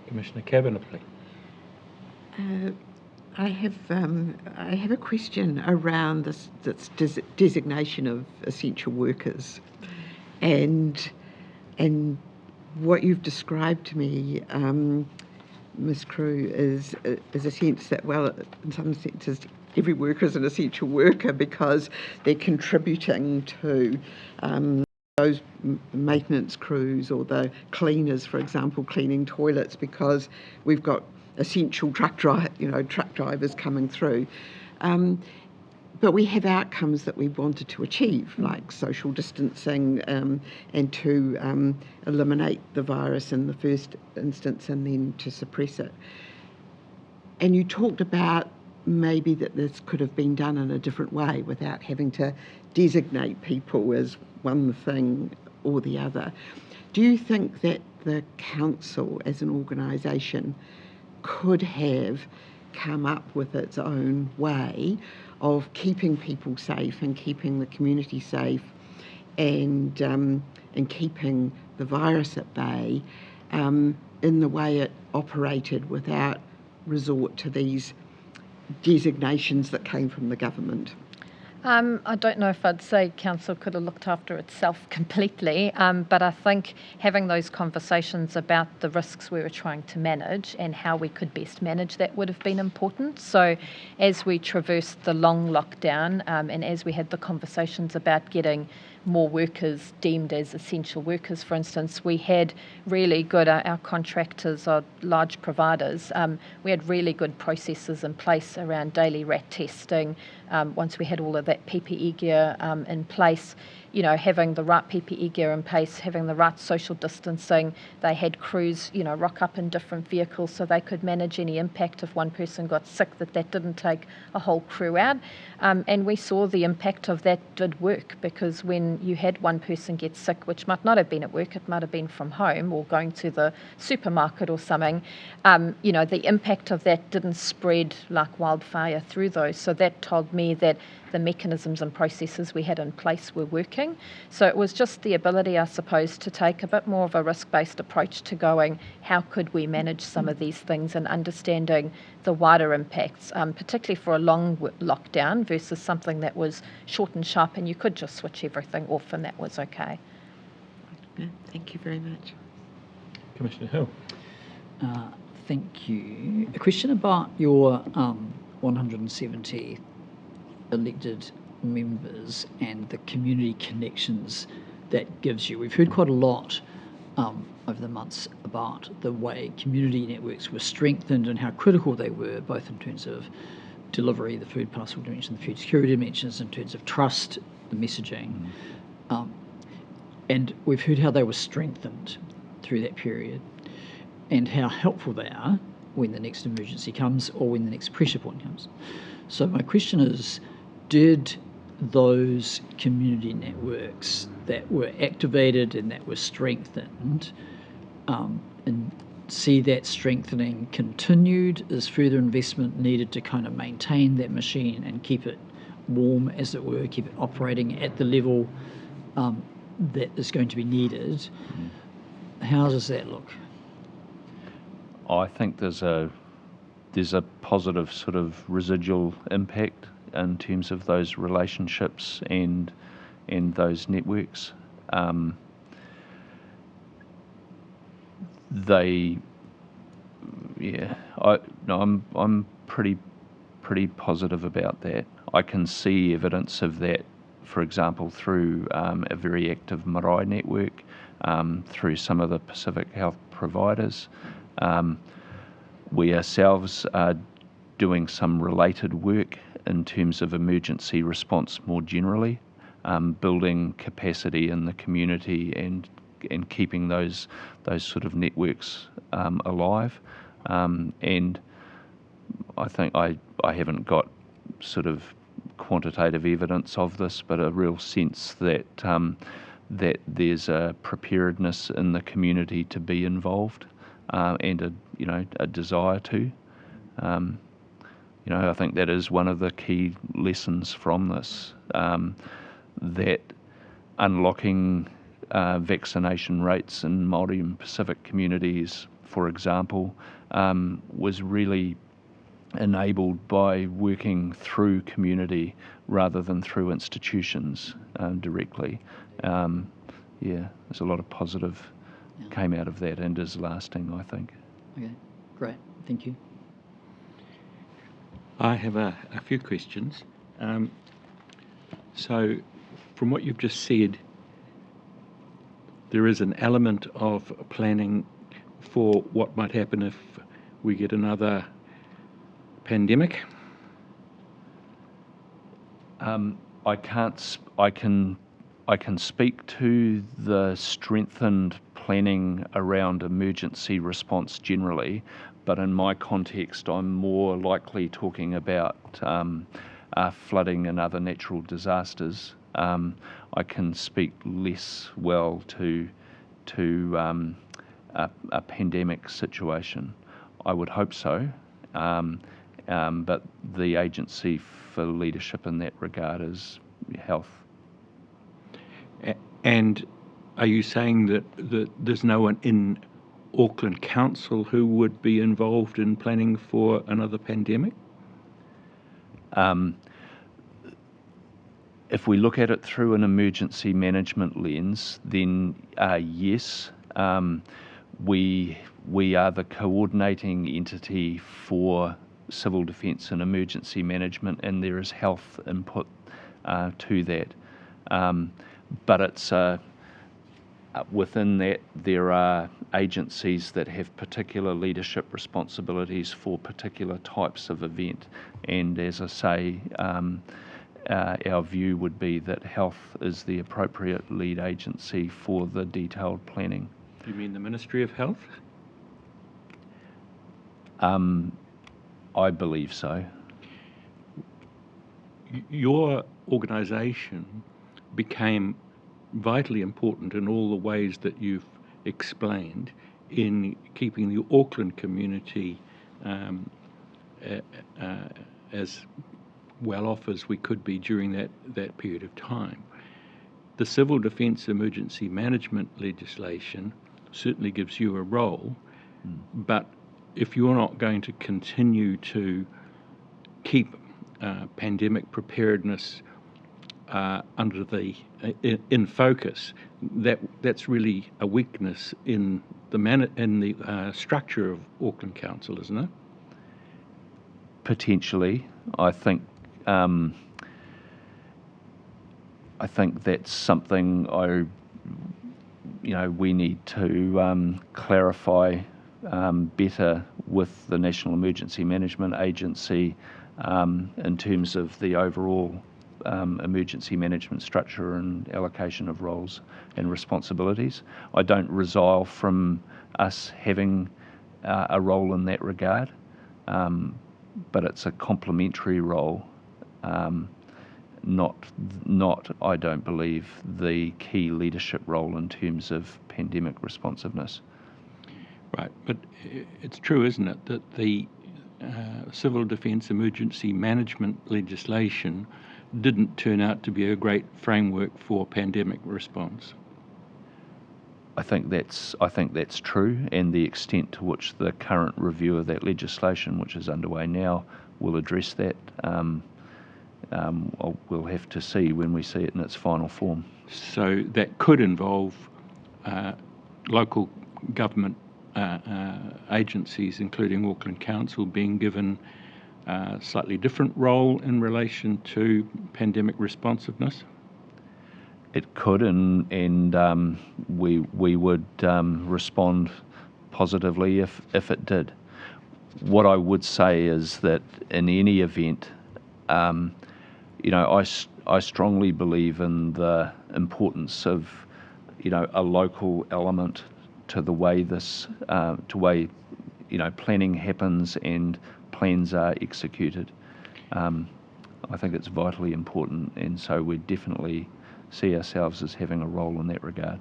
Commissioner Kavanagh, please. I have a question around this designation of essential workers, and what you've described to me, Ms. Crew, is a sense that, well, in some senses, every worker is an essential worker because they're contributing to those maintenance crews or the cleaners, for example, cleaning toilets, because we've got essential truck drivers coming through. But we have outcomes that we wanted to achieve, like social distancing and to eliminate the virus in the first instance and then to suppress it. And you talked about maybe that this could have been done in a different way without having to designate people as one thing or the other. Do you think that the council as an organisation could have come up with its own way of keeping people safe and keeping the community safe and keeping the virus at bay in the way it operated without resort to these designations that came from the government? I don't know if I'd say council could have looked after itself completely, but I think having those conversations about the risks we were trying to manage and how we could best manage that would have been important. So as we traversed the long lockdown and as we had the conversations about getting more workers deemed as essential workers, for instance, we had really good, our contractors are large providers, we had really good processes in place around daily rat testing. Once we had all of that PPE gear in place, having the right PPE gear in place, having the right social distancing, they had crews, rock up in different vehicles so they could manage any impact if one person got sick, that didn't take a whole crew out. And we saw the impact of that did work, because when you had one person get sick, which might not have been at work, it might have been from home or going to the supermarket or something, the impact of that didn't spread like wildfire through those. So that told me that the mechanisms and processes we had in place were working. So it was just the ability, I suppose, to take a bit more of a risk-based approach to going, how could we manage some of these things, and understanding the wider impacts, particularly for a long lockdown versus something that was short and sharp and you could just switch everything off and that was okay. Thank you very much. Commissioner Hill. Thank you. A question about your 170 elected members and the community connections that gives you. We've heard quite a lot over the months about the way community networks were strengthened and how critical they were, both in terms of delivery, the food parcel dimension, the food security dimensions, in terms of trust, the messaging. And we've heard how they were strengthened through that period and how helpful they are when the next emergency comes or when the next pressure point comes. So my question is, did those community networks that were activated and that were strengthened and see that strengthening continued? Is further investment needed to kind of maintain that machine and keep it warm, as it were, keep it operating at the level that is going to be needed? How does that look? I think there's a positive sort of residual impact in terms of those relationships and those networks. I'm pretty positive about that. I can see evidence of that, for example, through a very active marae network, through some of the Pacific health providers. We ourselves are doing some related work in terms of emergency response more generally, building capacity in the community and keeping those sort of networks alive. And I think I haven't got sort of quantitative evidence of this, but a real sense that that there's a preparedness in the community to be involved, and a desire to. I think that is one of the key lessons from this, that unlocking vaccination rates in Māori and Pacific communities, for example, was really enabled by working through community rather than through institutions directly. There's a lot of positive came out of that and is lasting, I think. Okay, great. Thank you. I have a few questions. So, from what you've just said, there is an element of planning for what might happen if we get another pandemic. I can speak to the strengthened planning around emergency response generally, but in my context, I'm more likely talking about flooding and other natural disasters. I can speak less well to a pandemic situation. I would hope so, but the agency for leadership in that regard is health. And are you saying that there's no one in Auckland Council who would be involved in planning for another pandemic? If we look at it through an emergency management lens, then yes, we are the coordinating entity for civil defence and emergency management, and there is health input to that. But it's within that there are agencies that have particular leadership responsibilities for particular types of event, and as I say, our view would be that health is the appropriate lead agency for the detailed planning. You mean the Ministry of Health? I believe so. Your organisation became vitally important in all the ways that you've explained in keeping the Auckland community as well off as we could be during that period of time. The Civil Defence Emergency Management legislation certainly gives you a role, but if you're not going to continue to keep pandemic preparedness in focus, that's really a weakness in the structure of Auckland Council, isn't it? Potentially, I think that's something we need to clarify better with the National Emergency Management Agency in terms of the overall emergency management structure and allocation of roles and responsibilities. I don't resile from us having a role in that regard, but it's a complementary role, not I don't believe the key leadership role in terms of pandemic responsiveness. Right, but it's true, isn't it, that the Civil Defence Emergency Management legislation didn't turn out to be a great framework for pandemic response? I think that's true, and the extent to which the current review of that legislation, which is underway now, will address that. We'll have to see when we see it in its final form. So that could involve local government agencies, including Auckland Council, being given a slightly different role in relation to pandemic responsiveness? It could, and we would respond positively if it did. What I would say is that in any event, I strongly believe in the importance of a local element to the way planning happens and plans are executed. I think it's vitally important, and so we definitely see ourselves as having a role in that regard.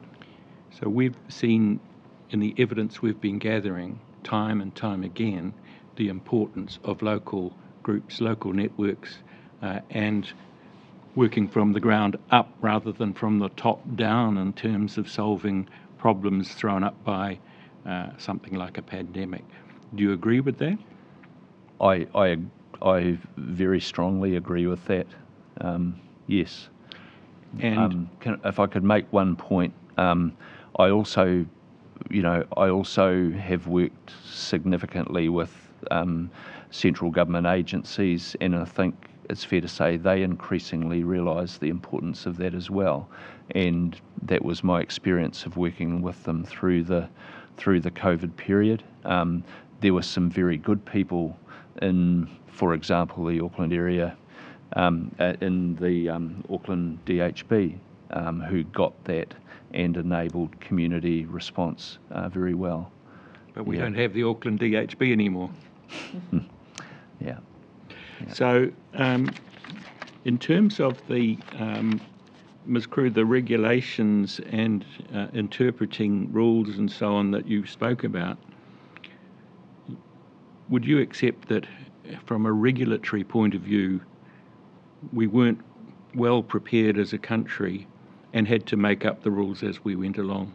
So we've seen in the evidence we've been gathering time and time again the importance of local groups, local networks, and working from the ground up rather than from the top down in terms of solving problems thrown up by something like a pandemic. Do you agree with that? I very strongly agree with that. Yes. And if I could make one point, I also have worked significantly with central government agencies, and I think it's fair to say they increasingly realise the importance of that as well. And that was my experience of working with them through the COVID period. There were some very good people in, for example, the Auckland area, in the Auckland DHB, who got that and enabled community response very well. But we don't have the Auckland DHB anymore. Yeah. So, in terms of the, Ms. Crew, the regulations and interpreting rules and so on that you spoke about, would you accept that from a regulatory point of view, we weren't well prepared as a country and had to make up the rules as we went along?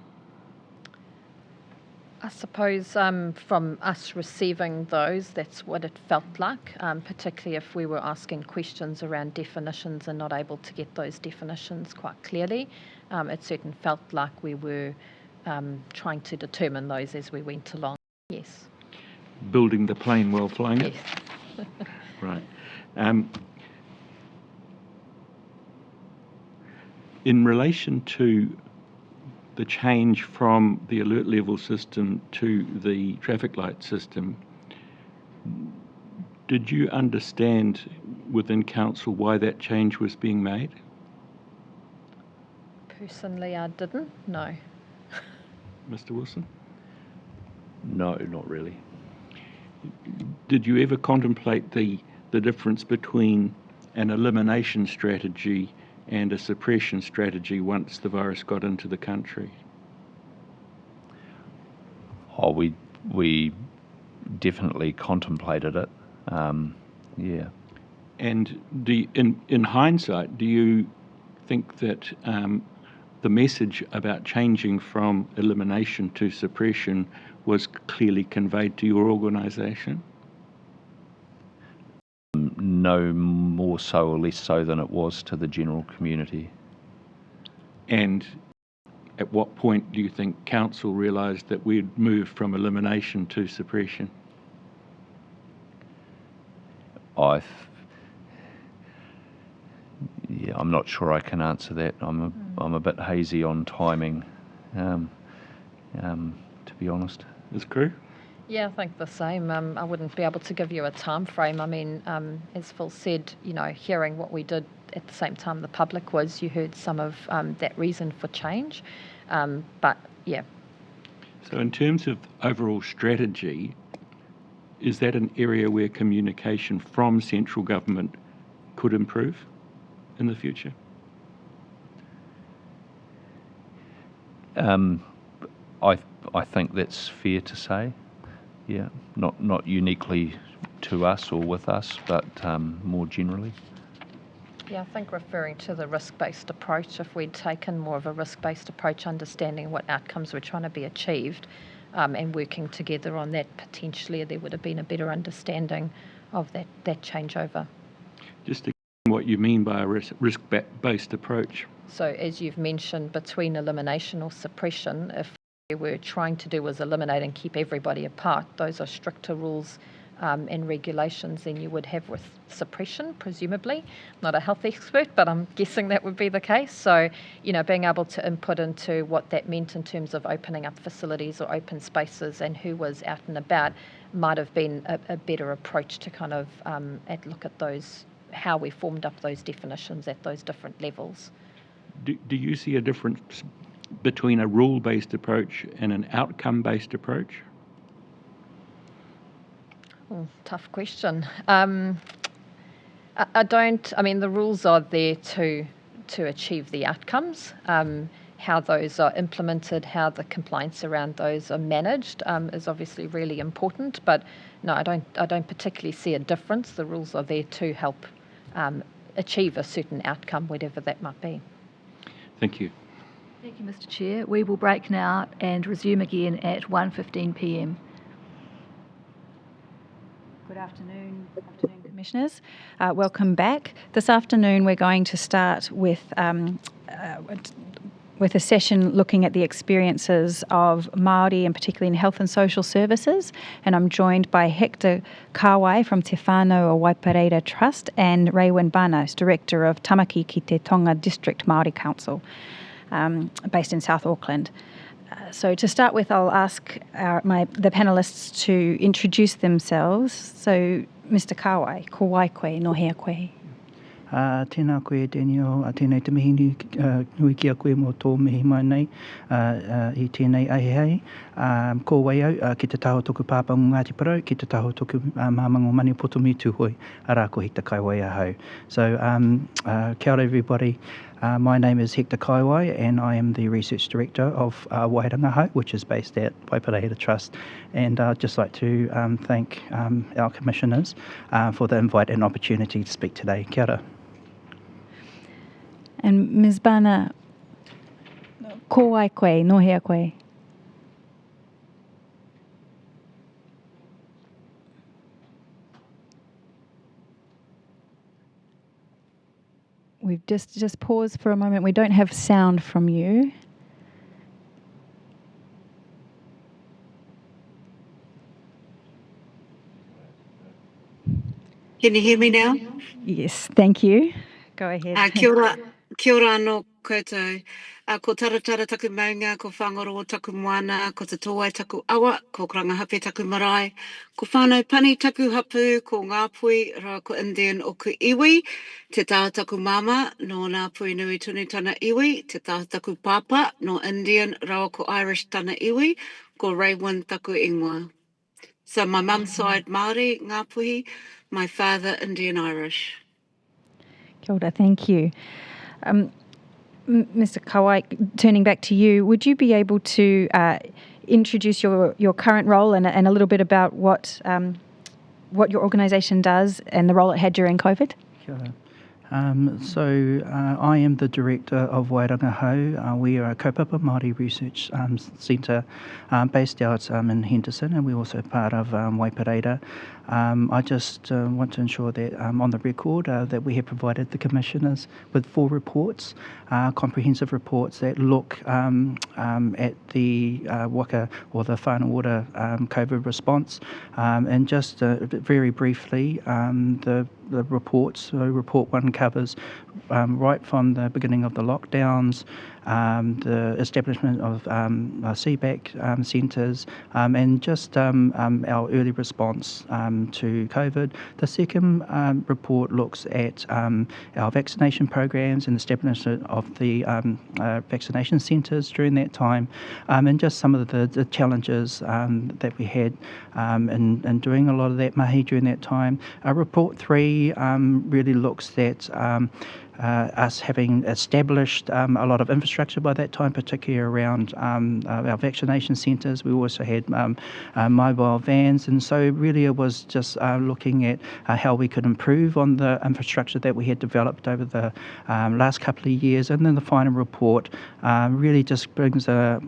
I suppose from us receiving those, that's what it felt like, particularly if we were asking questions around definitions and not able to get those definitions quite clearly. It certainly felt like we were trying to determine those as we went along, yes. Building the plane while flying it? Yes. Right. In relation to the change from the alert level system to the traffic light system, did you understand within council why that change was being made? Personally, I didn't, no. Mr. Wilson? No, not really. Did you ever contemplate the difference between an elimination strategy and a suppression strategy once the virus got into the country? Oh, we definitely contemplated it. Yeah. And in hindsight, do you think that the message about changing from elimination to suppression was clearly conveyed to your organisation? No more so or less so than it was to the general community. And at what point do you think council realised that we'd moved from elimination to suppression? I'm not sure I can answer that. I'm a bit hazy on timing, to be honest. Ms. Crew? Yeah, I think the same. I wouldn't be able to give you a time frame. I mean, as Phil said, hearing what we did at the same time the public was, you heard some of that reason for change. But yeah. So in terms of overall strategy, is that an area where communication from central government could improve in the future? I think that's fair to say. Yeah, not uniquely to us or with us, but more generally. Yeah, I think referring to the risk-based approach, if we'd taken more of a risk-based approach, understanding what outcomes were trying to be achieved, and working together on that, potentially there would have been a better understanding of that changeover. Just to what you mean by a risk-based approach. So as you've mentioned, between elimination or suppression, if what we're trying to do was eliminate and keep everybody apart, those are stricter rules and regulations than you would have with suppression, presumably. I'm not a health expert, but I'm guessing that would be the case. So, being able to input into what that meant in terms of opening up facilities or open spaces and who was out and about might have been a better approach to kind of look at those, how we formed up those definitions at those different levels. Do you see a difference between a rule-based approach and an outcome-based approach? Oh, tough question. I don't. I mean, the rules are there to achieve the outcomes. How those are implemented, how the compliance around those are managed, is obviously really important. But no, I don't particularly see a difference. The rules are there to help achieve a certain outcome, whatever that might be. Thank you. Thank you, Mr. Chair. We will break now and resume again at 1:15 p.m. Good afternoon, Commissioners. Welcome back. This afternoon we're going to start with a session looking at the experiences of Māori, and particularly in health and social services. And I'm joined by Hector Kawai from Te Whānau o Waipareira Trust and Raewyn Banos, Director of Tamaki ki te Tonga District Māori Council, based in South Auckland. So to start with, I'll ask the panellists to introduce themselves. So, Mr. Kawai, ko wai koe, no hea koe. Tēnā koe, Daniel, tēnei te mihi nui ki a koe mō tō mihi mai nei i tēnei ahehei. Ko wai au ki te taho toku pāpangu Ngāti Porou, ki te taho toku māmango mani potomi tūhoi, arā ko Hector Kaiwai ahau. So, kia ora everybody. My name is Hector Kaiwai and I am the Research Director of Wairanga Hau, which is based at Waipareira Trust. And I'd just like to thank our commissioners for the invite and opportunity to speak today. Kia ora. And Ms. Bana, ko wai koe, no hea koe. We've just paused for a moment. We don't have sound from you. Can you hear me now? Yes, thank you. Go ahead. Kia ora anō koutou. Ko taratara taku maunga, ko whangaro taku moana, ko te tōai taku awa, ko rangahape taku marae, ko whānau pani taku hapu, ko Ngāpui, rā ko Indian o ku iwi, te tāo taku mama, no Ngāpui nui tunu tana iwi, te tāo taku papa, no Indian, rā ko Irish tana iwi, ko Raewyn taku ingoa. So my mum's side Māori, Ngāpuhi, my father Indian Irish. Kia ora, thank you. Mr. Kawai, turning back to you, would you be able to introduce your current role and a little bit about what your organisation does and the role it had during COVID? Kia ora. I am the director of Wairanga Hau. We are a kaupapa Māori research centre based out in Henderson, and we're also part of Waipareira. I just want to ensure that on the record that we have provided the commissioners with 4 reports, comprehensive reports that look at the waka or the whānau ora COVID response. And just very briefly, the reports, so report 1 covers right from the beginning of the lockdowns, the establishment of CBAC centres, and just our early response to COVID. The second report looks at our vaccination programs and the establishment of the vaccination centres during that time, and just some of the challenges that we had in doing a lot of that mahi during that time. Report 3 really looks at us having established a lot of infrastructure by that time, particularly around our vaccination centres. We also had mobile vans, and so really it was just looking at how we could improve on the infrastructure that we had developed over the last couple of years. And then the final report really just brings a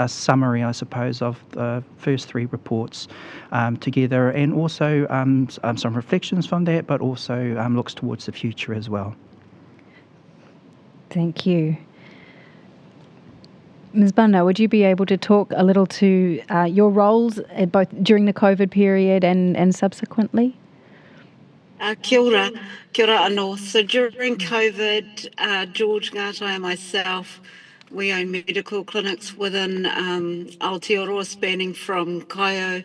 summary, I suppose, of the first 3 reports together, and also some reflections from that, but also looks towards the future as well. Thank you. Ms. Bana, would you be able to talk a little to your roles both during the COVID period and subsequently? Kia ora anō. So during COVID, George Ngatai and myself, we own medical clinics within Aotearoa, spanning from Kaio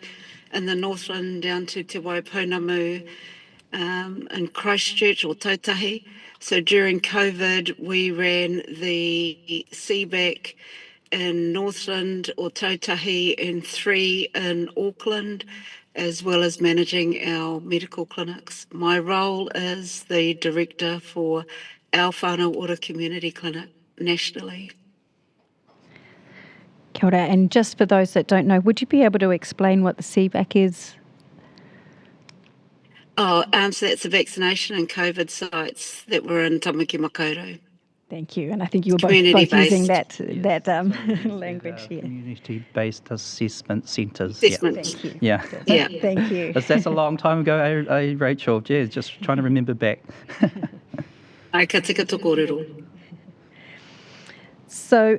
in the Northland down to Te Waipounamu in Christchurch or Tautahi. So during COVID, we ran the CBAC in Northland or Tautahi and 3 in Auckland, as well as managing our medical clinics. My role is the director for our Whānau Ora Community Clinic nationally. Kia ora. And just for those that don't know, would you be able to explain what the CBAC is? So that's the vaccination and COVID sites that were in Tamaki Makaurau. Thank you. And I think you were both using that language here. Community-based assessment centres. Assessment. Thank you. Yeah. Thank you. That's a long time ago, Rachel. Geez, just trying to remember back. Ai ka tika toko rero. So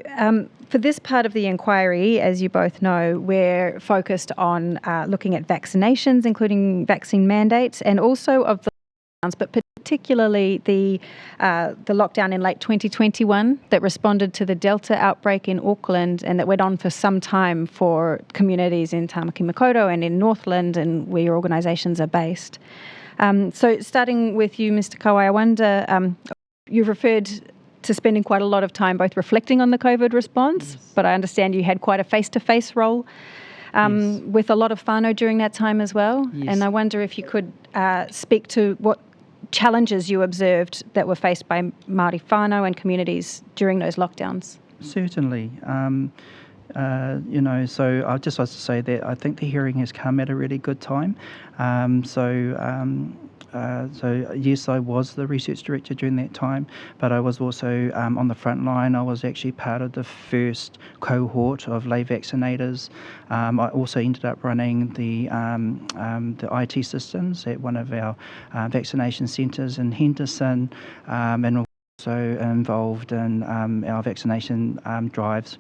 for this part of the inquiry, as you both know, we're focused on looking at vaccinations, including vaccine mandates, and also of the lockdowns, but particularly the lockdown in late 2021 that responded to the Delta outbreak in Auckland and that went on for some time for communities in Tamaki Makaurau and in Northland, and where your organisations are based. So starting with you, Mr. Kawai, I wonder, you've referred to spending quite a lot of time both reflecting on the COVID response, but I understand you had quite a face-to-face role with a lot of whānau during that time as well. Yes. And I wonder if you could speak to what challenges you observed that were faced by Māori whānau and communities during those lockdowns. Certainly. So I just like to say that I think the hearing has come at a really good time. So yes, I was the research director during that time, but I was also on the front line. I was actually part of the first cohort of lay vaccinators. I also ended up running the IT systems at one of our vaccination centres in Henderson, and also involved in our vaccination drives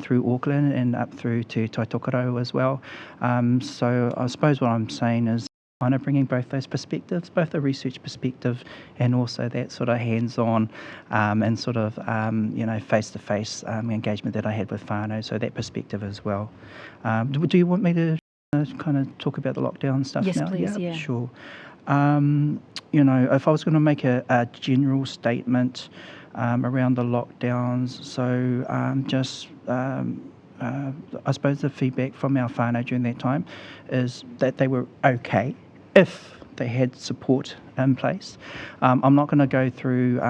through Auckland and up through to Taitokerau as well. So I suppose what I'm saying is kind of bringing both those perspectives, both the research perspective and also that sort of hands-on and sort of face-to-face engagement that I had with whānau, so that perspective as well. Do you want me to kind of talk about the lockdown stuff now? Yes, please, yeah. Sure. If I was going to make a general statement around the lockdowns, so I suppose the feedback from our whānau during that time is that they were okay if they had support in place. I'm not going to go through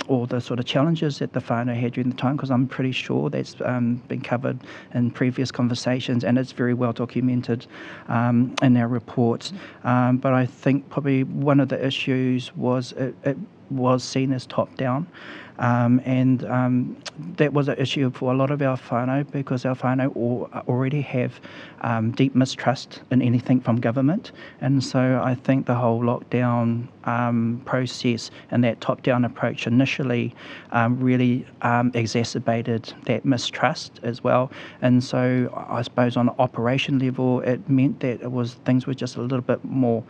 all the sort of challenges that the whānau had during the time, because I'm pretty sure that's been covered in previous conversations, and it's very well documented in our reports. But I think probably one of the issues was it was seen as top-down. And that was an issue for a lot of our whānau, because our whānau already have deep mistrust in anything from government. And so I think the whole lockdown process and that top-down approach initially really exacerbated that mistrust as well. And so I suppose on an operation level, it meant that things were just a little bit more,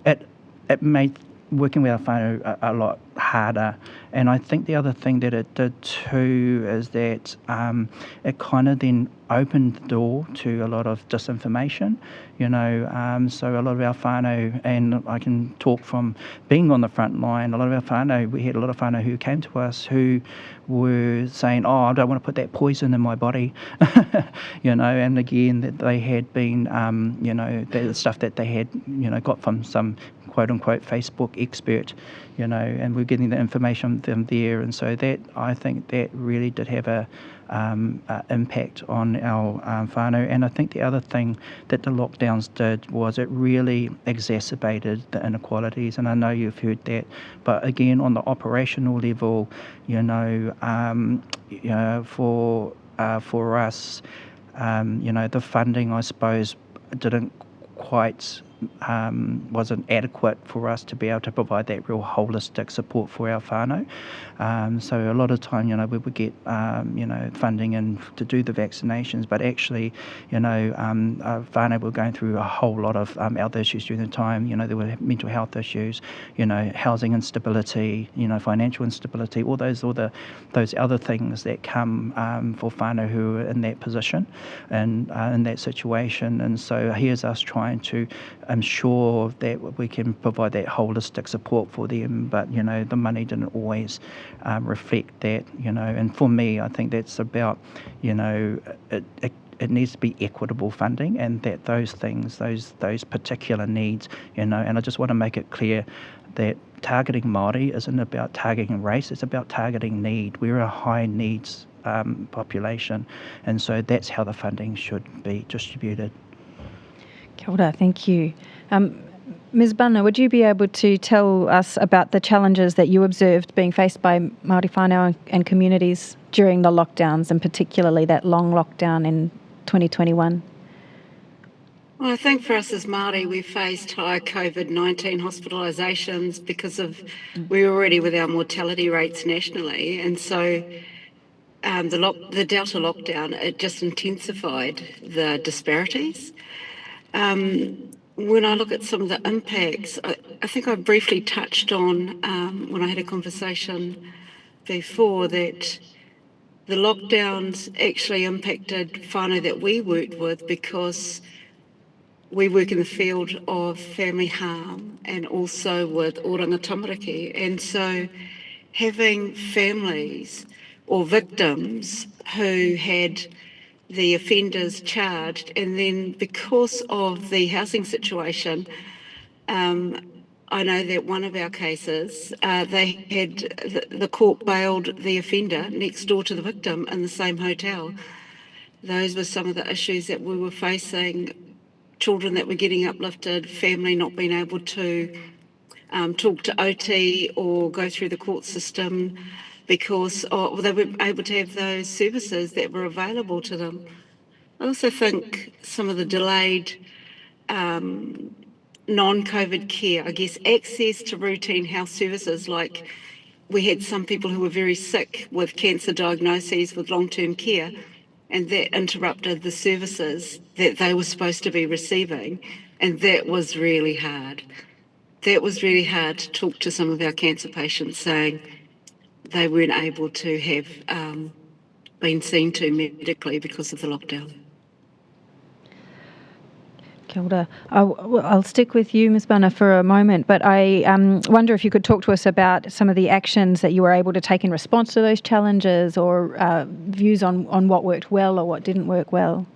it made working with our whānau a lot harder. And I think the other thing that it did too is that it kind of then opened the door to a lot of disinformation, so a lot of our whānau, and I can talk from being on the front line, a lot of our whānau, we had a lot of whānau who came to us who were saying, I don't want to put that poison in my body, and again, that they had been, the stuff that they had, got from some quote-unquote Facebook expert, and we're getting the information from them there. And so that, I think that really did have a impact on our whānau. And I think the other thing that the lockdowns did was it really exacerbated the inequalities. And I know you've heard that, but again, on the operational level, for us, the funding, I suppose, didn't quite wasn't adequate for us to be able to provide that real holistic support for our whānau. So a lot of time, we would get, funding in to do the vaccinations, but actually, our whānau were going through a whole lot of health issues during the time. There were mental health issues, housing instability, financial instability, all those other things that come for whānau who are in that position and in that situation. And so here's us trying to ensure that we can provide that holistic support for them, but the money didn't always reflect that, and for me, I think that's about, it needs to be equitable funding, and that those things, those particular needs, and I just want to make it clear that targeting Māori isn't about targeting race, it's about targeting need. We're a high needs population, and so that's how the funding should be distributed. Kia ora, thank you. Ms. Bana, would you be able to tell us about the challenges that you observed being faced by Māori whānau and communities during the lockdowns, and particularly that long lockdown in 2021? Well, I think for us as Māori, we faced high COVID-19 hospitalisations because we were already with our mortality rates nationally, and so the Delta lockdown, it just intensified the disparities. When I look at some of the impacts, I think I briefly touched on when I had a conversation before that the lockdowns actually impacted whānau that we worked with, because we work in the field of family harm and also with oranga tamariki. And so having families or victims who had the offenders charged, and then because of the housing situation, I know that one of our cases, they had the court bailed the offender next door to the victim in the same hotel. Those were some of the issues that we were facing. Children that were getting uplifted, family not being able to talk to OT or go through the court system because they weren't able to have those services that were available to them. I also think some of the delayed non-COVID care, I guess access to routine health services, like we had some people who were very sick with cancer diagnoses with long-term care, and that interrupted the services that they were supposed to be receiving, and that was really hard. That was really hard to talk to some of our cancer patients saying they weren't able to have been seen to medically because of the lockdown. Kia ora. I'll stick with you, Ms. Bana, for a moment, but I wonder if you could talk to us about some of the actions that you were able to take in response to those challenges, or views on what worked well or what didn't work well.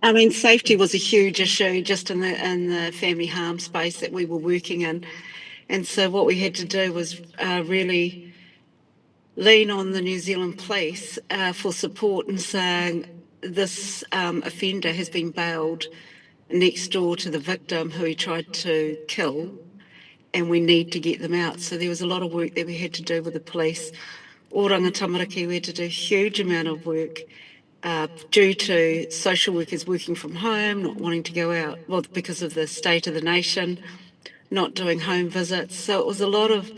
I mean, safety was a huge issue just in the family harm space that we were working in, and so what we had to do was really lean on the New Zealand Police for support in saying this offender has been bailed next door to the victim who he tried to kill, and we need to get them out. So there was a lot of work that we had to do with the police. Oranga Tamariki, we had to do a huge amount of work due to social workers working from home, not wanting to go out, well, because of the state of the nation, not doing home visits. So it was a lot of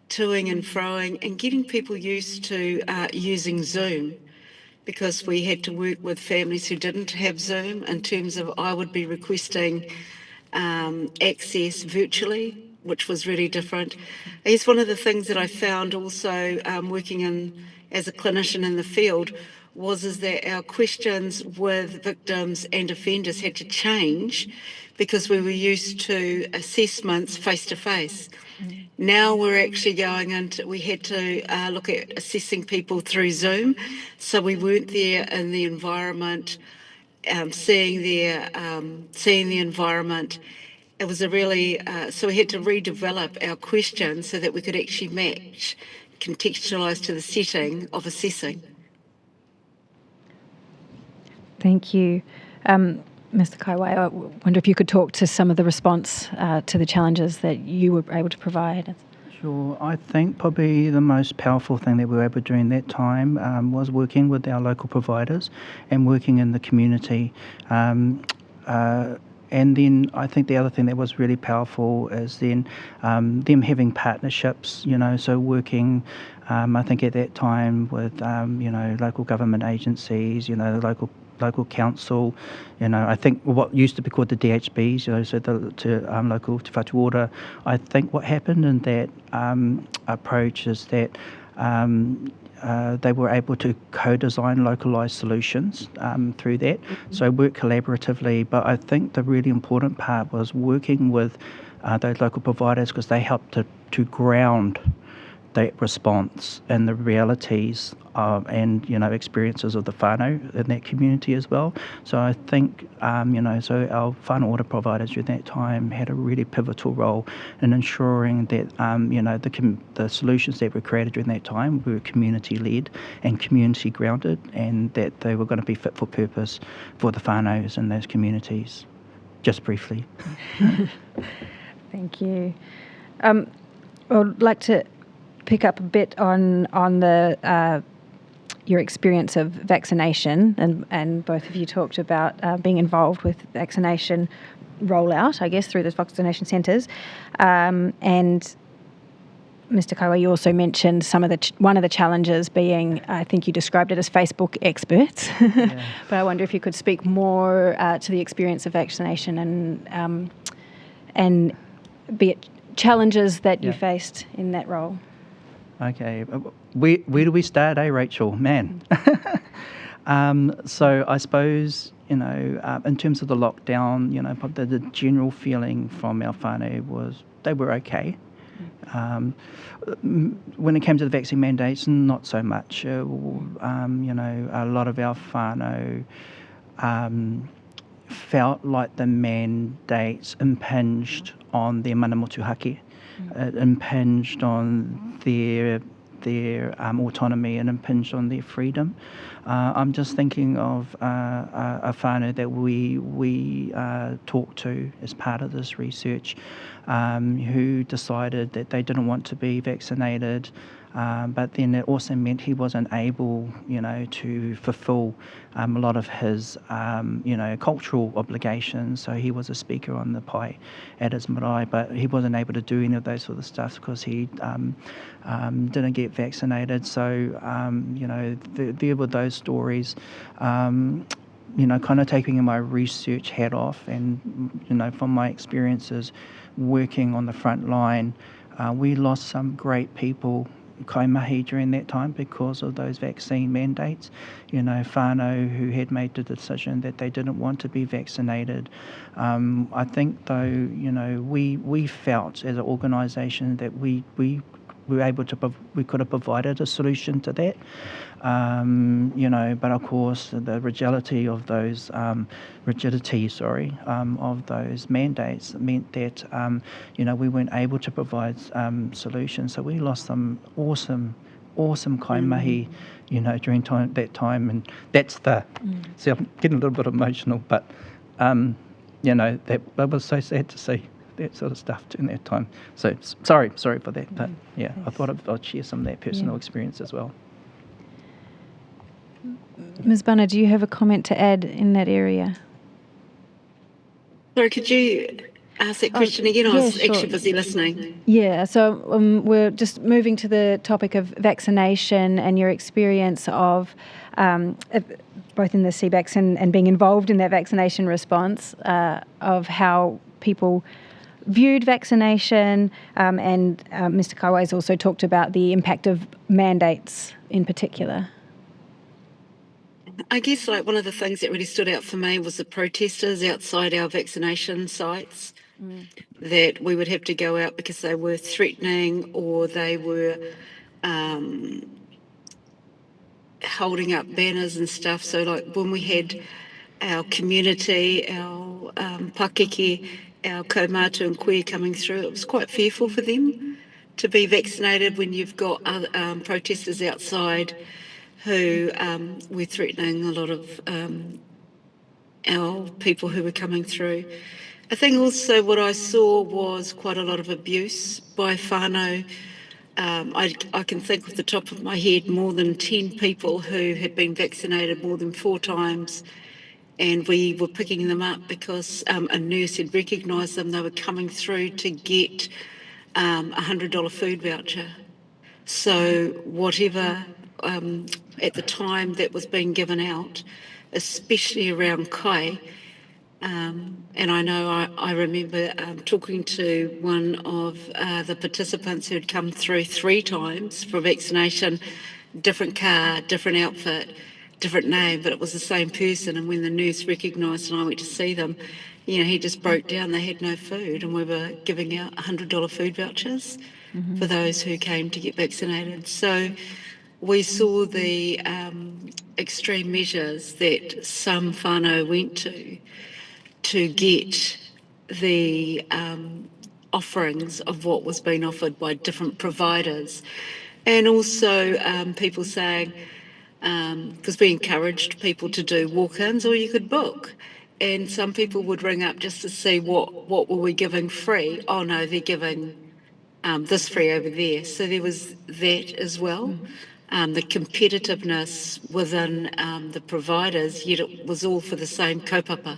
toing and froing and getting people used to using Zoom, because we had to work with families who didn't have Zoom in terms of I would be requesting access virtually, which was really different. I guess one of the things that I found also working as a clinician in the field is that our questions with victims and offenders had to change because we were used to assessments face to face. Now we're actually we had to look at assessing people through Zoom. So we weren't there in the environment, seeing the environment. It was a really, so we had to redevelop our questions so that we could actually match, contextualise to the setting of assessing. Thank you. Mr. Kaiwai, I wonder if you could talk to some of the response to the challenges that you were able to provide. Sure. I think probably the most powerful thing that we were able to do in that time was working with our local providers and working in the community. And then I think the other thing that was really powerful is then them having partnerships, so working, I think at that time with, local government agencies, the local council, I think what used to be called the DHBs, so the local Te Whatu Ora. I think what happened in that approach is that they were able to co-design localised solutions through that, so work collaboratively. But I think the really important part was working with those local providers, because they helped to ground that response and the realities and experiences of the whānau in that community as well. So I think so our whānau order providers during that time had a really pivotal role in ensuring that the solutions that were created during that time were community led and community grounded, and that they were going to be fit for purpose for the whānaus in those communities. Just briefly. Thank you. I'd like to pick up a bit on the your experience of vaccination, and both of you talked about being involved with vaccination rollout, I guess, through those vaccination centres. And Mr. Kaiwai, you also mentioned one of the challenges being, I think you described it as Facebook experts. Yeah. But I wonder if you could speak more to the experience of vaccination and be it challenges that you faced in that role. Okay, where do we start, Rachel? Man. So I suppose, in terms of the lockdown, the general feeling from our whānau was they were okay. When it came to the vaccine mandates, not so much. A lot of our whānau felt like the mandates impinged on their mana motuhake. It impinged on their autonomy and impinged on their freedom. I'm just thinking of a whānau that we talked to as part of this research, who decided that they didn't want to be vaccinated, but then it also meant he wasn't able, to fulfil a lot of his, cultural obligations. So he was a speaker on the pai at his marae, but he wasn't able to do any of those sort of stuff because he didn't get vaccinated. So, there were those stories. Kind of taking my research hat off, and, from my experiences working on the front line, we lost some great people kaimahi during that time because of those vaccine mandates. Whānau who had made the decision that they didn't want to be vaccinated. I think though, we felt as an organisation that we we were able to, we could have provided a solution to that. But of course the rigidity of those of those mandates meant that we weren't able to provide solutions. So we lost some awesome kaimahi, during that time, and that's see, I'm getting a little bit emotional, but that was so sad to see that sort of stuff in that time. So sorry for that, but yeah, I thought I'd share some of that personal experience as well. Ms. Bunner, do you have a comment to add in that area? Sorry, could you ask that question again? I was actually busy listening. Yeah, so we're just moving to the topic of vaccination and your experience of both in the CBEX and being involved in that vaccination response, of how people viewed vaccination, and Mr. Kaiwai's also talked about the impact of mandates in particular. I guess one of the things that really stood out for me was the protesters outside our vaccination sites, that we would have to go out because they were threatening or they were holding up banners and stuff. So when we had our community, our pakeke, our kaumātua and koe coming through, it was quite fearful for them to be vaccinated when you've got other protesters outside who were threatening a lot of our people who were coming through. I think also what I saw was quite a lot of abuse by whānau. I can think off the top of my head more than 10 people who had been vaccinated more than 4 times, and we were picking them up because a nurse had recognised them. They were coming through to get a $100 food voucher. So whatever at the time that was being given out, especially around kai, and I know I remember talking to one of the participants who had come through 3 times for vaccination, different car, different outfit, different name, but it was the same person. And when the nurse recognised and I went to see them, he just broke down. They had no food, and we were giving out $100 food vouchers for those who came to get vaccinated. So we saw the extreme measures that some whānau went to get the offerings of what was being offered by different providers. And also people saying, because we encouraged people to do walk-ins or you could book. And some people would ring up just to see what were we giving free. Oh no, they're giving this free over there. So there was that as well. The competitiveness within the providers, yet it was all for the same kaupapa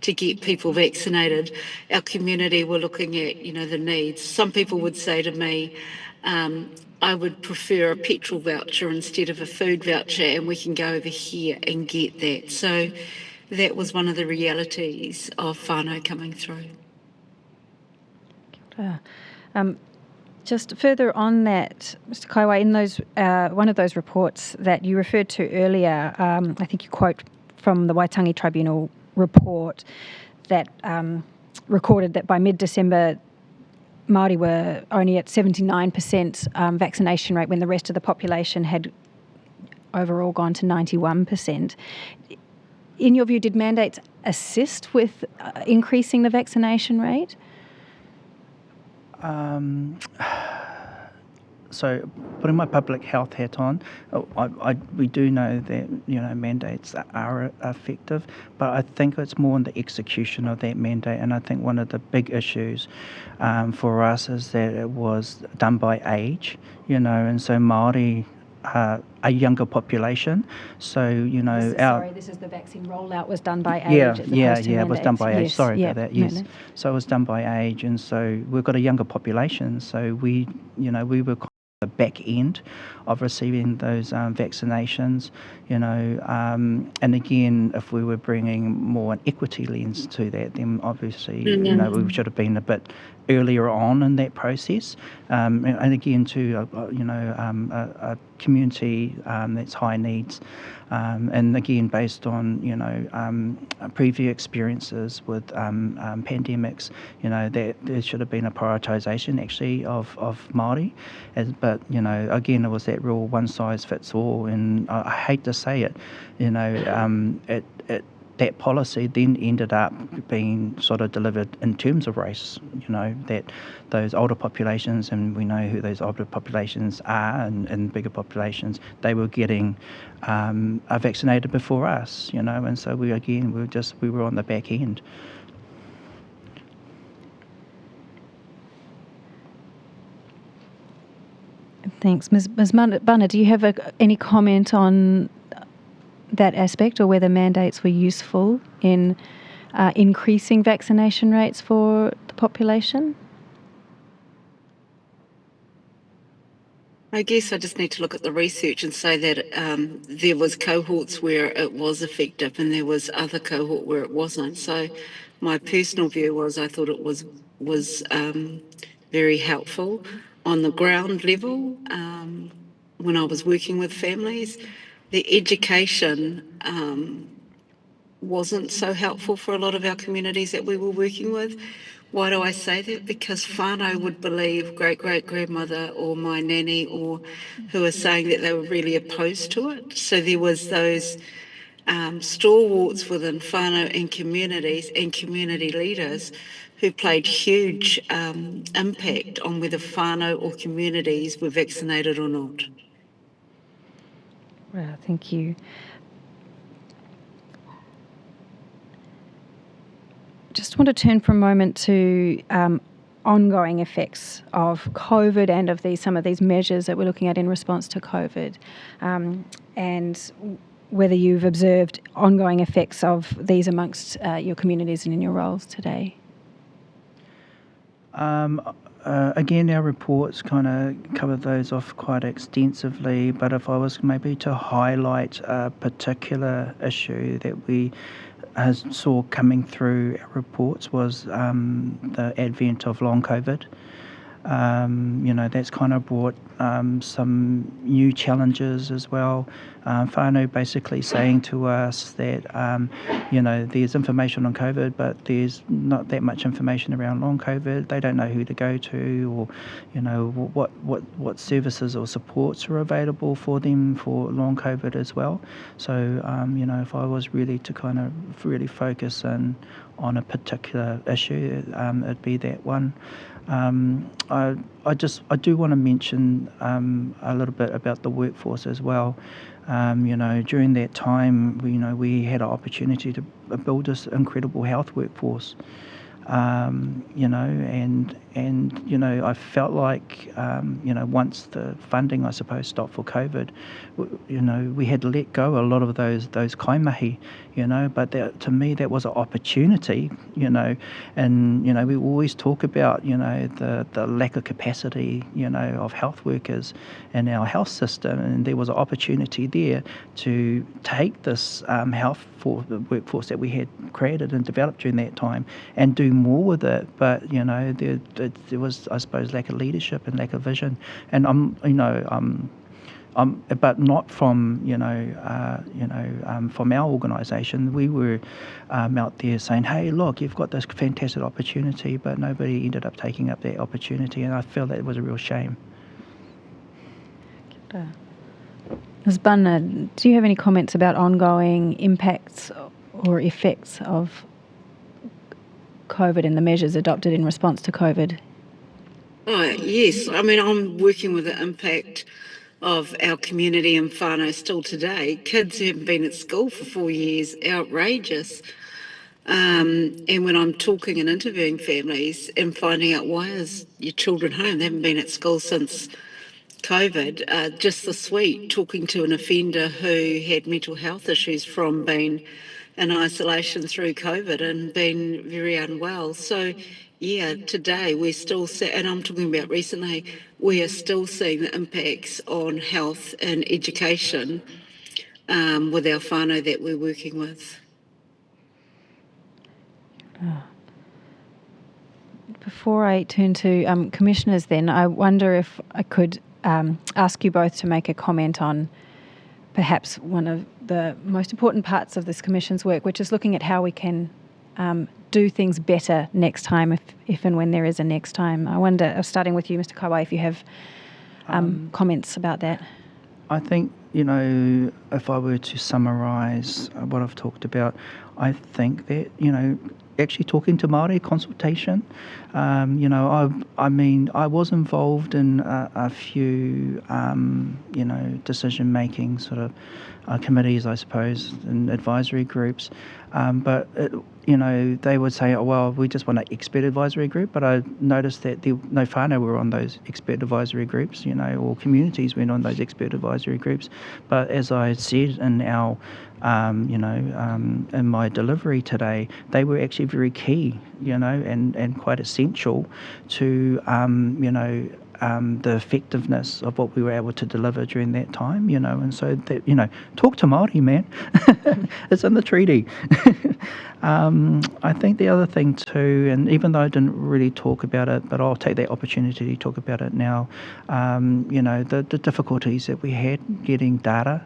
to get people vaccinated. Our community were looking at, the needs. Some people would say to me, I would prefer a petrol voucher instead of a food voucher, and we can go over here and get that. So that was one of the realities of whānau coming through. Just further on that, Mr. Kaiwai, in those one of those reports that you referred to earlier, I think you quote from the Waitangi Tribunal report that recorded that by mid-December, Māori were only at 79% vaccination rate when the rest of the population had overall gone to 91%. In your view, did mandates assist with increasing the vaccination rate? So putting my public health hat on, we do know that mandates are effective, but I think it's more in the execution of that mandate. And I think one of the big issues for us is that it was done by age, and so Māori a younger population. So this is the vaccine rollout was done by age. It was done by age. Yes. Sorry about that. Yes, No. So it was done by age, and so we've got a younger population. So we were kind of the back end of receiving those vaccinations, and again, if we were bringing more an equity lens to that, then obviously, we should have been a bit earlier on in that process, and again to a community that's high needs, and again based on previous experiences with pandemics, that there should have been a prioritisation actually of Māori, but again it was that real one size fits all, and I hate to say it, that policy then ended up being sort of delivered in terms of race, that those older populations, and we know who those older populations are, and bigger populations, they were getting vaccinated before us, and so we were on the back end. Thanks. Ms. Bana, do you have any comment on that aspect, or whether mandates were useful in increasing vaccination rates for the population? I guess I just need to look at the research and say that there was cohorts where it was effective and there was other cohort where it wasn't. So my personal view was I thought it was very helpful on the ground level when I was working with families. The education wasn't so helpful for a lot of our communities that we were working with. Why do I say that? Because whānau would believe great-great-grandmother or my nanny or who are saying that they were really opposed to it. So there was those stalwarts within whānau and communities and community leaders who played huge impact on whether whānau or communities were vaccinated or not. Well, thank you. Just want to turn for a moment to ongoing effects of COVID and of some of these measures that we're looking at in response to COVID, and whether you've observed ongoing effects of these amongst your communities and in your roles today. Again, our reports kind of cover those off quite extensively, but if I was maybe to highlight a particular issue that we saw coming through our reports was the advent of long COVID. That's kind of brought some new challenges as well. Whānau basically saying to us that, there's information on COVID, but there's not that much information around long COVID. They don't know who to go to, or, what services or supports are available for them for long COVID as well. So, if I was really to kind of really focus on a particular issue, it'd be that one. I do want to mention a little bit about the workforce as well. During that time, we had an opportunity to build this incredible health workforce. I felt like, once the funding, I suppose, stopped for COVID, we had to let go a lot of those kaimahi, but to me, that was an opportunity, and, we always talk about, the lack of capacity, of health workers in our health system, and there was an opportunity there to take this health workforce that we had created and developed during that time and do more with it, but there was, I suppose, lack of leadership and lack of vision, and but not from from our organisation. We were out there saying, hey, look, you've got this fantastic opportunity, but nobody ended up taking up that opportunity, and I feel that it was a real shame. Ms. Bana, do you have any comments about ongoing impacts or effects of COVID and the measures adopted in response to COVID? Yes, I'm working with the impact of our community in whānau still today. Kids who haven't been at school for 4 years, outrageous. And when I'm talking and interviewing families and finding out why is your children home, they haven't been at school since COVID. Just this week, talking to an offender who had mental health issues from being in isolation through COVID and been very unwell. So, yeah, today we're still, and I'm talking about recently, we are still seeing the impacts on health and education with our whānau that we're working with. Before I turn to commissioners then, I wonder if I could ask you both to make a comment on perhaps one of the most important parts of this Commission's work, which is looking at how we can do things better next time, if and when there is a next time. I wonder, starting with you, Mr. Kawai, if you have comments about that. I think, if I were to summarise what I've talked about, I think that, actually talking to Māori, consultation, I was involved in a few, decision-making sort of committees, I suppose, and advisory groups, but they would say, we just want an expert advisory group, but I noticed that no whānau were on those expert advisory groups, or communities went on those expert advisory groups. But as I said in our, in my delivery today, they were actually very key, and quite essential to, the effectiveness of what we were able to deliver during that time, and so that, talk to Māori, man. It's in the treaty. I think the other thing too, and even though I didn't really talk about it, but I'll take that opportunity to talk about it now, the difficulties that we had getting data,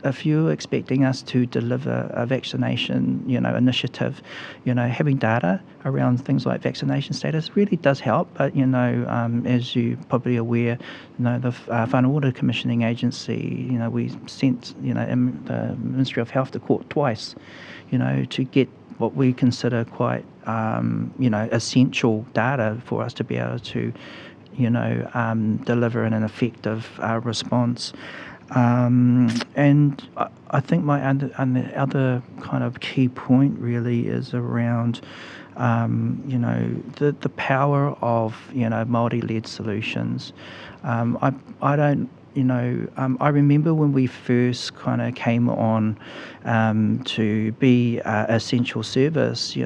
if you're expecting us to deliver a vaccination, initiative, having data around things like vaccination status really does help. But, as you're probably aware, the Whānau Ora Commissioning Agency, we sent, the Ministry of Health to court twice, to get what we consider quite, essential data for us to be able to, deliver an effective response. And I think the other kind of key point really is around, the power of, Māori-led solutions. I remember when we first kind of came on to be essential service,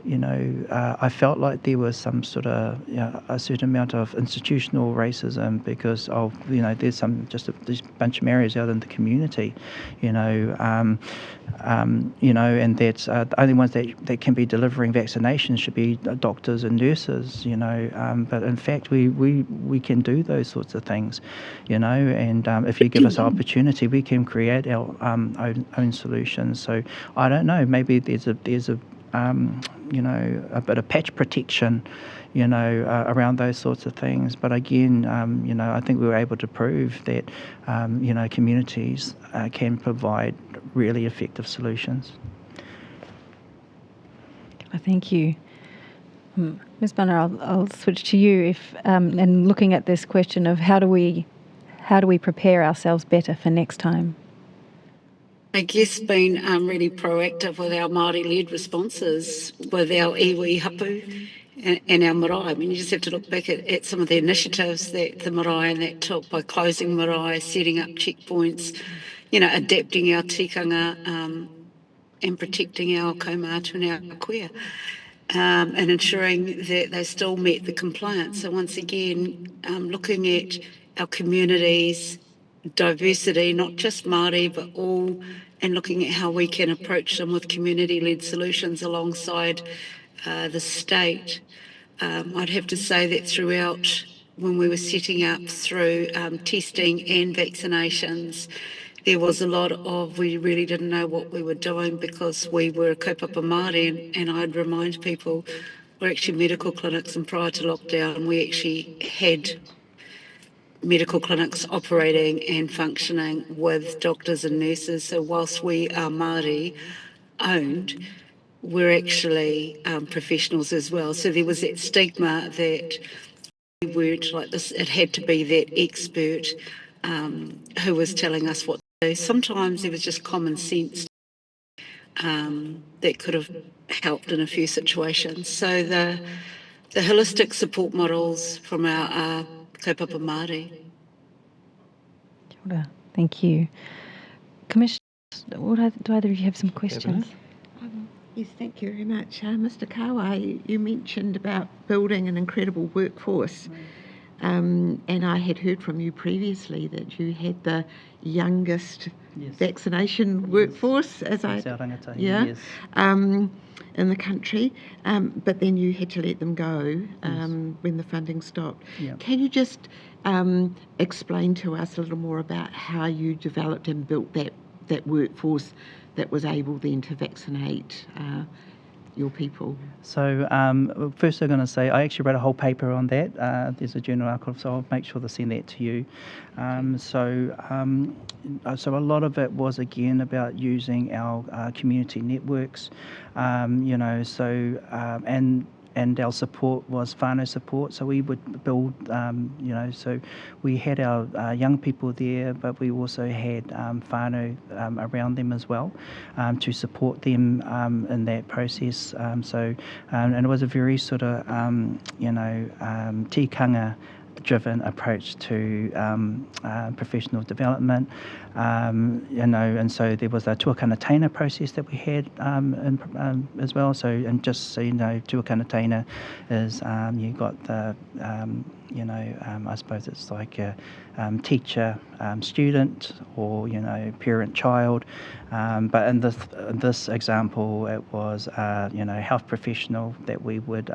I felt like there was some sort of a certain amount of institutional racism because of there's this bunch of Maoris out in the community, and that's the only ones that can be delivering vaccinations should be doctors and nurses, but in fact we can do those sorts of things, and if you give us an opportunity, we can create our own solutions. So I don't know, maybe there's a a bit of patch protection, around those sorts of things. But again, I think we were able to prove that, communities can provide really effective solutions. Thank you. Ms. Bunner, I'll switch to you. And looking at this question of how do we prepare ourselves better for next time? I guess being really proactive with our Māori-led responses, with our iwi hapu and our marae. I mean, you just have to look back at some of the initiatives that the marae and that took by closing marae, setting up checkpoints, adapting our tikanga and protecting our kaumātua and our koea, and ensuring that they still met the compliance. So once again, looking at our communities, diversity, not just Māori, but all, and looking at how we can approach them with community-led solutions alongside the state. I'd have to say that throughout, when we were setting up through testing and vaccinations, there was a lot of, we really didn't know what we were doing because we were a kaupapa Māori, and I'd remind people we're actually medical clinics, and prior to lockdown we actually had medical clinics operating and functioning with doctors and nurses. So whilst we are Māori owned, we're actually professionals as well. So there was that stigma that we weren't like this. It had to be that expert who was telling us what to do. Sometimes there was just common sense that could have helped in a few situations. So the holistic support models from our kaupapa Māori. Thank you. Commissioner Do either of you have some questions? Yes, thank you very much. Mr. Kawai, you mentioned about building an incredible workforce. And I had heard from you previously that you had the youngest vaccination workforce, as I in the country, but then you had to let them go when the funding stopped. Can you just explain to us a little more about how you developed and built that workforce that was able then to vaccinate your people? So first I'm going to say I actually wrote a whole paper on that. There's a journal article, so I'll make sure to send that to you. So a lot of it was again about using our community networks, and our support was whānau support. So we would build, so we had our young people there, but we also had whānau around them as well to support them in that process. And it was a very sort of, tikanga driven approach to professional development, and so there was a tuakana taina process that we had as well. So, and just so you know, tuakana taina is you got the I suppose it's like a teacher, student, or parent, child. But in this example, it was health professional that we would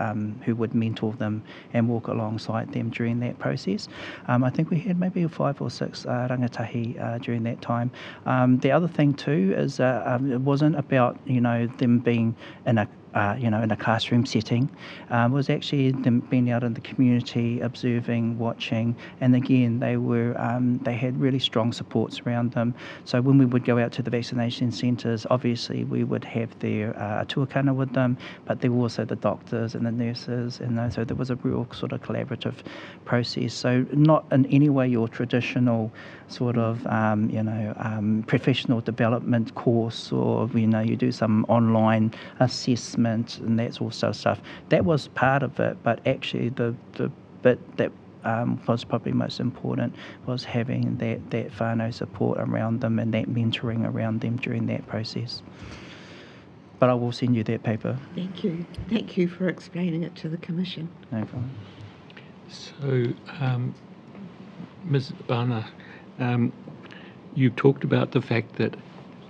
who would mentor them and walk alongside them during that process. I think we had maybe 5 or 6 rangatahi during that time. The other thing too is it wasn't about them being in a classroom setting. It was actually them being out in the community, observing, watching, and again they had really strong supports around them. So when we would go out to the vaccination centres, obviously we would have their tuakana with them, but there were also the doctors and the nurses, and so there was a real sort of collaborative process. So not in any way your traditional sort of professional development course, or you do some online assessment and that sort of stuff. That was part of it, but actually the bit that was probably most important was having that whānau support around them and that mentoring around them during that process. But I will send you that paper. Thank you for explaining it to the Commission. No problem. So, Ms. Bana, you talked about the fact that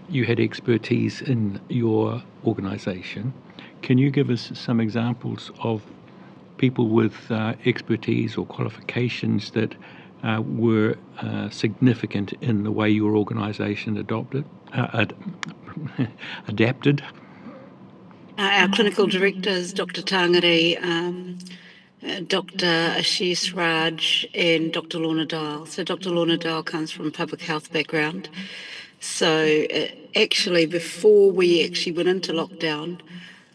you had expertise in your organisation. Can you give us some examples of people with expertise or qualifications that were significant in the way your organisation adapted? Our clinical directors, Dr. Tangari, Dr. Ashish Raj, and Dr. Lorna Dial. So Dr. Lorna Dial comes from a public health background. So actually, before we actually went into lockdown,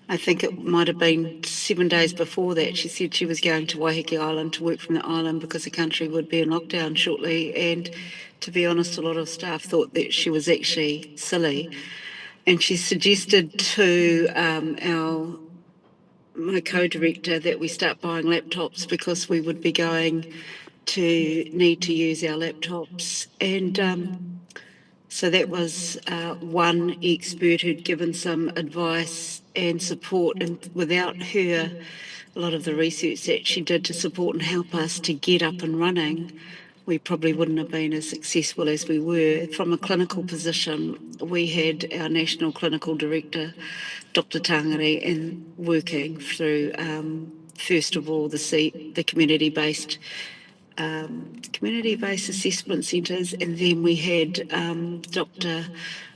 I think it might have been 7 days before that, she said she was going to Waiheke Island to work from the island because the country would be in lockdown shortly. And to be honest, a lot of staff thought that she was actually silly. And she suggested to my co-director that we start buying laptops because we would be going to need to use our laptops. And so that was one expert who'd given some advice and support, and without her, a lot of the research that she did to support and help us to get up and running, we probably wouldn't have been as successful as we were. From a clinical position, we had our National Clinical Director, Dr. Tangari, and working through, first of all, the community-based assessment centres, and then we had Dr.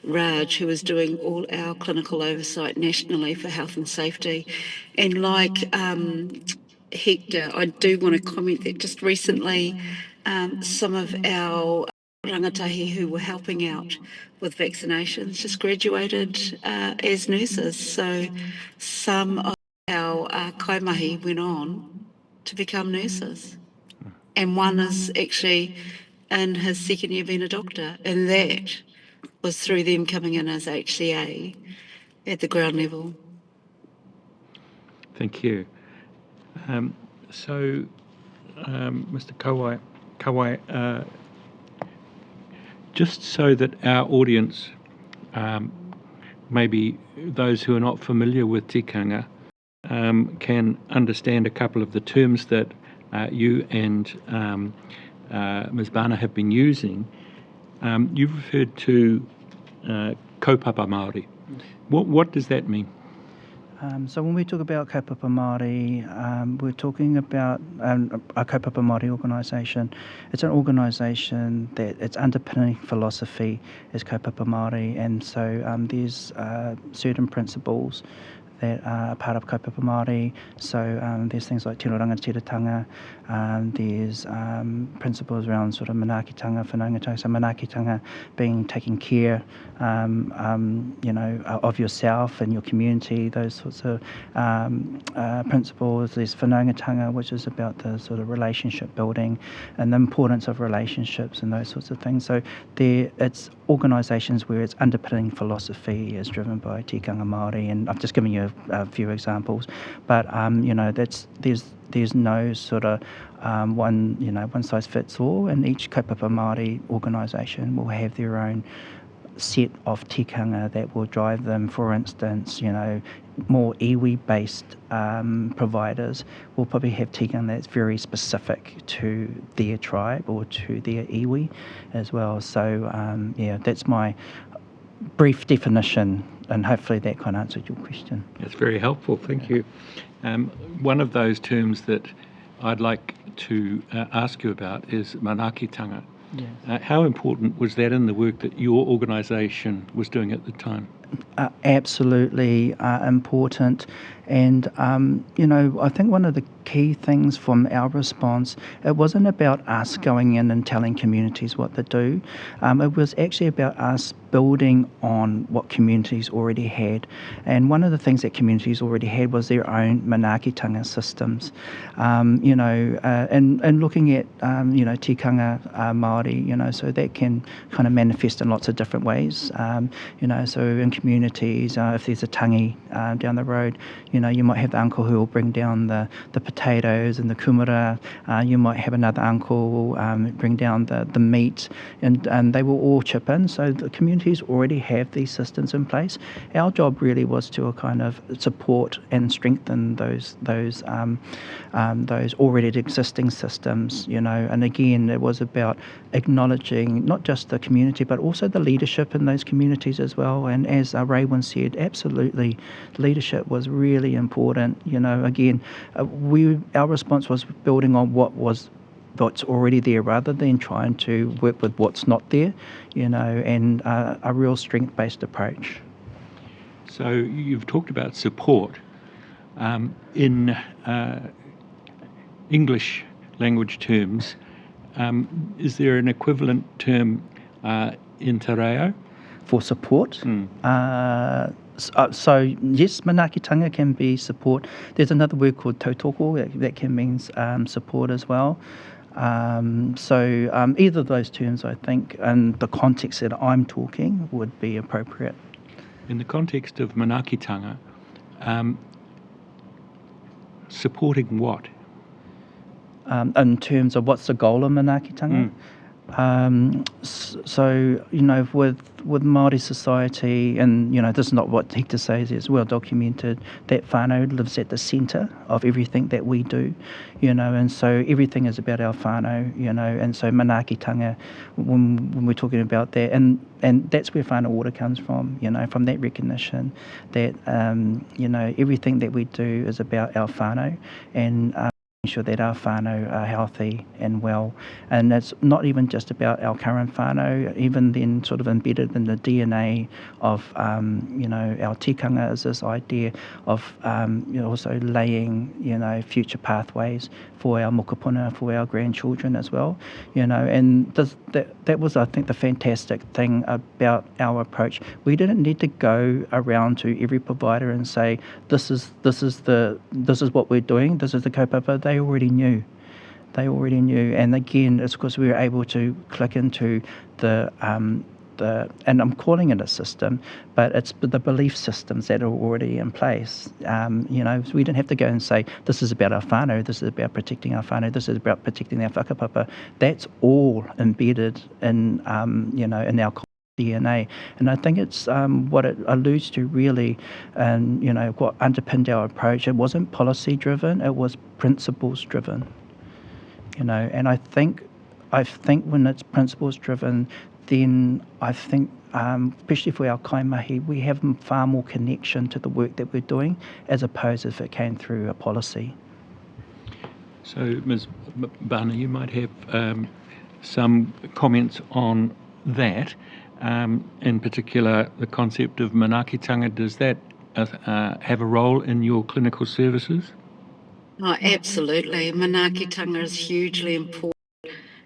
Raj, who was doing all our clinical oversight nationally for health and safety. And like Hector, I do want to comment that just recently some of our rangatahi who were helping out with vaccinations just graduated as nurses. So some of our kaimahi went on to become nurses. And one is actually in his second year being a doctor. And that was through them coming in as HCA at the ground level. Thank you. Mr. Kawai, just so that our audience maybe those who are not familiar with tikanga can understand a couple of the terms that you and Ms. Bana have been using. You've referred to kaupapa Māori. What does that mean? So when we talk about kaupapa Māori, we're talking about a kaupapa Māori organisation. It's an organisation that its underpinning philosophy is kaupapa Māori, and so there's certain principles that are part of kaupapa Māori. So there's things like tino rangatiratanga, there's principles around sort of manaakitanga, whanaungatanga. So manaakitanga being taking care, of yourself and your community, those sorts of principles. There's whanaungatanga, which is about the sort of relationship building and the importance of relationships and those sorts of things. So it's organisations where its underpinning philosophy is driven by tikanga Māori, and I've just given you a few examples, but there's no sort of one size fits all, and each kaupapa Māori organisation will have their own set of tikanga that will drive them. For instance, more iwi-based providers will probably have tikanga that's very specific to their tribe or to their iwi as well. So that's my brief definition, and hopefully that kind of answered your question. That's very helpful, thank you. One of those terms that I'd like to ask you about is manaakitanga. Yes. How important was that in the work that your organisation was doing at the time? Absolutely important. And, I think one of the key things from our response, it wasn't about us going in and telling communities what to do. It was actually about us building on what communities already had. And one of the things that communities already had was their own manaakitanga systems. And looking at, tikanga Māori, so that can kind of manifest in lots of different ways. So in communities, if there's a tangi down the road, you might have the uncle who will bring down the potatoes and the kumara. You might have another uncle bring down the meat, and they will all chip in. So the communities already have these systems in place. Our job really was to kind of support and strengthen those already existing systems. And again, it was about acknowledging not just the community but also the leadership in those communities as well. And as Raewyn said, absolutely, leadership was really important. Again, our response was building on what's already there rather than trying to work with what's not there, and a real strength-based approach. So you've talked about support. In English language terms, is there an equivalent term in Te Reo? For support? So yes, manaakitanga can be support. There's another word called tautoko that can mean support as well. So either of those terms, I think, in the context that I'm talking, would be appropriate. In the context of manaakitanga, supporting what? In terms of what's the goal of manaakitanga? So, with Māori society, and, this is not what Hector says, it's well documented, that whānau lives at the centre of everything that we do, and so everything is about our whānau, and so manaakitanga, when we're talking about that, and that's where whānau order comes from, from that recognition that, everything that we do is about our whānau, and ensure that our whānau are healthy and well. And it's not even just about our current whānau, even then sort of embedded in the DNA of, our tikanga is this idea of, also laying, future pathways for our mokopuna, for our grandchildren as well, and that was, I think, the fantastic thing about our approach. We didn't need to go around to every provider and say, this is what we're doing, this is the kaupapa. They already knew, and again, it's because we were able to click into the and I'm calling it a system, but it's the belief systems that are already in place. So we didn't have to go and say, this is about our whānau, this is about protecting our whānau, this is about protecting our whakapapa. That's all embedded in, in our DNA. And I think it's what it alludes to really, and what underpinned our approach. It wasn't policy driven; it was principles driven. And I think when it's principles driven, then I think, especially for our kaimahi, we have far more connection to the work that we're doing, as opposed if it came through a policy. So, Ms. Barner, you might have some comments on that. In particular, the concept of manaakitanga. Does that have a role in your clinical services? Oh, absolutely. Manaakitanga is hugely important.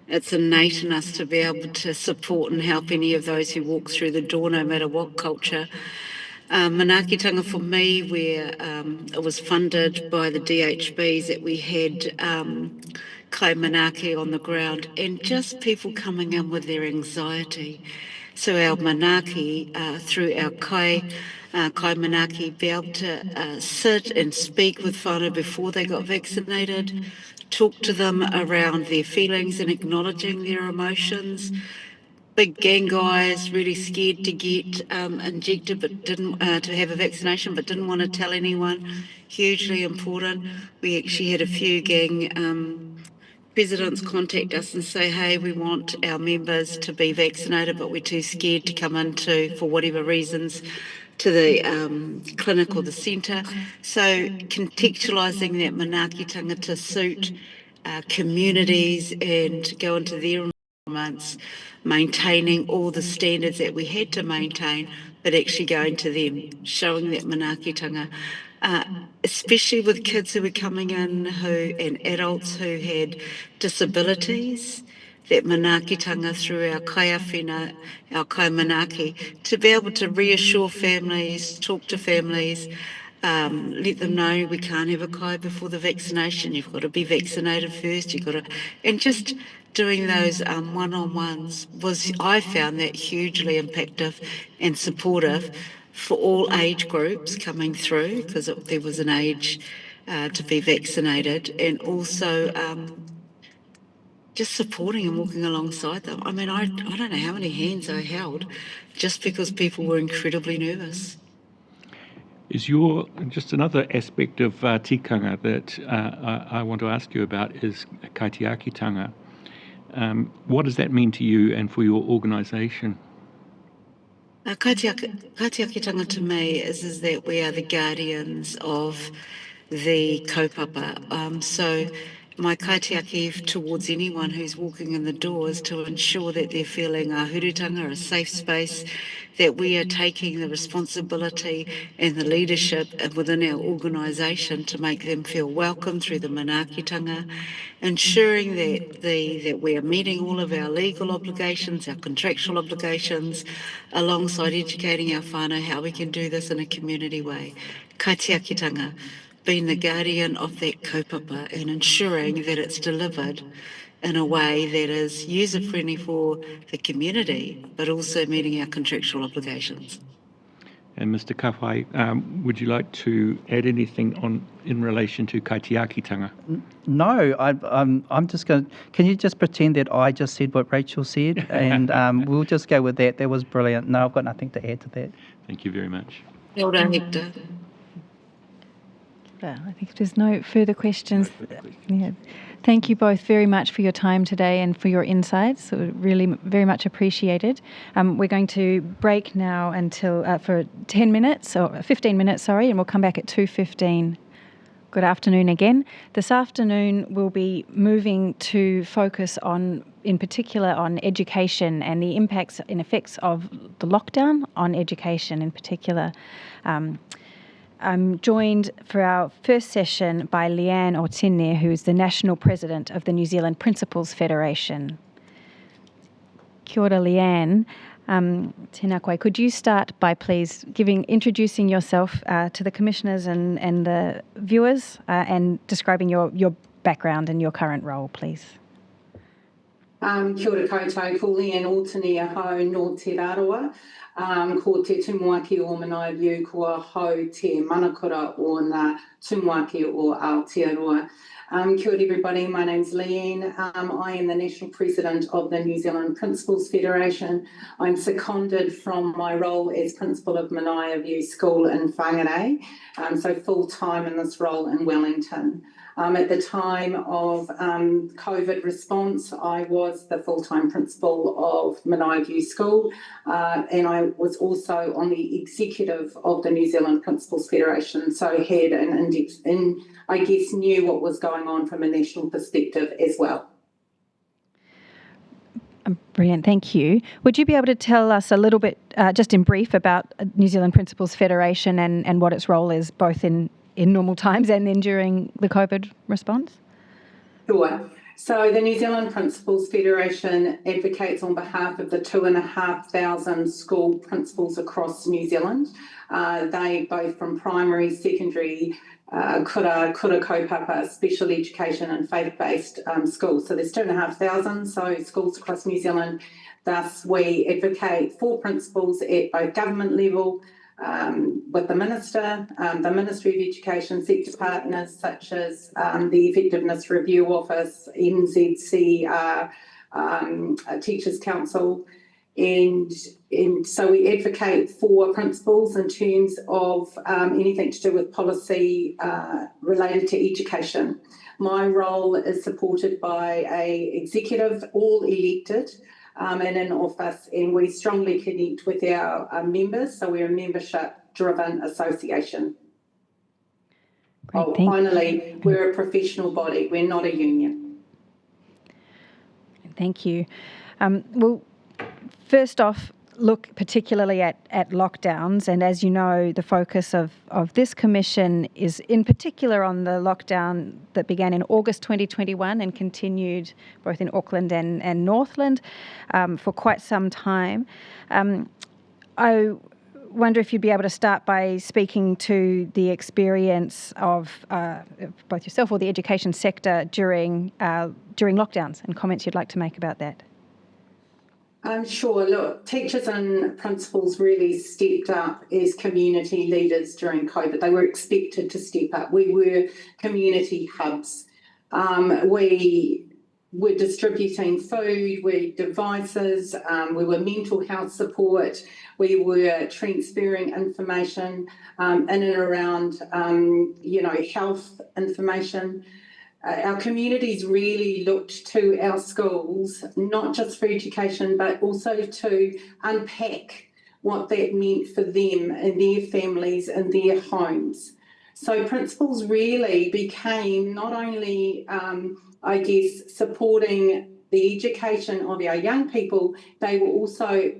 It's innate in us to be able to support and help any of those who walk through the door, no matter what culture. Manaakitanga for me, where it was funded by the DHBs, that we had kai manaaki on the ground, and just people coming in with their anxiety. So our manaaki, through our kai manaaki, be able to sit and speak with whānau before they got vaccinated, talk to them around their feelings and acknowledging their emotions. Big gang guys, really scared to get injected, but didn't to have a vaccination, but didn't want to tell anyone. Hugely important. We actually had a few gang presidents contact us and say, hey, we want our members to be vaccinated, but we're too scared to come into, for whatever reasons, to the clinic or the centre. So contextualising that manaakitanga to suit communities and go into their environments, maintaining all the standards that we had to maintain, but actually going to them, showing that manaakitanga. Especially with kids who were coming in and adults who had disabilities, that manaakitanga through our kai awhina, our kai manaaki, to be able to reassure families, talk to families, let them know we can't have a kai before the vaccination, you've got to be vaccinated first, and just doing those one-on-ones I found that hugely impactful and supportive for all age groups coming through, because there was an age to be vaccinated, and also just supporting and walking alongside them. I mean, I don't know how many hands I held just because people were incredibly nervous. Is just another aspect of tikanga that I want to ask you about is kaitiakitanga. What does that mean to you and for your organisation? Kaitiakitanga to me is that we are the guardians of the kaupapa. So my kaitiaki towards anyone who's walking in the door is to ensure that they're feeling a hurutanga, a safe space, that we are taking the responsibility and the leadership within our organisation to make them feel welcome through the manaakitanga, ensuring that we are meeting all of our legal obligations, our contractual obligations, alongside educating our whānau how we can do this in a community way. Kaitiakitanga, being the guardian of that kaupapa and ensuring that it's delivered in a way that is user-friendly for the community, but also meeting our contractual obligations. And Mr. Kawhai, would you like to add anything in relation to kaitiakitanga? No, I'm just going to... Can you just pretend that I just said what Rachel said? And we'll just go with that. That was brilliant. No, I've got nothing to add to that. Thank you very much. Well done, Hector. I think if there's no further questions. Yeah. Thank you both very much for your time today and for your insights. Really very much appreciated. We're going to break now until for 10 minutes, or 15 minutes, and we'll come back at 2:15. Good afternoon again. This afternoon we'll be moving to focus on, in particular, on education and the impacts and effects of the lockdown on education in particular. I'm joined for our first session by Leanne Otine, who is the National President of the New Zealand Principals Federation. Kia ora, Leanne. Tēnā koe. Could you start by please introducing yourself to the commissioners and the viewers and describing your background and your current role, please? Kia ora koutou, ko Leanne Otine ahau no Te Raroa. ko te tumuaki o Manaia View, kua hau te manakura o ngā tumuaki o Aotearoa. Kia ora everybody, my name's Leanne. I am the National President of the New Zealand Principals Federation. I'm seconded from my role as Principal of Manaia View School in Whangarei, so full-time in this role in Wellington. At the time of COVID response, I was the full-time principal of Manaia View School, and I was also on the executive of the New Zealand Principals Federation, so had an index in, I guess, knew what was going on from a national perspective as well. Brilliant, thank you. Would you be able to tell us a little bit, just in brief, about New Zealand Principals Federation and what its role is, both in normal times and then during the COVID response? Sure. So the New Zealand Principals Federation advocates on behalf of the 2,500 school principals across New Zealand. They both from primary, secondary, kura kaupapa, special education and faith-based schools. So there's 2,500 schools across New Zealand. Thus we advocate for principals at both government level, with the Minister, the Ministry of Education, sector partners such as the Effectiveness Review Office, NZCR, Teachers Council, and so we advocate for principals in terms of anything to do with policy related to education. My role is supported by an executive, all elected, and in office, and we strongly connect with our members, so we're a membership-driven association. Finally, we're a professional body, we're not a union. Thank you. Well, first off, look particularly at lockdowns, and as you know, the focus of this commission is in particular on the lockdown that began in August 2021 and continued both in Auckland and Northland for quite some time. I wonder if you'd be able to start by speaking to the experience of both yourself or the education sector during lockdowns and comments you'd like to make about that. Sure. Look, teachers and principals really stepped up as community leaders during COVID. They were expected to step up. We were community hubs. We were distributing food, devices, we were mental health support, we were transferring information in and around, health information. Our communities really looked to our schools, not just for education, but also to unpack what that meant for them and their families and their homes. So principals really became not only, supporting the education of our young people, they were also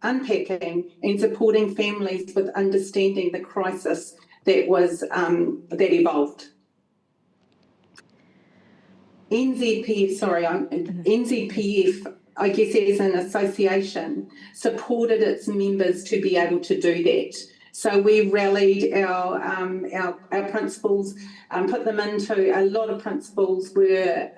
unpacking and supporting families with understanding the crisis that was that evolved. NZPF, I guess as an association, supported its members to be able to do that. So we rallied our principals, put them into, a lot of principals were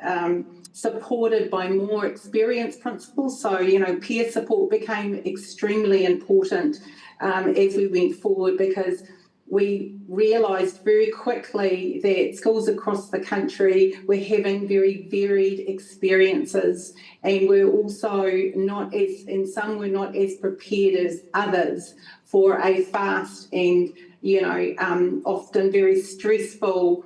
supported by more experienced principals. So, peer support became extremely important as we went forward, because we realised very quickly that schools across the country were having very varied experiences, and we're also some were not as prepared as others for a fast and, often very stressful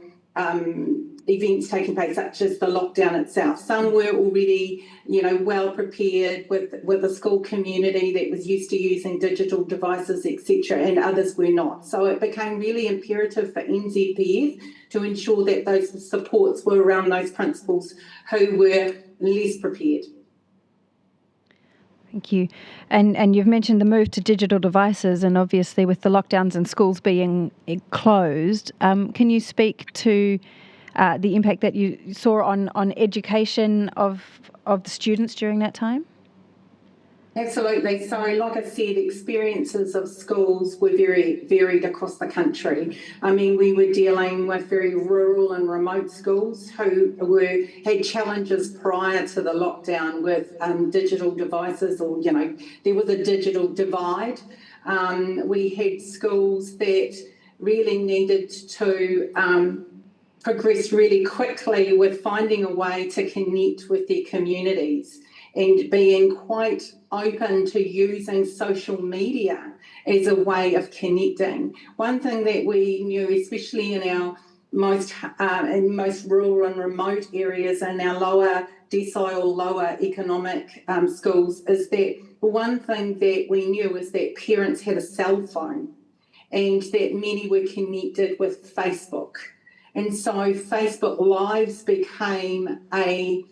events taking place, such as the lockdown itself. Some were already, well prepared with a school community that was used to using digital devices, etc., and others were not. So it became really imperative for NZPF to ensure that those supports were around those principals who were less prepared. Thank you. And you've mentioned the move to digital devices, and obviously with the lockdowns and schools being closed, can you speak to the impact that you saw on education of the students during that time? Absolutely. So, like I said, experiences of schools were very varied across the country. I mean, we were dealing with very rural and remote schools who had challenges prior to the lockdown with digital devices, or, you know, there was a digital divide. We had schools that really needed to progress really quickly with finding a way to connect with their communities and being quite open to using social media as a way of connecting. One thing that we knew, especially in our most rural and remote areas and our lower decile, lower economic schools, is that one thing that we knew is that parents had a cell phone and that many were connected with Facebook. And so Facebook Lives became a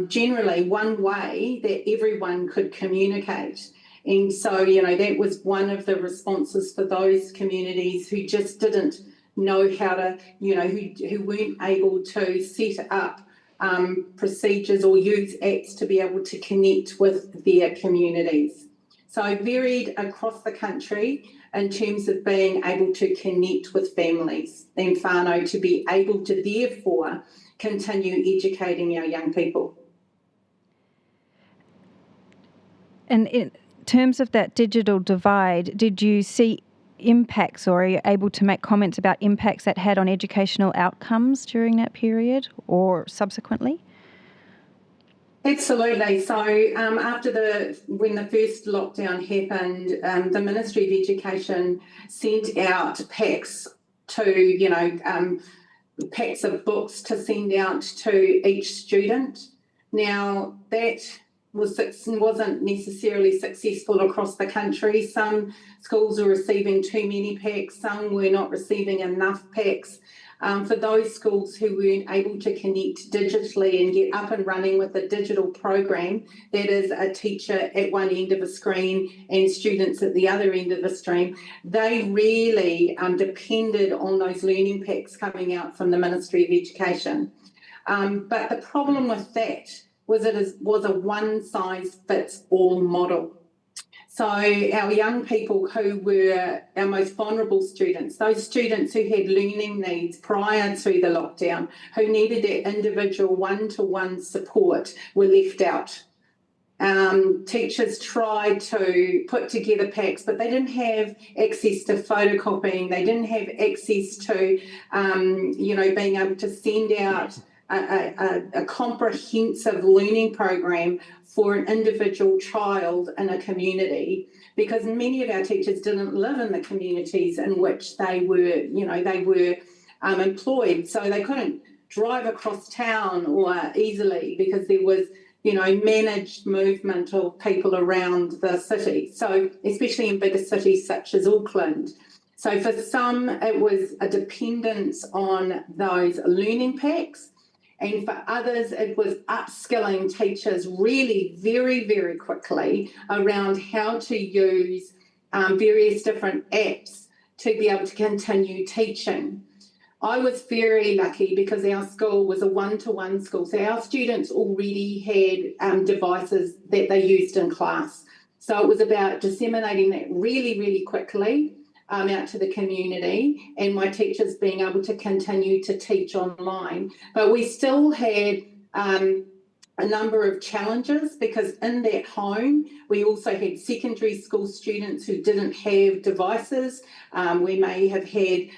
generally one way that everyone could communicate. And so, you know, that was one of the responses for those communities who just didn't know how to, you know, who weren't able to set up procedures or use apps to be able to connect with their communities. So varied across the country in terms of being able to connect with families and whānau to be able to therefore continue educating our young people. And in terms of that digital divide, did you see impacts, or are you able to make comments about impacts that had on educational outcomes during that period or subsequently? Absolutely. So when the first lockdown happened, the Ministry of Education sent out packs to, you know, packs of books to send out to each student. Now, that wasn't necessarily successful across the country. Some schools were receiving too many packs, some were not receiving enough packs. For those schools who weren't able to connect digitally and get up and running with a digital program, that is a teacher at one end of a screen and students at the other end of the screen, they really depended on those learning packs coming out from the Ministry of Education. But the problem with that was it was a one-size-fits-all model. So our young people who were our most vulnerable students, those students who had learning needs prior to the lockdown, who needed that individual one-to-one support, were left out. Teachers tried to put together packs, but they didn't have access to photocopying. They didn't have access to, you know, being able to send out a comprehensive learning program for an individual child in a community, because many of our teachers didn't live in the communities in which they were, you know, they were employed. So they couldn't drive across town or easily because there was, you know, managed movement of people around the city. So especially in bigger cities such as Auckland. So for some, it was a dependence on those learning packs. And for others, it was upskilling teachers really very, very quickly around how to use various different apps to be able to continue teaching. I was very lucky because our school was a one-to-one school. So our students already had devices that they used in class. So it was about disseminating that really, really quickly out to the community, and my teachers being able to continue to teach online. But we still had a number of challenges because in that home, we also had secondary school students who didn't have devices. We may have had,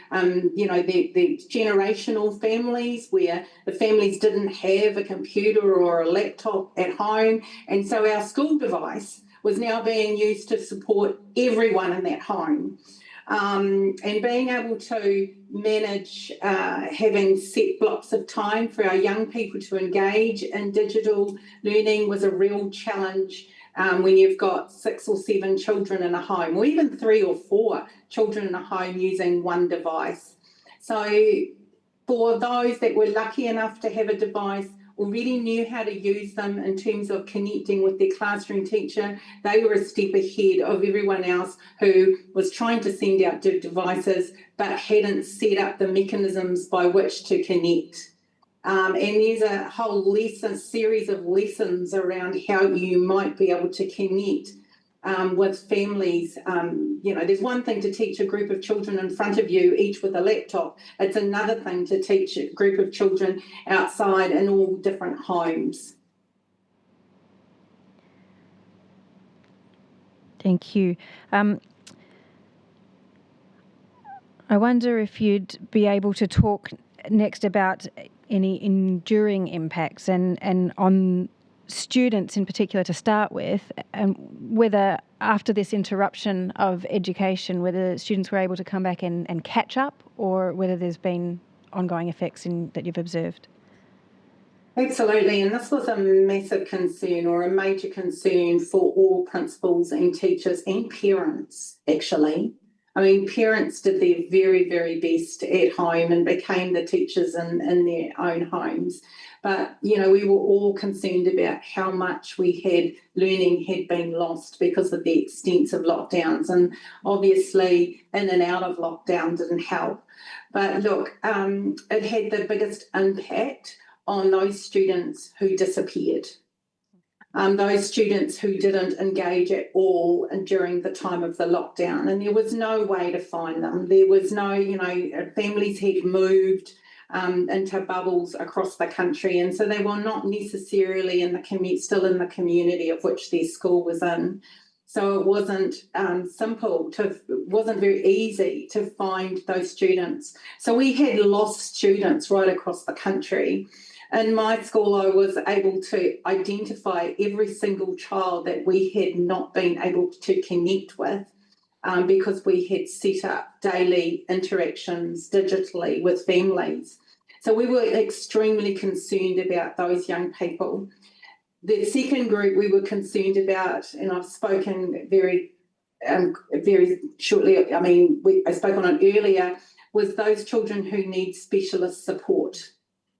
you know, the generational families where the families didn't have a computer or a laptop at home. And so our school device was now being used to support everyone in that home. And being able to manage having set blocks of time for our young people to engage in digital learning was a real challenge when you've got 6 or 7 children in a home, or even 3 or 4 children in a home using one device. So for those that were lucky enough to have a device, already knew how to use them in terms of connecting with their classroom teacher, they were a step ahead of everyone else who was trying to send out devices but hadn't set up the mechanisms by which to connect. And there's a whole series of lessons around how you might be able to connect with families. There's one thing to teach a group of children in front of you, each with a laptop. It's another thing to teach a group of children outside in all different homes. Thank you. I wonder if you'd be able to talk next about any enduring impacts and on students in particular to start with, and whether after this interruption of education, whether students were able to come back and catch up, or whether there's been ongoing effects that you've observed. Absolutely, and this was a massive concern, or a major concern, for all principals and teachers and parents, actually. I mean, parents did their very, very best at home and became the teachers in their own homes. But, we were all concerned about how much learning had been lost because of the extensive lockdowns. And obviously, in and out of lockdown didn't help. But look, it had the biggest impact on those students who disappeared. Those students who didn't engage at all during the time of the lockdown, and there was no way to find them. There was no, families had moved into bubbles across the country, and so they were not necessarily still in the community of which their school was in. So it wasn't wasn't very easy to find those students. So we had lost students right across the country. In my school, I was able to identify every single child that we had not been able to connect with because we had set up daily interactions digitally with families. So we were extremely concerned about those young people. The second group we were concerned about, and I've spoken very shortly, I spoke on it earlier, was those children who need specialist support,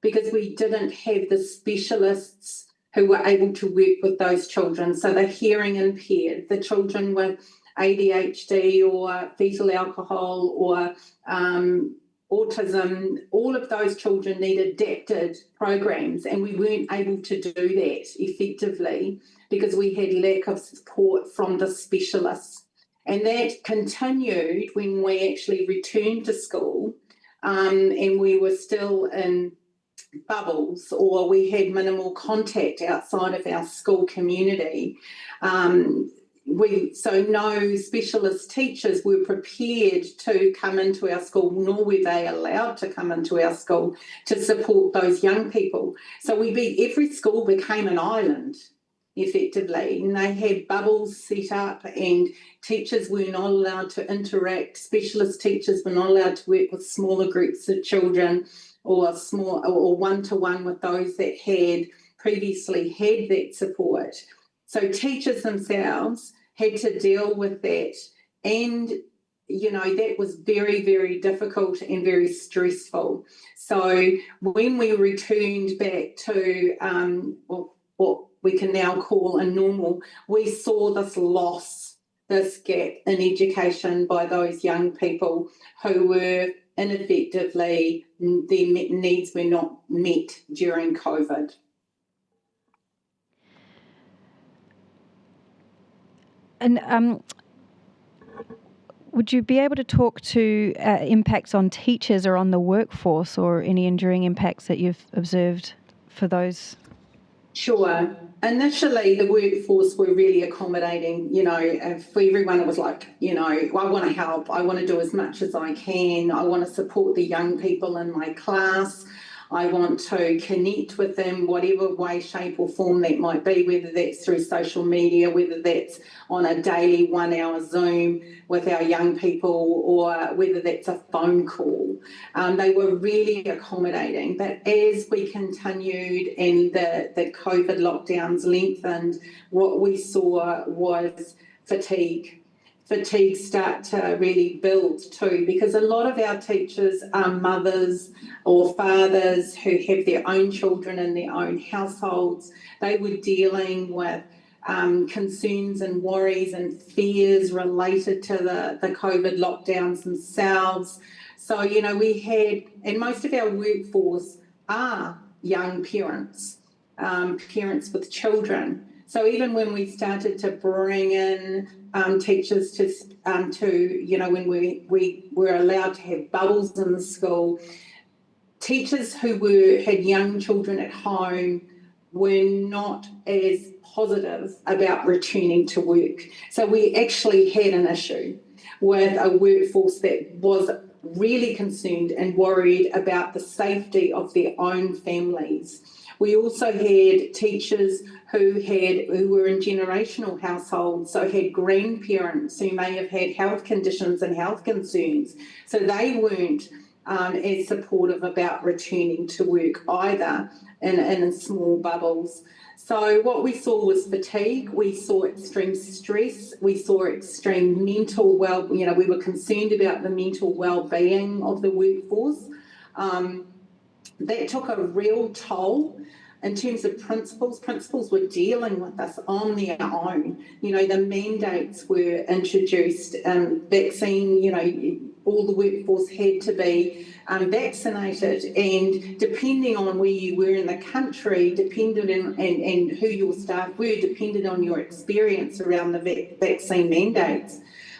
because we didn't have the specialists who were able to work with those children. So the hearing impaired, the children with ADHD or fetal alcohol or autism, all of those children need adapted programs, and we weren't able to do that effectively because we had lack of support from the specialists. And that continued when we actually returned to school, and we were still in bubbles, or we had minimal contact outside of our school community. So no specialist teachers were prepared to come into our school, nor were they allowed to come into our school to support those young people. So every school became an island, effectively, and they had bubbles set up, and teachers were not allowed to interact. Specialist teachers were not allowed to work with smaller groups of children or one-to-one with those that had previously had that support. So teachers themselves had to deal with that, and that was very, very difficult and very stressful. So when we returned back to what we can now call a normal, we saw this loss, this gap in education by those young people who were ineffectively, their needs were not met during COVID. And would you be able to talk to impacts on teachers or on the workforce, or any enduring impacts that you've observed for those? Sure. Initially, the workforce were really accommodating. For everyone, it was like, I want to help. I want to do as much as I can. I want to support the young people in my class. I want to connect with them, whatever way, shape or form that might be, whether that's through social media, whether that's on a daily 1 hour Zoom with our young people, or whether that's a phone call. They were really accommodating. But as we continued and the COVID lockdowns lengthened, what we saw was fatigue start to really build too, because a lot of our teachers are mothers or fathers who have their own children in their own households. They were dealing with concerns and worries and fears related to the COVID lockdowns themselves. So, we had, and most of our workforce are, young parents, parents with children. So even when we started to bring in teachers to when we were allowed to have bubbles in the school, teachers who had young children at home were not as positive about returning to work. So we actually had an issue with a workforce that was really concerned and worried about the safety of their own families. We also had teachers who were in generational households, so had grandparents who may have had health conditions and health concerns. So they weren't as supportive about returning to work either in small bubbles. So what we saw was fatigue, we saw extreme stress, we saw extreme mental we were concerned about the mental well-being of the workforce. That took a real toll. In terms of principals were dealing with this on their own. The mandates were introduced, vaccine, all the workforce had to be vaccinated, and depending on where you were in the country, and who your staff were, depended on your experience around the vaccine mandates.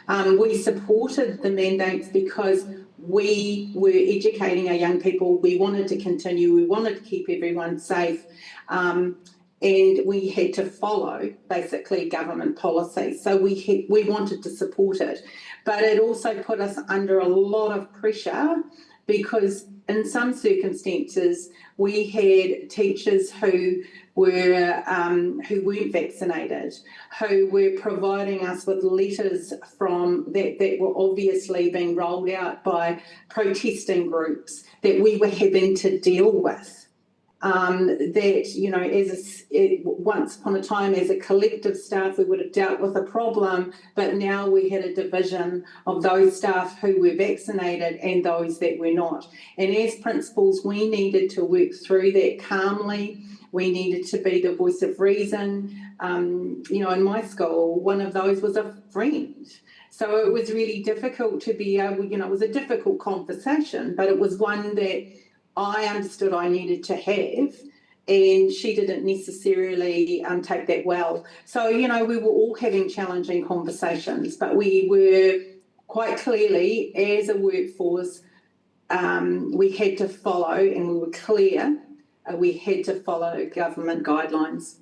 We supported the mandates because we were educating our young people. We wanted to continue. We wanted to keep everyone safe. And we had to follow, basically, government policy. So we wanted to support it. But it also put us under a lot of pressure because in some circumstances we had teachers who weren't vaccinated, who were providing us with letters that were obviously being rolled out by protesting groups that we were having to deal with. Once upon a time as a collective staff we would have dealt with a problem, but now we had a division of those staff who were vaccinated and those that were not. And as principals, we needed to work through that calmly. We needed to be the voice of reason. In my school, one of those was a friend. So it was really difficult to be able, it was a difficult conversation, but it was one that I understood I needed to have, and she didn't necessarily take that well. So, we were all having challenging conversations, but we were quite clearly, as a workforce, we had to follow, and we were clear, we had to follow government guidelines.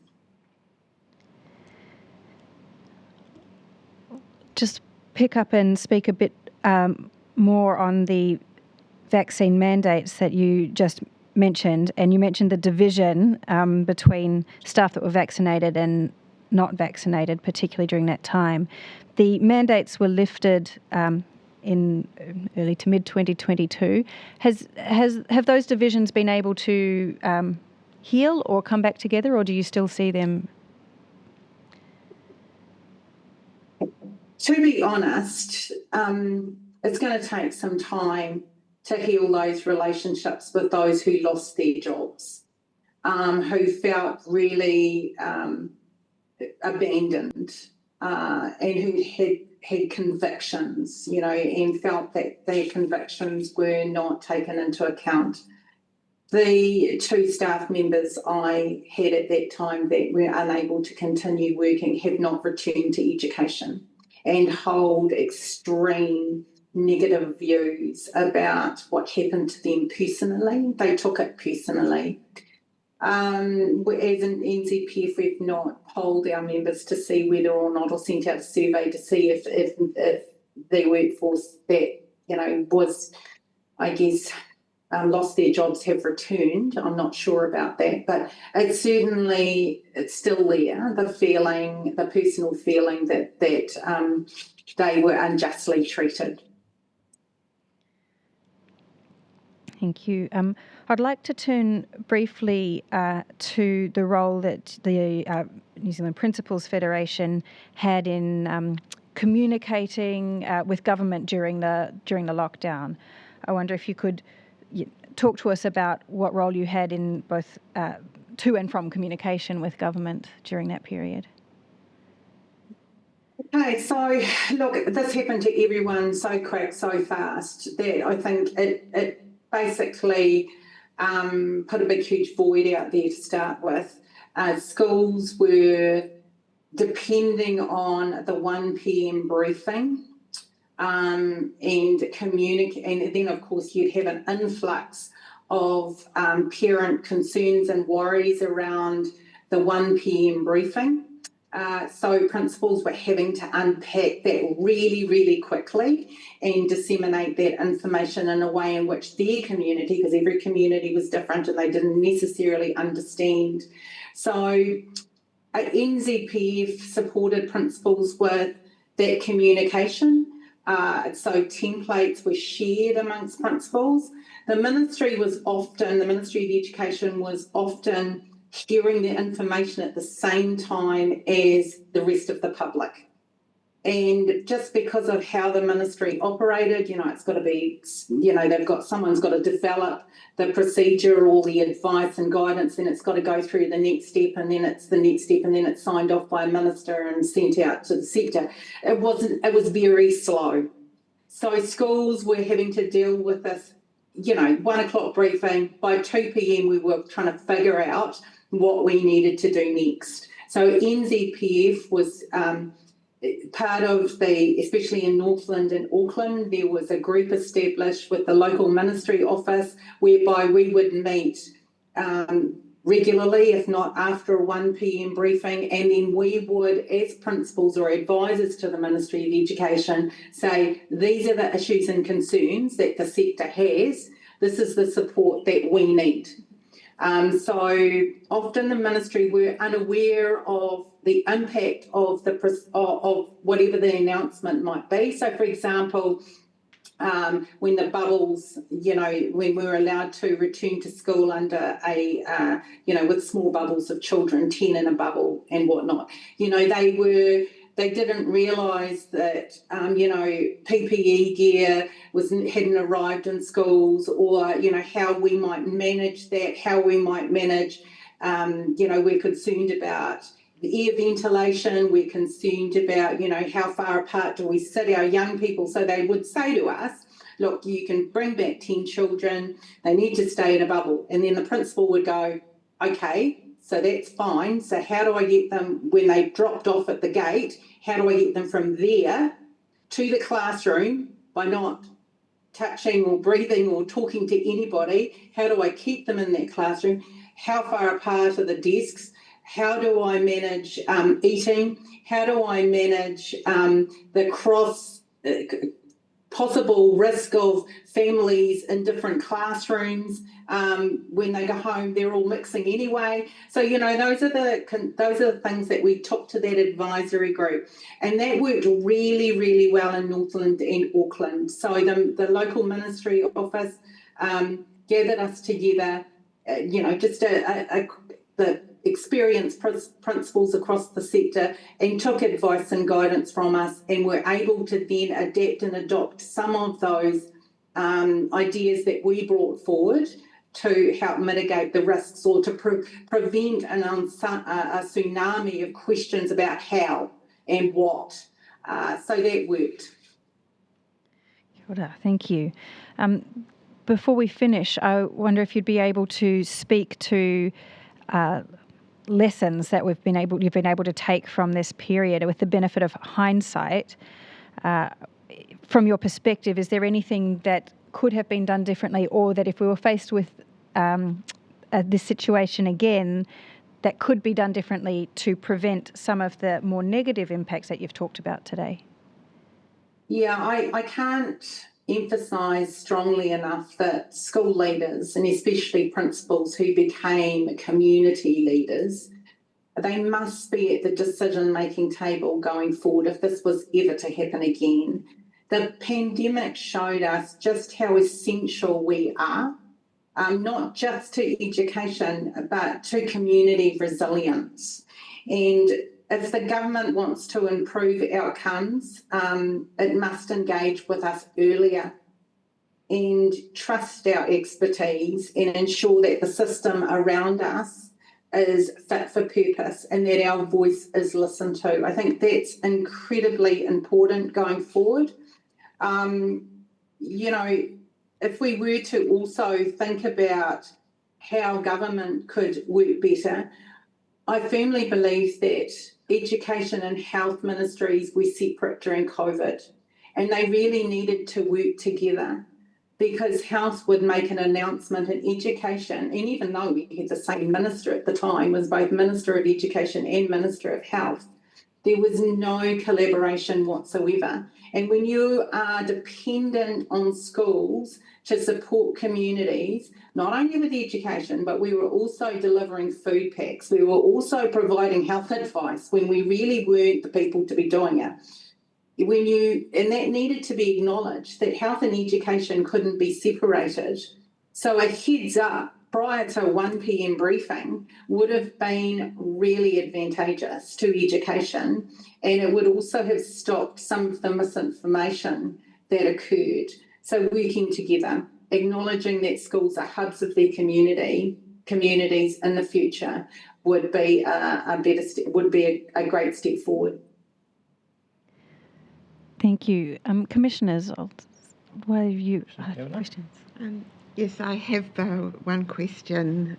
Just pick up and speak a bit more on the vaccine mandates that you just mentioned, and you mentioned the division between staff that were vaccinated and not vaccinated, particularly during that time. The mandates were lifted in early to mid 2022. Have those divisions been able to heal or come back together, or do you still see them? To be honest, it's going to take some time to heal those relationships with those who lost their jobs, who felt really abandoned, and who had convictions, and felt that their convictions were not taken into account. The 2 staff members I had at that time that were unable to continue working have not returned to education and hold extreme negative views about what happened to them personally. They took it personally. As an NZPF, we've not polled our members to see whether or not, or sent out a survey to see if the workforce that, was, I guess, lost their jobs have returned. I'm not sure about that, but it's still there, the personal feeling that they were unjustly treated. Thank you. I'd like to turn briefly to the role that the New Zealand Principals Federation had in communicating with government during the lockdown. I wonder if you could talk to us about what role you had in both to and from communication with government during that period. Okay, so look, this happened to everyone so quick, so fast that I think it basically put a big, huge void out there to start with. Schools were depending on the 1 p.m. briefing and then, of course, you'd have an influx of parent concerns and worries around the 1 p.m. briefing. So principals were having to unpack that really, really quickly and disseminate that information in a way in which their community, because every community was different and they didn't necessarily understand. So NZPF supported principals with that communication. So templates were shared amongst principals. The Ministry of Education was often sharing the information at the same time as the rest of the public. And just because of how the ministry operated, it's got to be, someone's got to develop the procedure or the advice and guidance, and it's got to go through the next step, and then it's the next step, and then it's signed off by a minister and sent out to the sector. It was very slow. So schools were having to deal with this, 1 o'clock briefing. By 2 p.m. we were trying to figure out what we needed to do next. So NZPF was part of especially in Northland and Auckland, there was a group established with the local ministry office whereby we would meet regularly, if not after a 1 p.m. briefing, and then we would, as principals or advisors to the Ministry of Education, say, these are the issues and concerns that the sector has. This is the support that we need. So often the ministry were unaware of the impact of whatever the announcement might be. So, for example, when the bubbles, when we were allowed to return to school under with small bubbles of children, 10 in a bubble and whatnot, they didn't realise that, PPE gear hadn't arrived in schools, or, how we might manage that, how we might manage, we're concerned about the air ventilation, we're concerned about, how far apart do we sit our young people. So they would say to us, look, you can bring back 10 children, they need to stay in a bubble. And then the principal would go, okay, so that's fine. So how do I get them, when they dropped off at the gate, how do I get them from there to the classroom by not touching or breathing or talking to anybody? How do I keep them in that classroom? How far apart are the desks? How do I manage eating? How do I manage the possible risk of families in different classrooms? When they go home, they're all mixing anyway. So, those are the things that we took to that advisory group. And that worked really, really well in Northland and Auckland. So the local ministry office gathered us together, the experienced principals across the sector, and took advice and guidance from us, and were able to then adapt and adopt some of those ideas that we brought forward to help mitigate the risks, or to prevent a tsunami of questions about how and what. So that worked. Kia ora, thank you. Before we finish, I wonder if you'd be able to speak to lessons that you've been able to take from this period with the benefit of hindsight. From your perspective, is there anything that could have been done differently, or that if we were faced with this situation again, that could be done differently to prevent some of the more negative impacts that you've talked about today? Yeah, I can't emphasise strongly enough that school leaders, and especially principals who became community leaders, they must be at the decision-making table going forward if this was ever to happen again. The pandemic showed us just how essential we are, not just to education, but to community resilience. And if the government wants to improve outcomes, it must engage with us earlier and trust our expertise and ensure that the system around us is fit for purpose and that our voice is listened to. I think that's incredibly important going forward. If we were to also think about how government could work better, I firmly believe that education and health ministries were separate during COVID, and they really needed to work together, because health would make an announcement in education, and even though we had the same minister at the time, was both Minister of Education and Minister of Health, there was no collaboration whatsoever. And when you are dependent on schools to support communities, not only with education, but we were also delivering food packs, we were also providing health advice when we really weren't the people to be doing it. And that needed to be acknowledged, that health and education couldn't be separated. So a heads up prior to 1 p.m. briefing would have been really advantageous to education, and it would also have stopped some of the misinformation that occurred. So working together, acknowledging that schools are hubs of their communities in the future would be a great step forward. Thank you. Commissioners, why have you questions? Yes, I have one question.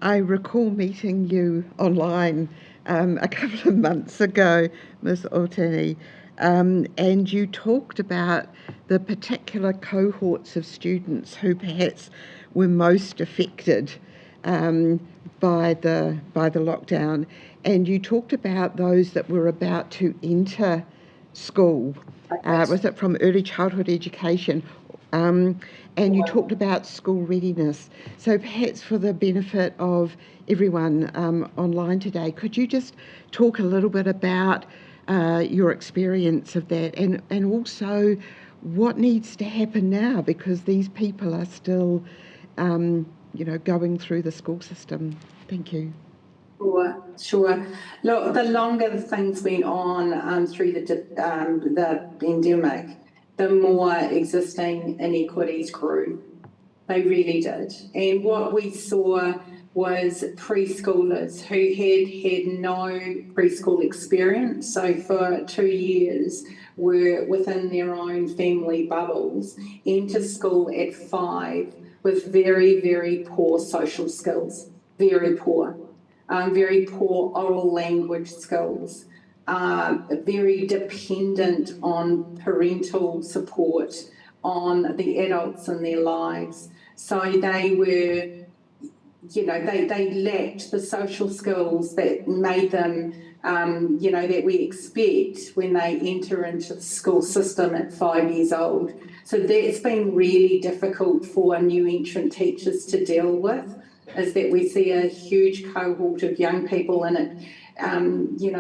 I recall meeting you online a couple of months ago, Ms. Otani, and you talked about the particular cohorts of students who perhaps were most affected by the lockdown, and you talked about those that were about to enter school. Was it from early childhood education? And you talked about school readiness. So perhaps for the benefit of everyone online today, could you just talk a little bit about your experience of that, and also what needs to happen now, because these people are still, going through the school system. Thank you. Sure. Look, the longer things went on through the pandemic, the more existing inequities grew. They really did. And what we saw was preschoolers who had no preschool experience, so for 2 years were within their own family bubbles, enter school at 5 with very, very poor social skills, very poor oral language skills, very dependent on parental support, on the adults in their lives. So they were, they lacked the social skills that made them, that we expect when they enter into the school system at 5 years old. So that's been really difficult for new entrant teachers to deal with, is that we see a huge cohort of young people in it.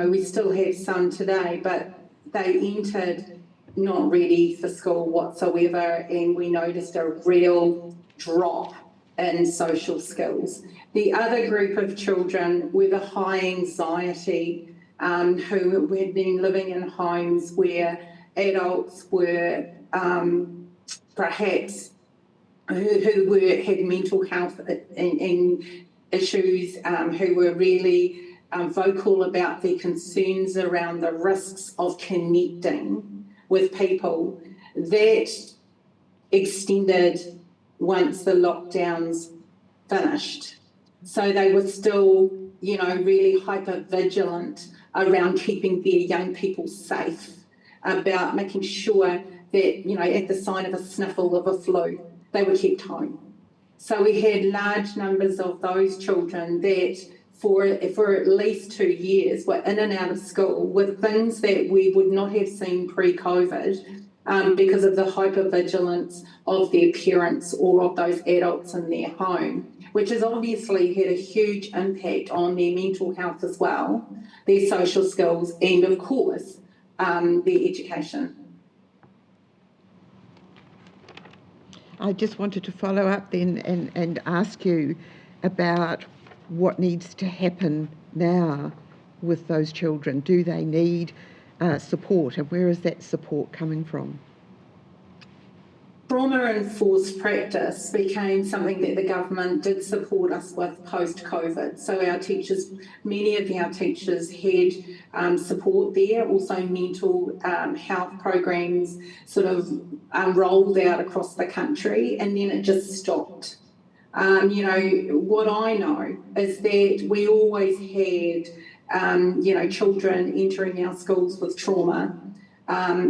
We still have some today, but they entered not ready for school whatsoever, and we noticed a real drop in social skills. The other group of children were the high anxiety, who had been living in homes where adults were perhaps who had mental health and issues, who were really vocal about their concerns around the risks of connecting with people. That extended once the lockdowns finished. So they were still, really hyper vigilant around keeping their young people safe, about making sure that, at the sign of a sniffle of a flu, they were kept home. So we had large numbers of those children that for at least 2 years were in and out of school with things that we would not have seen pre-COVID, because of the hypervigilance of their parents or of those adults in their home, which has obviously had a huge impact on their mental health as well, their social skills, and of course, their education. I just wanted to follow up then and ask you about what needs to happen now with those children. Do they need support, and where is that support coming from? Trauma-enforced practice became something that the government did support us with post-COVID. So our teachers, many of our teachers had support there, also mental health programs sort of rolled out across the country, and then it just stopped. What I know is that we always had, children entering our schools with trauma.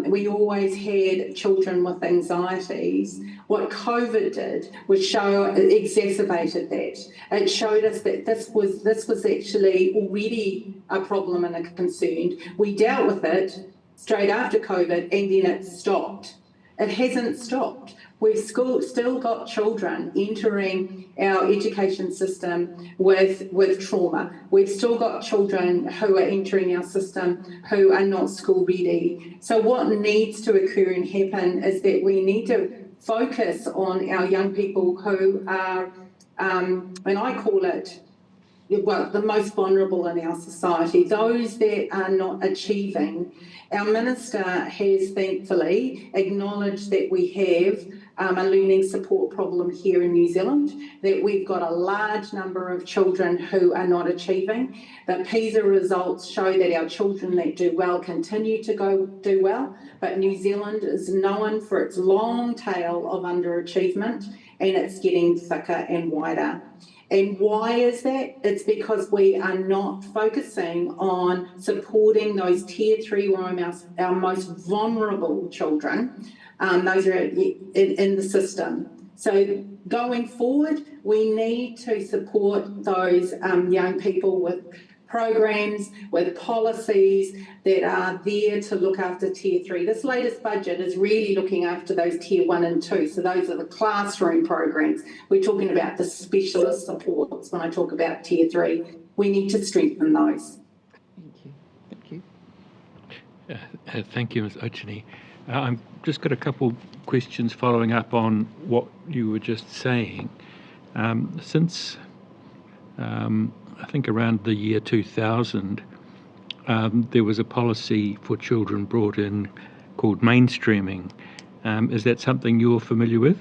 We always had children with anxieties. What COVID did was exacerbated that. It showed us that this was actually already a problem and a concern. We dealt with it straight after COVID, and then it stopped. It hasn't stopped. We've still got children entering our education system with trauma. We've still got children who are entering our system who are not school ready. So what needs to occur and happen is that we need to focus on our young people who are, and I call it, the most vulnerable in our society, those that are not achieving. Our Minister has thankfully acknowledged that we have a learning support problem here in New Zealand, that we've got a large number of children who are not achieving. The PISA results show that our children that do well continue to do well, but New Zealand is known for its long tail of underachievement, and it's getting thicker and wider. And why is that? It's because we are not focusing on supporting those Tier 3 or our most vulnerable children. Those are in the system. So going forward, we need to support those young people with programs, with policies that are there to look after Tier 3. This latest budget is really looking after those Tier 1 and 2. So those are the classroom programs. We're talking about the specialist supports when I talk about Tier 3. We need to strengthen those. Thank you. Thank you, Ms. Ochini. I've just got a couple questions following up on what you were just saying. Since I think around the year 2000, there was a policy for children brought in called mainstreaming. Is that something you're familiar with?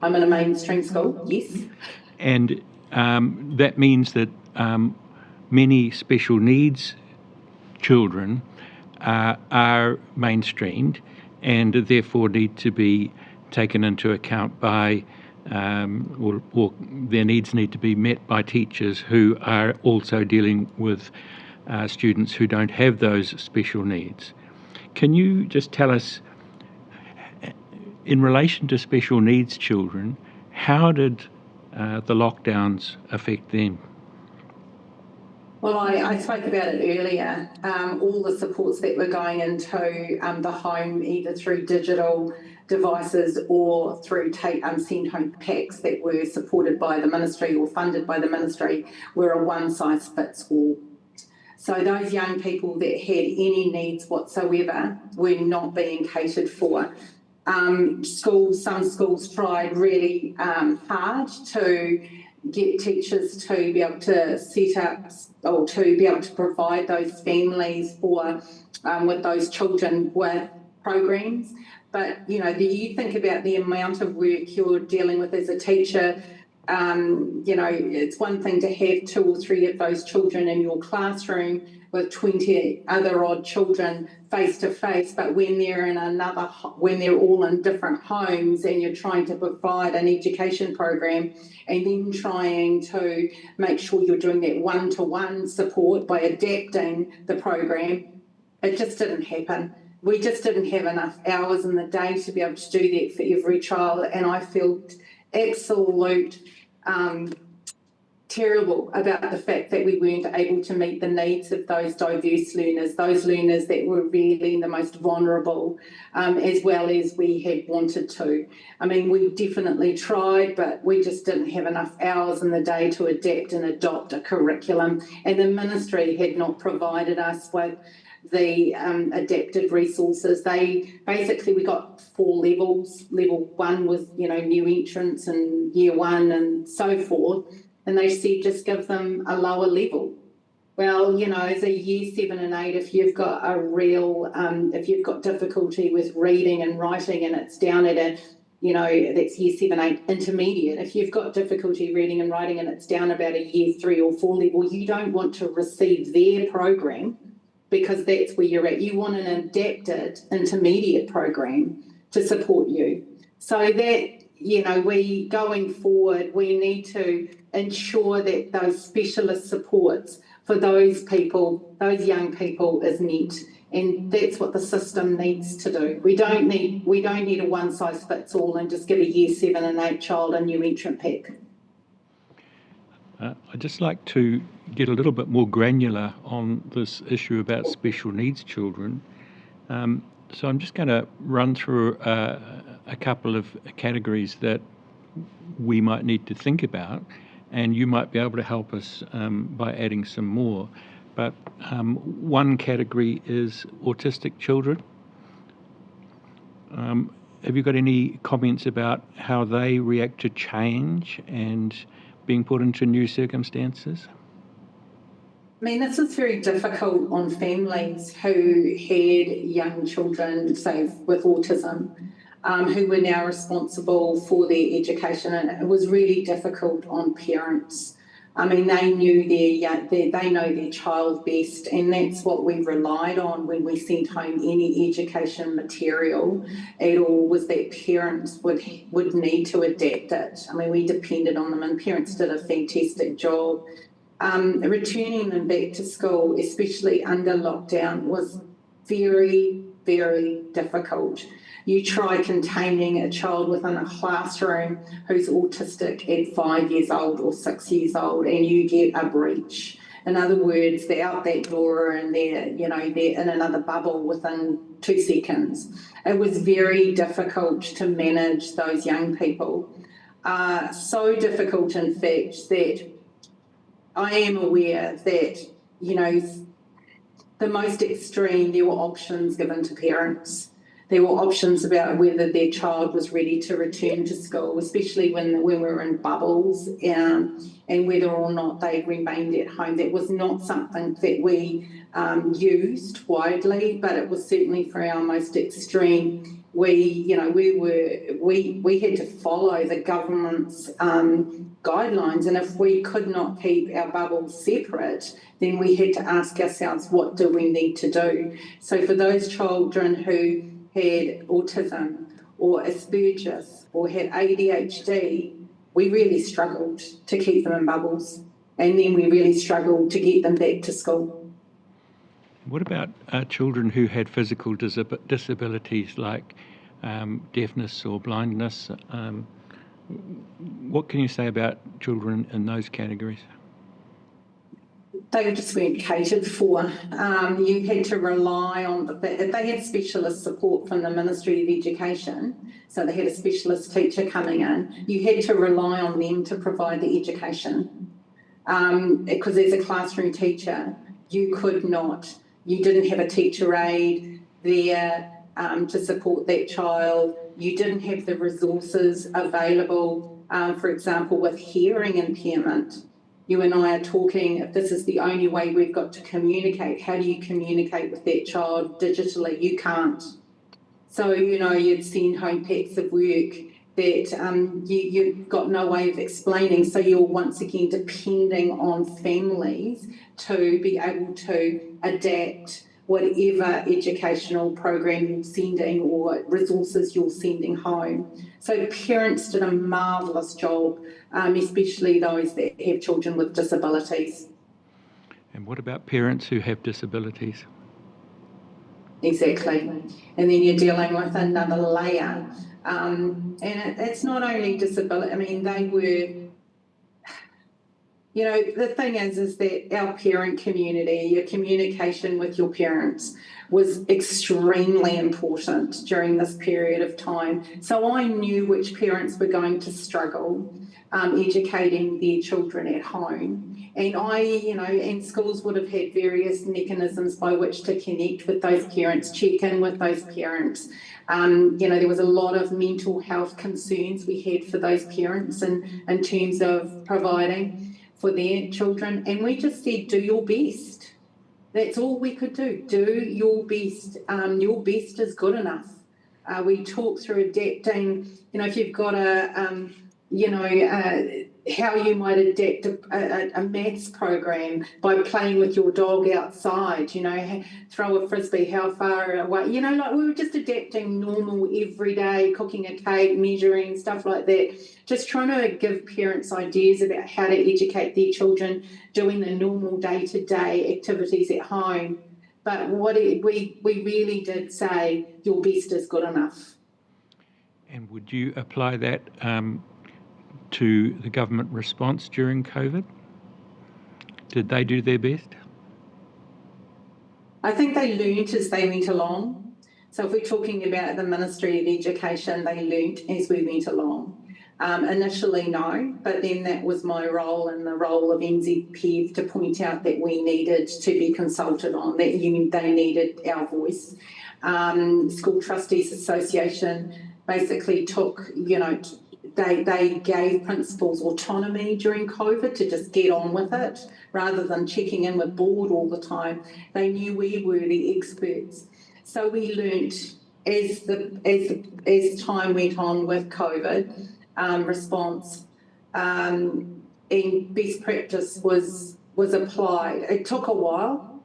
I'm in a mainstream school, yes. And that means that many special needs children are mainstreamed and therefore need to be taken into account by or their needs need to be met by teachers who are also dealing with students who don't have those special needs. Can you just tell us, in relation to special needs children, how did the lockdowns affect them? Well, I spoke about it earlier. All the supports that were going into the home, either through digital devices or through send home packs that were supported by the ministry or funded by the ministry, were a one-size-fits-all. So those young people that had any needs whatsoever were not being catered for. Some schools tried really hard to get teachers to be able to set up or to be able to provide those families with those children with programs. But, you think about the amount of work you're dealing with as a teacher. It's one thing to have 2 or 3 of those children in your classroom with 20 other odd children face to face, but when they're all in different homes and you're trying to provide an education program and then trying to make sure you're doing that one-to-one support by adapting the program, it just didn't happen. We just didn't have enough hours in the day to be able to do that for every child, and I felt absolute terrible about the fact that we weren't able to meet the needs of those diverse learners, those learners that were really the most vulnerable, as well as we had wanted to. I mean, we definitely tried, but we just didn't have enough hours in the day to adapt and adopt a curriculum, and the ministry had not provided us with the adapted resources. We got 4 levels. Level 1 was, new entrants and year 1 and so forth. And they said, just give them a lower level. Well, as a year 7 and 8, if you've got if you've got difficulty with reading and writing and it's down at that's year 7, 8 intermediate. If you've got difficulty reading and writing and it's down about a year 3 or 4 level, you don't want to receive their program because that's where you're at. You want an adapted intermediate program to support you. So that, we going forward, we need to ensure that those specialist supports for those people, those young people, is met. And that's what the system needs to do. We don't need a one size fits all and just give a year 7 and 8 child a new entrant pack. I'd just like to get a little bit more granular on this issue about special needs children. So I'm just going to run through a couple of categories that we might need to think about, and you might be able to help us by adding some more. But one category is autistic children. Have you got any comments about how they react to change and being put into new circumstances? I mean, this is very difficult on families who had young children, say, with autism, who were now responsible for their education, and it was really difficult on parents. I mean, they know their child best, and that's what we relied on when we sent home any education material at all, was that parents would need to adapt it. I mean, we depended on them, and parents did a fantastic job. Returning them back to school, especially under lockdown, was very, very difficult. You try containing a child within a classroom who's autistic at 5 years old or 6 years old, and you get a breach. In other words, they're out that door and they're in another bubble within 2 seconds. It was very difficult to manage those young people. So difficult, in fact, that I am aware that, the most extreme, there were options given to parents. There were options about whether their child was ready to return to school, especially when we were in bubbles, and whether or not they remained at home. That was not something that we used widely, but it was certainly for our most extreme. We had to follow the government's guidelines, and if we could not keep our bubbles separate, then we had to ask ourselves, what do we need to do? So for those children who had autism or Asperger's or had ADHD, we really struggled to keep them in bubbles, and then we really struggled to get them back to school. What about children who had physical disabilities like deafness or blindness? What can you say about children in those categories? They just weren't catered for. You had to rely on they had specialist support from the Ministry of Education, so they had a specialist teacher coming in. You had to rely on them to provide the education, because as a classroom teacher, you didn't have a teacher aide there to support that child. You didn't have the resources available, for example, with hearing impairment. You and I are talking, if this is the only way we've got to communicate, how do you communicate with that child digitally? You can't. So, you'd send home packs of work that you've got no way of explaining. So you're once again depending on families to be able to adapt whatever educational program you're sending or resources you're sending home. So parents did a marvellous job, especially those that have children with disabilities. And what about parents who have disabilities? Exactly. And then you're dealing with another layer. And it's not only disability, I mean, they were... the thing is that our parent community, your communication with your parents was extremely important during this period of time. So I knew which parents were going to struggle educating their children at home. And and schools would have had various mechanisms by which to connect with those parents, check in with those parents. There was a lot of mental health concerns we had for those parents in terms of providing for their children, and we just said, do your best. That's all we could do. Do your best. Your best is good enough. We talk through adapting. If you've got how you might adapt a maths program by playing with your dog outside, you know, throw a frisbee, how far away, you know, like we were just adapting normal everyday, cooking a cake, measuring, stuff like that, just trying to give parents ideas about how to educate their children, doing the normal day-to-day activities at home. But we really did say your best is good enough. And would you apply that to the government response during COVID? Did they do their best? I think they learnt as they went along. So if we're talking about the Ministry of Education, they learnt as we went along. Initially, no, but then that was my role and the role of NZPF to point out that we needed to be consulted on, that they needed our voice. School Trustees Association basically took, you know, they gave principals autonomy during COVID to just get on with it rather than checking in with board all the time. They knew we were the experts. So we learnt as time went on with COVID response, and best practice was applied. It took a while.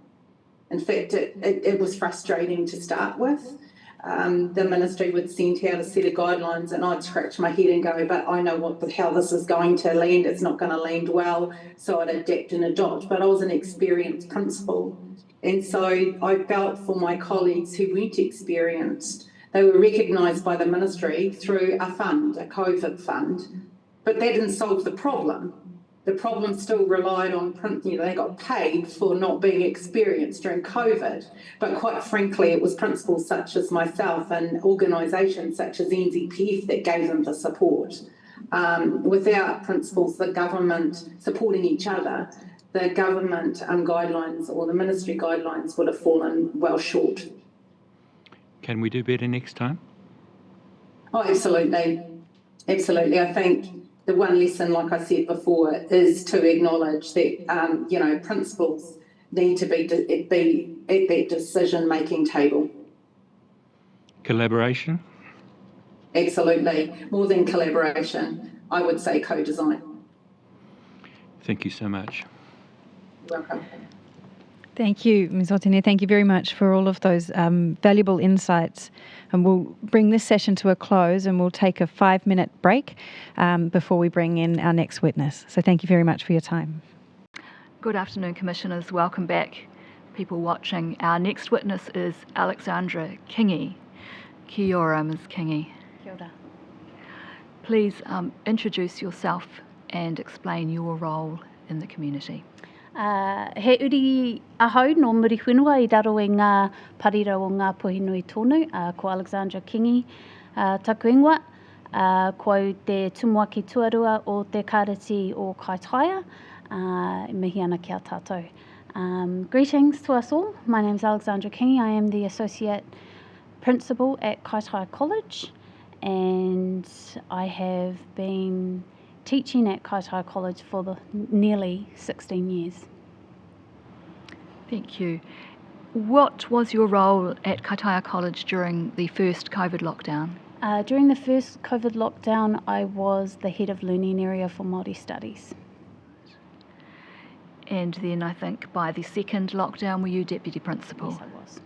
In fact, it was frustrating to start with. The ministry would send out a set of guidelines and I'd scratch my head and go, but I know how this is going to land. It's not going to land well. So I'd adapt and adopt. But I was an experienced principal. And so I felt for my colleagues who weren't experienced. They were recognised by the ministry through a fund, a COVID fund. But that didn't solve the problem. The problem still relied on, you know, they got paid for not being experienced during COVID. But quite frankly, it was principals such as myself and organisations such as NZPF that gave them the support. Without principals, the government supporting each other, the government guidelines or the ministry guidelines would have fallen well short. Can we do better next time? Oh, absolutely. Absolutely. I think the one lesson, like I said before, is to acknowledge that, you know, principals need to be at that decision-making table. Collaboration? Absolutely. More than collaboration, I would say co-design. Thank you so much. You're welcome. Thank you, Ms. Otene. Thank you very much for all of those valuable insights. And we'll bring this session to a close and we'll take a 5-minute break before we bring in our next witness. So thank you very much for your time. Good afternoon, Commissioners. Welcome back, people watching. Our next witness is Alexandra Kingi. Kia ora, Ms. Kingi. Kia ora. Please introduce yourself and explain your role in the community. He uri ahau no muri whenua I raro e ngā parira o ngā Pohinui tonu, ko Alexandra Kingi taku ingoa, ko te tumuaki tuarua o te karati o Kaitaia, mihi ana kia tātou. Greetings to us all. My name is Alexandra Kingi. I am the Associate Principal at Kaitaia College and I have been teaching at Kaitaia College for nearly 16 years. Thank you. What was your role at Kaitaia College during the first COVID lockdown? During the first COVID lockdown, I was the head of learning area for Māori studies. And then I think by the second lockdown, were you deputy principal? Yes, I was.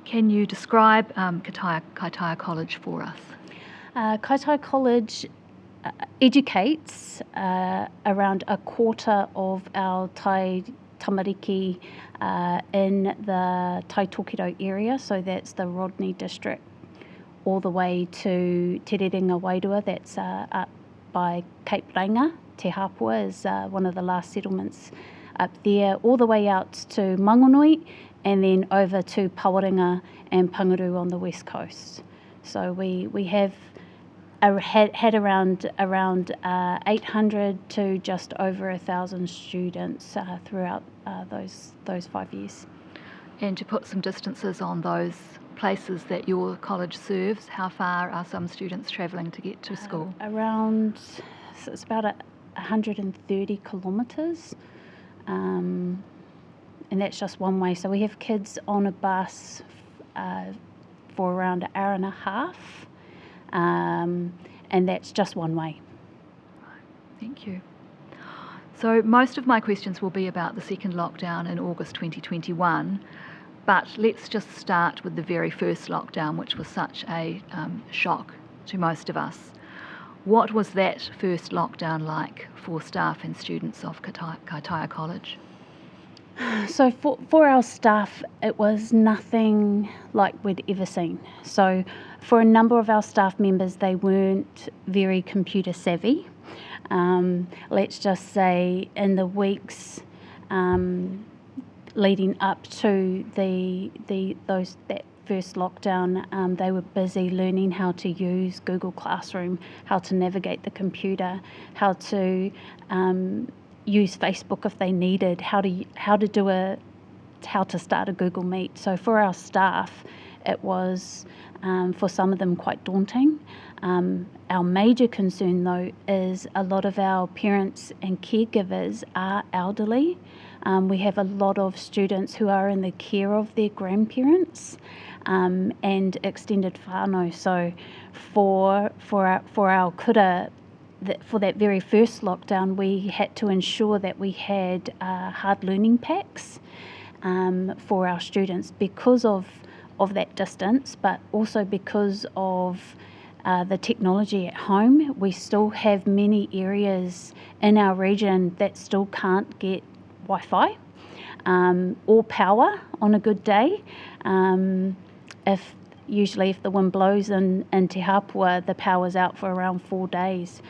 Can you describe Kaitaia College for us? Kaitaia College educates around a quarter of our Tai Tamariki in the Taitokiro area, so that's the Rodney district, all the way to Te Rerenga Wairua, that's up by Cape Reinga. Te Hapua is one of the last settlements up there, all the way out to Mangonui, and then over to Pawarenga and Panguru on the west coast. So we have had around 800 to just over 1,000 students throughout those 5 years. And to put some distances on those places that your college serves, how far are some students travelling to get to school? So it's about 130 kilometres, and that's just one way. So we have kids on a bus for around an hour and a half. And that's just one way. Thank you. So most of my questions will be about the second lockdown in August 2021, but let's just start with the very first lockdown, which was such a shock to most of us. What was that first lockdown like for staff and students of Kaitaia College? So for our staff, it was nothing like we'd ever seen. So for a number of our staff members, they weren't very computer savvy. Let's just say in the weeks leading up to that first lockdown, they were busy learning how to use Google Classroom, how to navigate the computer, how to use Facebook if they needed, how to start a Google Meet. So for our staff, it was for some of them quite daunting. Our major concern though is a lot of our parents and caregivers are elderly. We have a lot of students who are in the care of their grandparents and extended whānau. So for our kura, for that very first lockdown, we had to ensure that we had hard learning packs for our students because of that distance, but also because of the technology at home. We still have many areas in our region that still can't get Wi-Fi or power on a good day. Usually if the wind blows in Te Hapua, the power's out for around 4 days.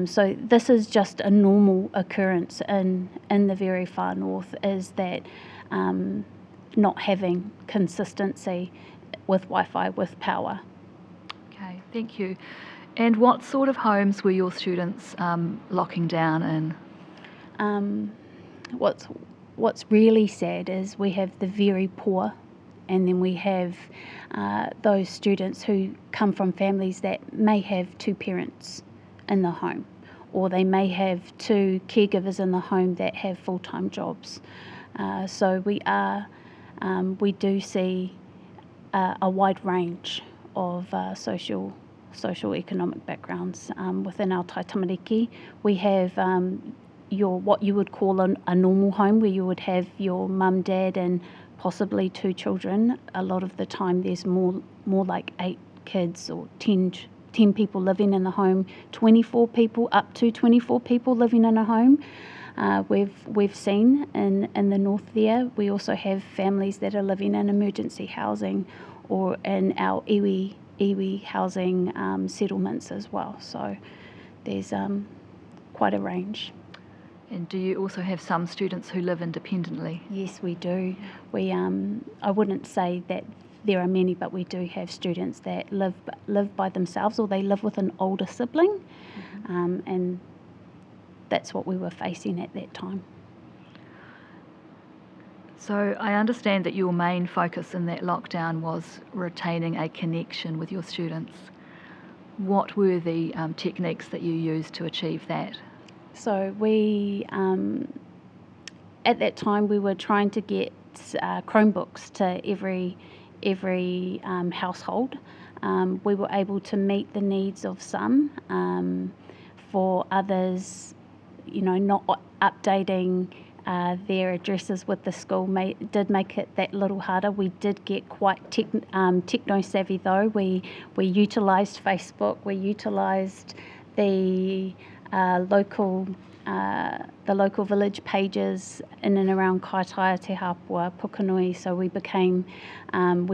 So this is just a normal occurrence in the very far north, is that not having consistency with Wi-Fi, with power. Okay, thank you. And what sort of homes were your students locking down in? What's really sad is we have the very poor, and then we have those students who come from families that may have two parents in the home, or they may have two caregivers in the home that have full-time jobs. So we do see a wide range of socio-economic backgrounds within our taitamariki. We have what you would call a normal home, where you would have your mum, dad, and possibly 2 children. A lot of the time there's more like 8 kids or 10 people living in the home, 24 people, up to 24 people living in a home. We've seen in the north there. We also have families that are living in emergency housing or in our iwi housing settlements as well. So there's quite a range. And do you also have some students who live independently? Yes, we do. I wouldn't say that there are many, but we do have students that live by themselves, or they live with an older sibling, and that's what we were facing at that time. So I understand that your main focus in that lockdown was retaining a connection with your students. What were the techniques that you used to achieve that? So we, at that time, we were trying to get Chromebooks to every household. We were able to meet the needs of some. For others, not updating their addresses with the school did make it that little harder. We did get quite techno-savvy though. We utilised Facebook. We utilised the local village pages in and around Kaitaia, Te Hapua, Pukenui. So we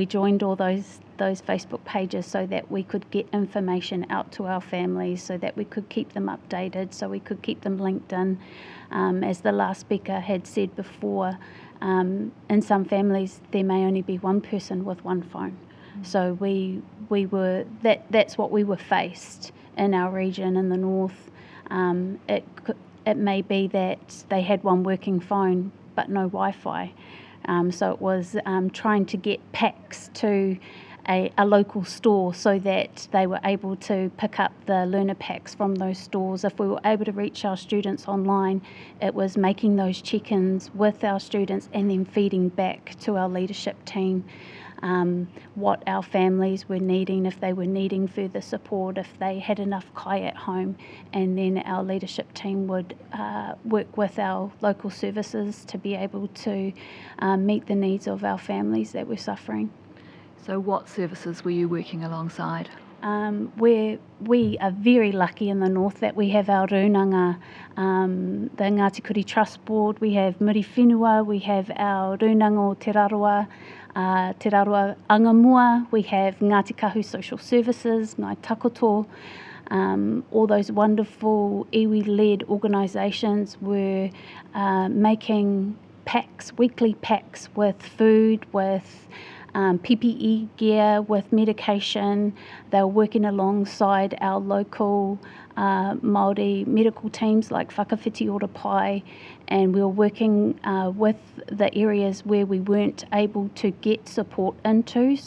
joined all those Facebook pages so that we could get information out to our families, so that we could keep them updated, so we could keep them linked in. As the last speaker had said before, in some families there may only be one person with one phone. So that's what we were faced in our region in the north. It may be that they had one working phone but no Wi-Fi. So it was trying to get packs to a local store so that they were able to pick up the learner packs from those stores. If we were able to reach our students online, it was making those check-ins with our students and then feeding back to our leadership team what our families were needing, if they were needing further support, if they had enough kai at home, and then our leadership team would work with our local services to be able to meet the needs of our families that were suffering. So what services were you working alongside? We are very lucky in the north that we have our runanga, the Ngāti Kuri Trust Board, we have Muri Whenua, we have our runanga o Te Raroa Angamua, we have Ngāti Kahu Social Services, Ngai Takoto. All those wonderful iwi-led organisations were making packs, weekly packs with food, with PPE gear, with medication. They were working alongside our local Māori medical teams like Whakawhiti Ora Pai, and we were working with the areas where we weren't able to get support into.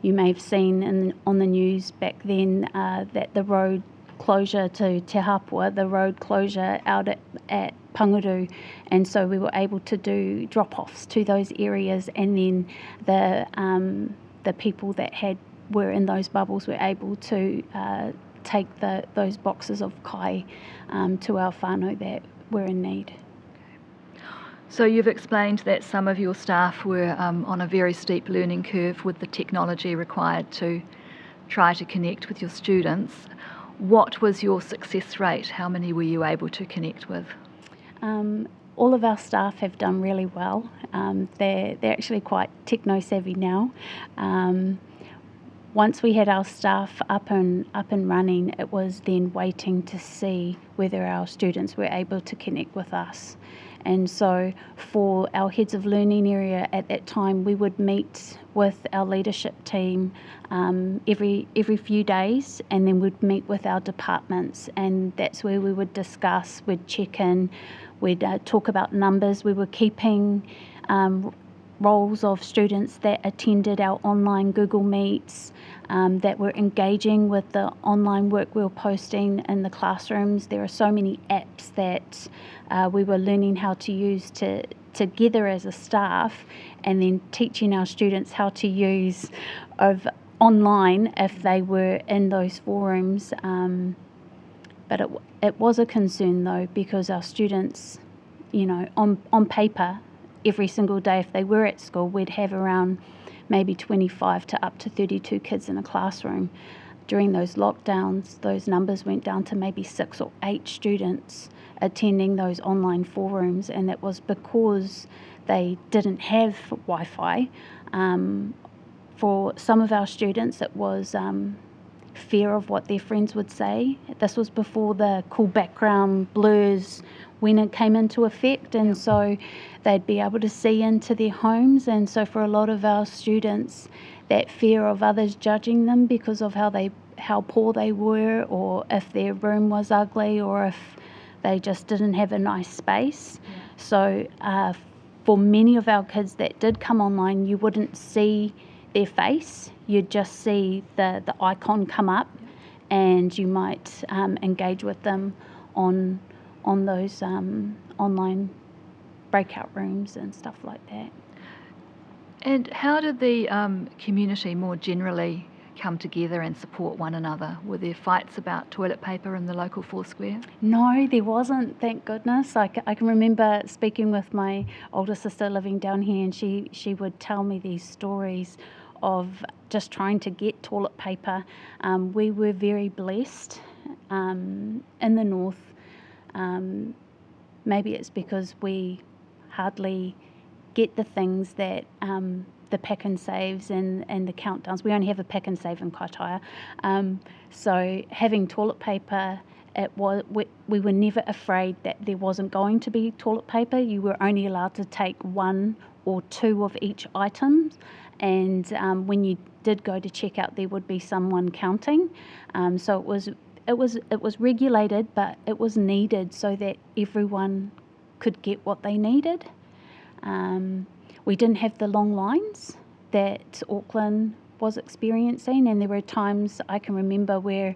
You may have seen on the news back then that the road closure to Te Hapua, the road closure out at Panguru, and so we were able to do drop-offs to those areas, and then the people that were in those bubbles were able to take those boxes of kai to our whānau that were in need. So you've explained that some of your staff were on a very steep learning curve with the technology required to try to connect with your students. What was your success rate? How many were you able to connect with? All of our staff have done really well. They're actually quite techno-savvy now. Once we had our staff up and running, it was then waiting to see whether our students were able to connect with us. And so for our heads of learning area at that time, we would meet with our leadership team every few days, and then we'd meet with our departments, and that's where we would discuss, we'd check in, we'd talk about numbers. We were keeping roles of students that attended our online Google Meets, that were engaging with the online work we were posting in the classrooms. There are so many apps that we were learning how to use together as a staff, and then teaching our students how to use online if they were in those forums. But it was a concern though, because our students, on paper, every single day, if they were at school, we'd have around maybe 25 to up to 32 kids in a classroom. During those lockdowns, those numbers went down to maybe 6 or 8 students attending those online forums, and that was because they didn't have Wi-Fi. For some of our students, it was fear of what their friends would say. This was before the cool background blurs when it came into effect, and so they'd be able to see into their homes. And so for a lot of our students, that fear of others judging them because of how poor they were, or if their room was ugly, or if they just didn't have a nice space. So for many of our kids that did come online, you wouldn't see their face, you'd just see the icon come up, and you might engage with them on those online breakout rooms and stuff like that. And how did the community more generally come together and support one another? Were there fights about toilet paper in the local Foursquare? No, there wasn't, thank goodness. I can remember speaking with my older sister living down here, and she would tell me these stories of just trying to get toilet paper. We were very blessed in the north. Maybe it's because we hardly get the things that the pack and saves and the countdowns. We only have a pack and save in Kaitaia. So having toilet paper, we were never afraid that there wasn't going to be toilet paper. You were only allowed to take 1 or 2 of each item, and when you did go to checkout, there would be someone counting. So it was regulated, but it was needed so that everyone could get what they needed. We didn't have the long lines that Auckland was experiencing, and there were times I can remember where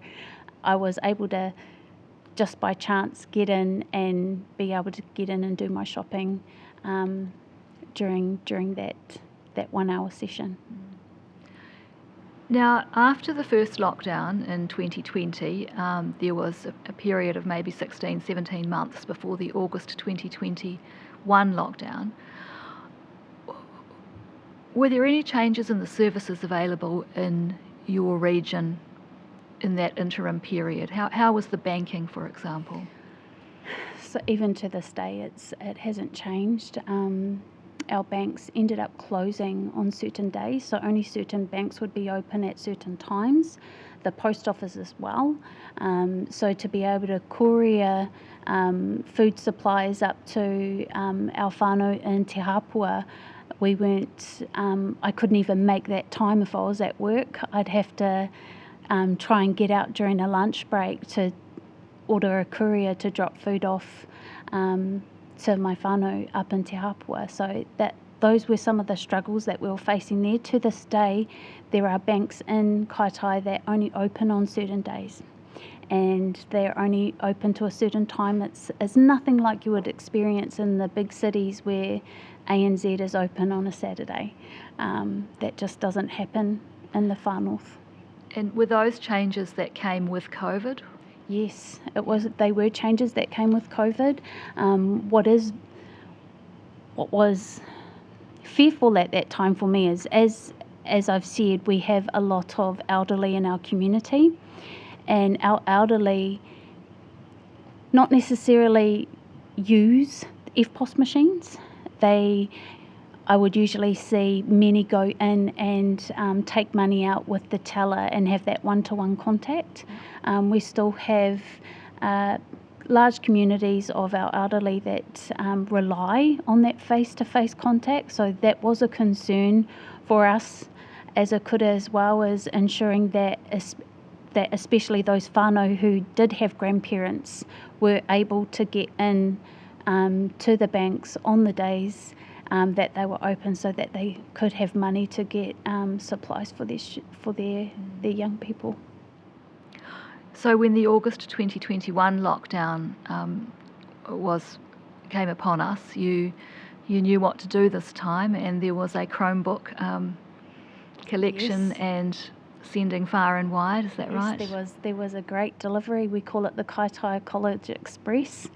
I was able to just by chance get in and be able to get in and do my shopping during that that 1 hour session. Now, after the first lockdown in 2020, there was a period of maybe 16, 17 months before the August 2021 lockdown. Were there any changes in the services available in your region in that interim period? How was the banking, for example? So even to this day, it hasn't changed. Our banks ended up closing on certain days, so only certain banks would be open at certain times. The post office as well. So to be able to courier food supplies up to our whānau in Te Hapua, we weren't. I couldn't even make that time if I was at work. I'd have to try and get out during a lunch break to order a courier to drop food off to my whānau up in Te Hapua. So those were some of the struggles that we were facing there. To this day, there are banks in Kaitaia that only open on certain days, and they're only open to a certain time. It's nothing like you would experience in the big cities where ANZ is open on a Saturday. That just doesn't happen in the far north. And were those changes that came with COVID? Yes, they were changes that came with COVID. What was fearful at that time for me is, as I've said, we have a lot of elderly in our community, and our elderly not necessarily use EFTPOS machines. I would usually see many go in and take money out with the teller and have that one-to-one contact. We still have large communities of our elderly that rely on that face-to-face contact, so that was a concern for us as a kura, as well as ensuring that especially those whānau who did have grandparents were able to get in to the banks on the days that they were open, so that they could have money to get supplies for their young people. So when the August 2021 lockdown came upon us, you knew what to do this time, and there was a Chromebook collection. Yes. And sending far and wide, is that right? Yes, there was a great delivery. We call it the Kaitaia College Express.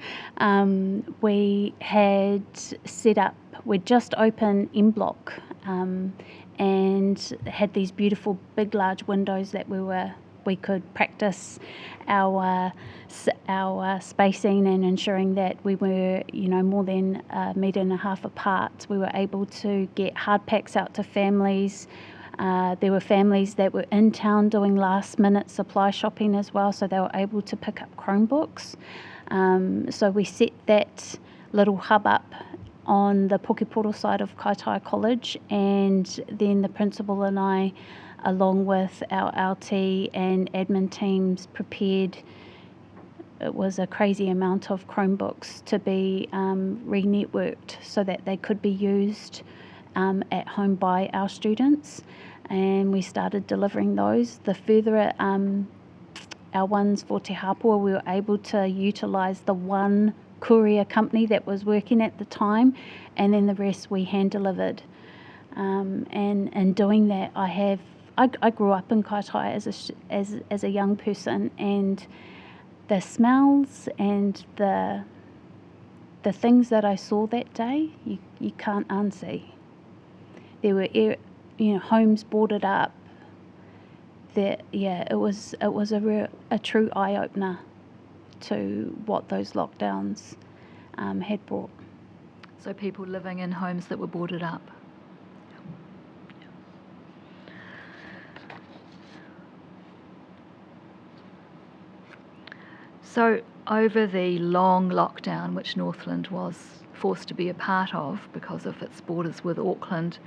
We had set up, we'd just opened M Block and had these beautiful big large windows that we could practice our spacing and ensuring that we were more than 1.5 meters apart. We were able to get hard packs out to families. There were families that were in town doing last minute supply shopping as well, so they were able to pick up Chromebooks. So we set that little hub up on the Pukeporo side of Kaitaia College, and then the principal and I, along with our LT and admin teams, prepared, it was a crazy amount of Chromebooks to be re-networked so that they could be used at home by our students, and we started delivering those. The further our ones for Te Hapua, we were able to utilise the one courier company that was working at the time, and then the rest we hand delivered. And in doing that, I grew up in Kaitaia as a young person, and the smells and the things that I saw that day, you can't unsee. There were homes boarded up. It was a true eye opener to what those lockdowns had brought. So people living in homes that were boarded up. So over the long lockdown, which Northland was forced to be a part of because of its borders with Auckland,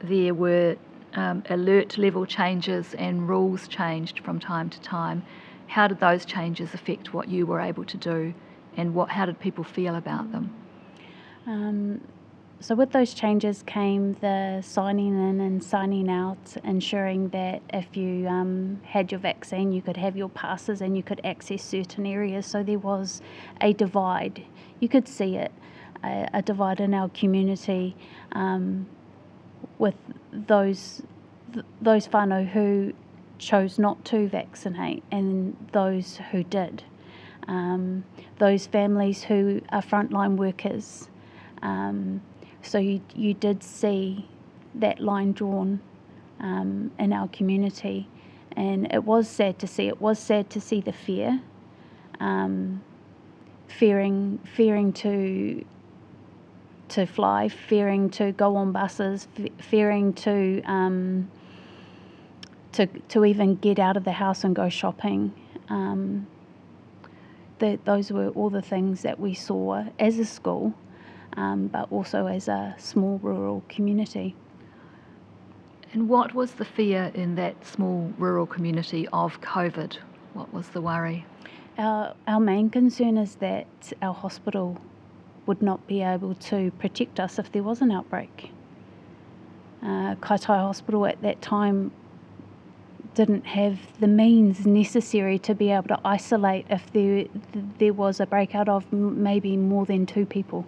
there were alert level changes and rules changed from time to time. How did those changes affect what you were able to do, and how did people feel about them? So with those changes came the signing in and signing out, ensuring that if you had your vaccine, you could have your passes and you could access certain areas. So there was a divide. You could see it, a divide in our community. with those whānau who chose not to vaccinate and those who did. Those families who are frontline workers. So you did see that line drawn in our community, and it was sad to see. It was sad to see the fear, fearing to fly, fearing to go on buses, fearing to even get out of the house and go shopping. Those were all the things that we saw as a school, but also as a small rural community. And what was the fear in that small rural community of COVID? What was the worry? Our main concern is that our hospital would not be able to protect us if there was an outbreak. Kaitaia Hospital at that time didn't have the means necessary to be able to isolate if there was a breakout of maybe more than 2 people.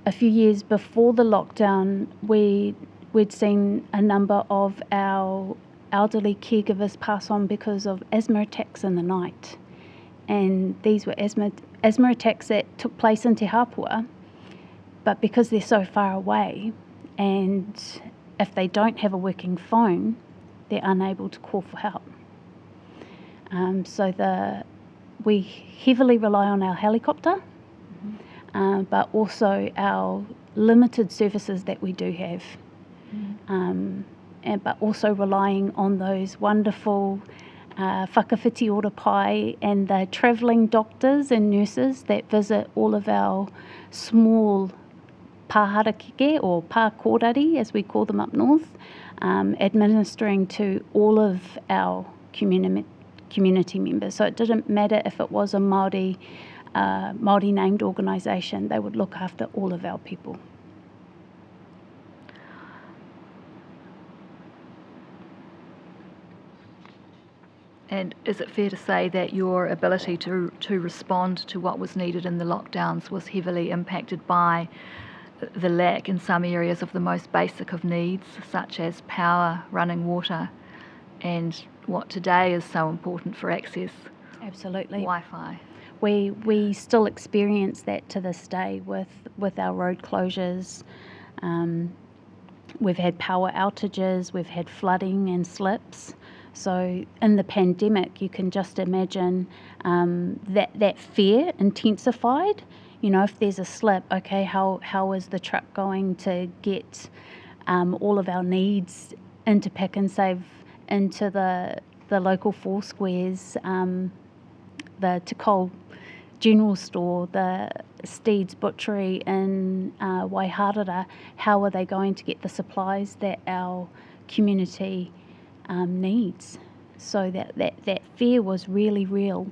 A few years before the lockdown, we'd seen a number of our elderly caregivers pass on because of asthma attacks in the night. And these were asthma attacks that took place in Te Hapua, but because they're so far away, and if they don't have a working phone, they're unable to call for help. So we heavily rely on our helicopter, but also our limited services that we do have, but also relying on those wonderful whakawhiti ora pai and the travelling doctors and nurses that visit all of our small pāharakeke or pākorari, as we call them up north, administering to all of our community members. So it didn't matter if it was a Māori named organisation, they would look after all of our people. And is it fair to say that your ability to respond to what was needed in the lockdowns was heavily impacted by the lack in some areas of the most basic of needs, such as power, running water, and what today is so important for access? Absolutely. Wi-Fi. We still experience that to this day with our road closures. We've had power outages, we've had flooding and slips. So in the pandemic, you can just imagine that fear intensified. You know, if there's a slip, okay, how is the truck going to get all of our needs into Pick and Save, into the local Four Squares, the Te Cole General Store, the Steed's Butchery in Waiharara? How are they going to get the supplies that our community needs? So that fear was really real.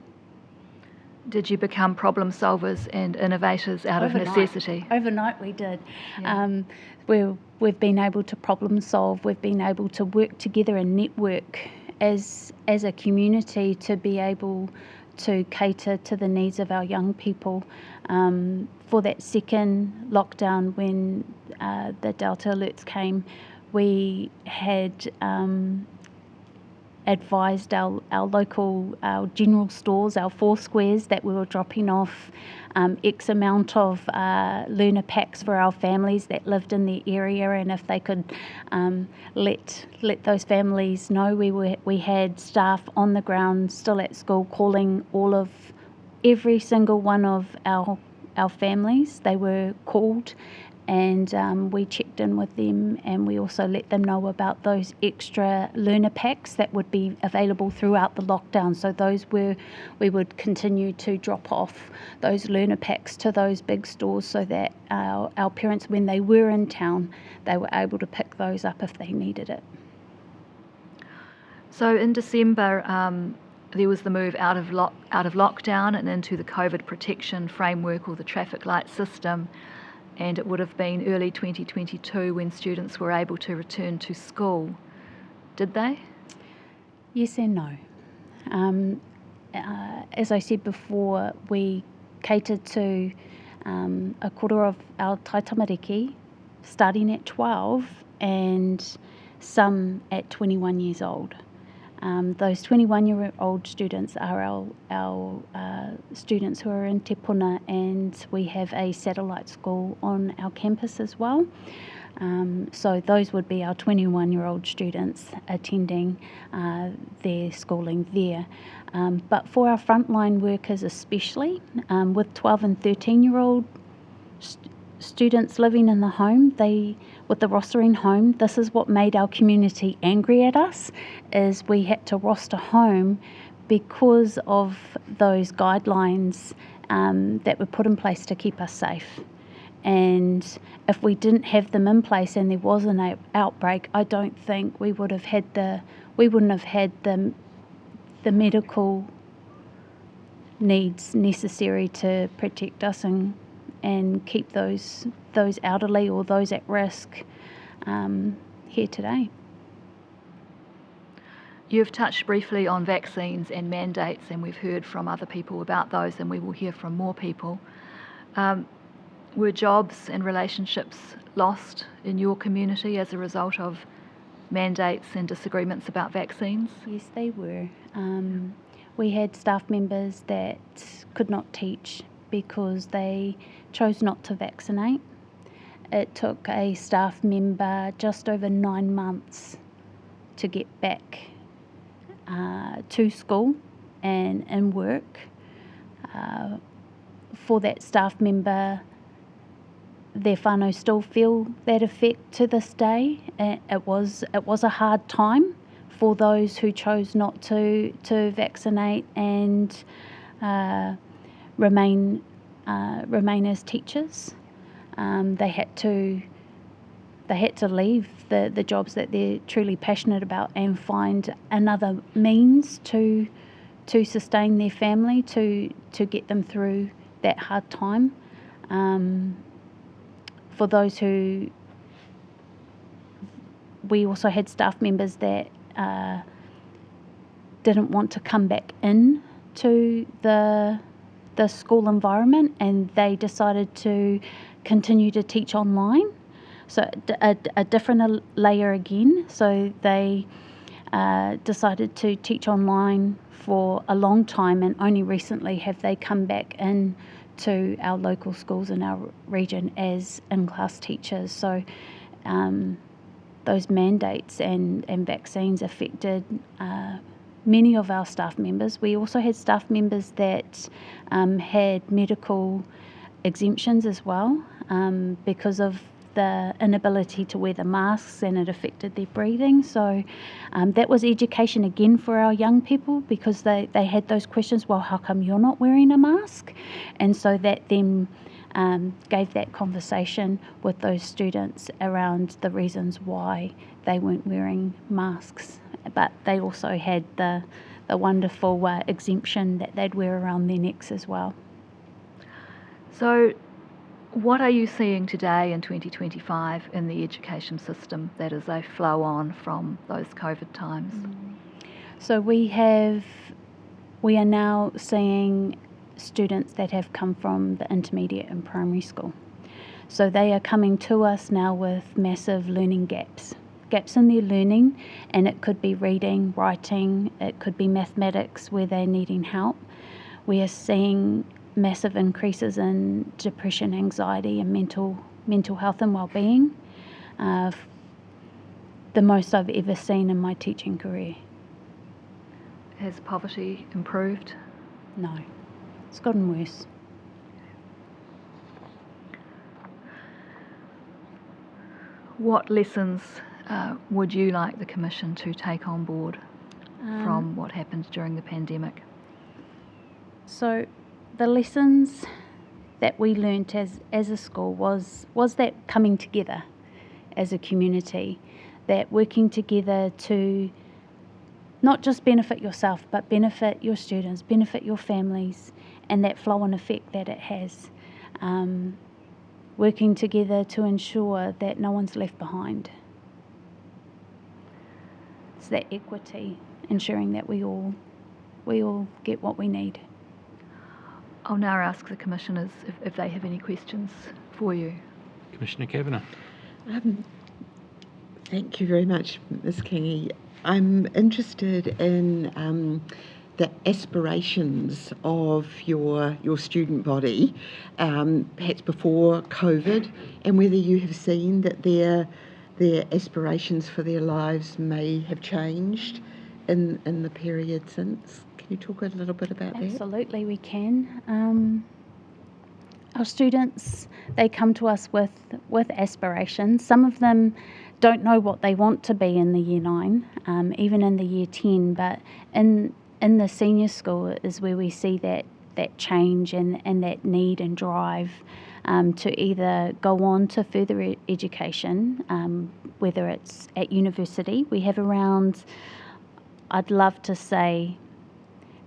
Did you become problem solvers and innovators out of necessity? Overnight we did. Yeah. We've been able to problem solve, we've been able to work together and network as a community to be able to cater to the needs of our young people. For that second lockdown, when the Delta alerts came, we had advised our local, our general stores, our Four Squares, that we were dropping off X amount of learner packs for our families that lived in the area, and if they could let those families know, we had staff on the ground still at school calling every single one of our families. They were called, and we checked in with them, and we also let them know about those extra learner packs that would be available throughout the lockdown. So we would continue to drop off those learner packs to those big stores so that our parents, when they were in town, they were able to pick those up if they needed it. So in December, there was the move out of lockdown and into the COVID protection framework, or the traffic light system. And it would have been early 2022 when students were able to return to school. Did they? Yes and no. As I said before, we catered to a quarter of our tai tamariki starting at 12 and some at 21 years old. Those 21-year-old students are our students who are in Te Puna, and we have a satellite school on our campus as well. So those would be our 21-year-old students attending their schooling there. But for our frontline workers especially, with 12 and 13-year-old students living in the home, with the rostering home, this is what made our community angry at us, is we had to roster home because of those guidelines that were put in place to keep us safe. And if we didn't have them in place and there was an outbreak, I don't think we wouldn't have had the medical needs necessary to protect us and keep those elderly or those at risk here today. You've touched briefly on vaccines and mandates, and we've heard from other people about those, and we will hear from more people. Were jobs and relationships lost in your community as a result of mandates and disagreements about vaccines? Yes, they were. We had staff members that could not teach because they chose not to vaccinate. It took a staff member just over 9 months to get back to school and in work. For that staff member, their whānau still feel that effect to this day. It was a hard time for those who chose not to vaccinate and remain as teachers. They had to leave the jobs that they're truly passionate about and find another means to sustain their family, to get them through that hard time. For those who, we also had staff members that didn't want to come back in to the school environment, and they decided to continue to teach online. So a different layer again. So they decided to teach online for a long time, and only recently have they come back in to our local schools in our region as in-class teachers. So those mandates and vaccines affected many of our staff members. We also had staff members that had medical exemptions as well because of the inability to wear the masks, and it affected their breathing. So that was education again for our young people, because they had those questions, well, how come you're not wearing a mask? And so that then gave that conversation with those students around the reasons why they weren't wearing masks. But they also had the wonderful exemption that they'd wear around their necks as well. So what are you seeing today in 2025 in the education system that is a flow on from those COVID times? So we are now seeing students that have come from the intermediate and primary school. So they are coming to us now with massive learning gaps in their learning, and it could be reading, writing, it could be mathematics where they're needing help. We are seeing massive increases in depression, anxiety, and mental health and well-being. The most I've ever seen in my teaching career. Has poverty improved? No, it's gotten worse. What lessons would you like the Commission to take on board from what happened during the pandemic? So the lessons that we learnt as a school was that coming together as a community, that working together to not just benefit yourself, but benefit your students, benefit your families, and that flow-on effect that it has. Working together to ensure that no one's left behind. It's that equity, ensuring that we all get what we need. I'll now ask the commissioners if they have any questions for you. Commissioner Kavanagh. Thank you very much, Ms. Kingy. I'm interested in the aspirations of your student body, perhaps before COVID, and whether you have seen that their aspirations for their lives may have changed in the period since. Can you talk a little bit about that? Absolutely, we can. Our students, they come to us with aspirations. Some of them don't know what they want to be in the year 9, even in the year 10, but in the senior school is where we see that change and that need and drive to either go on to further education, whether it's at university. We have around, I'd love to say,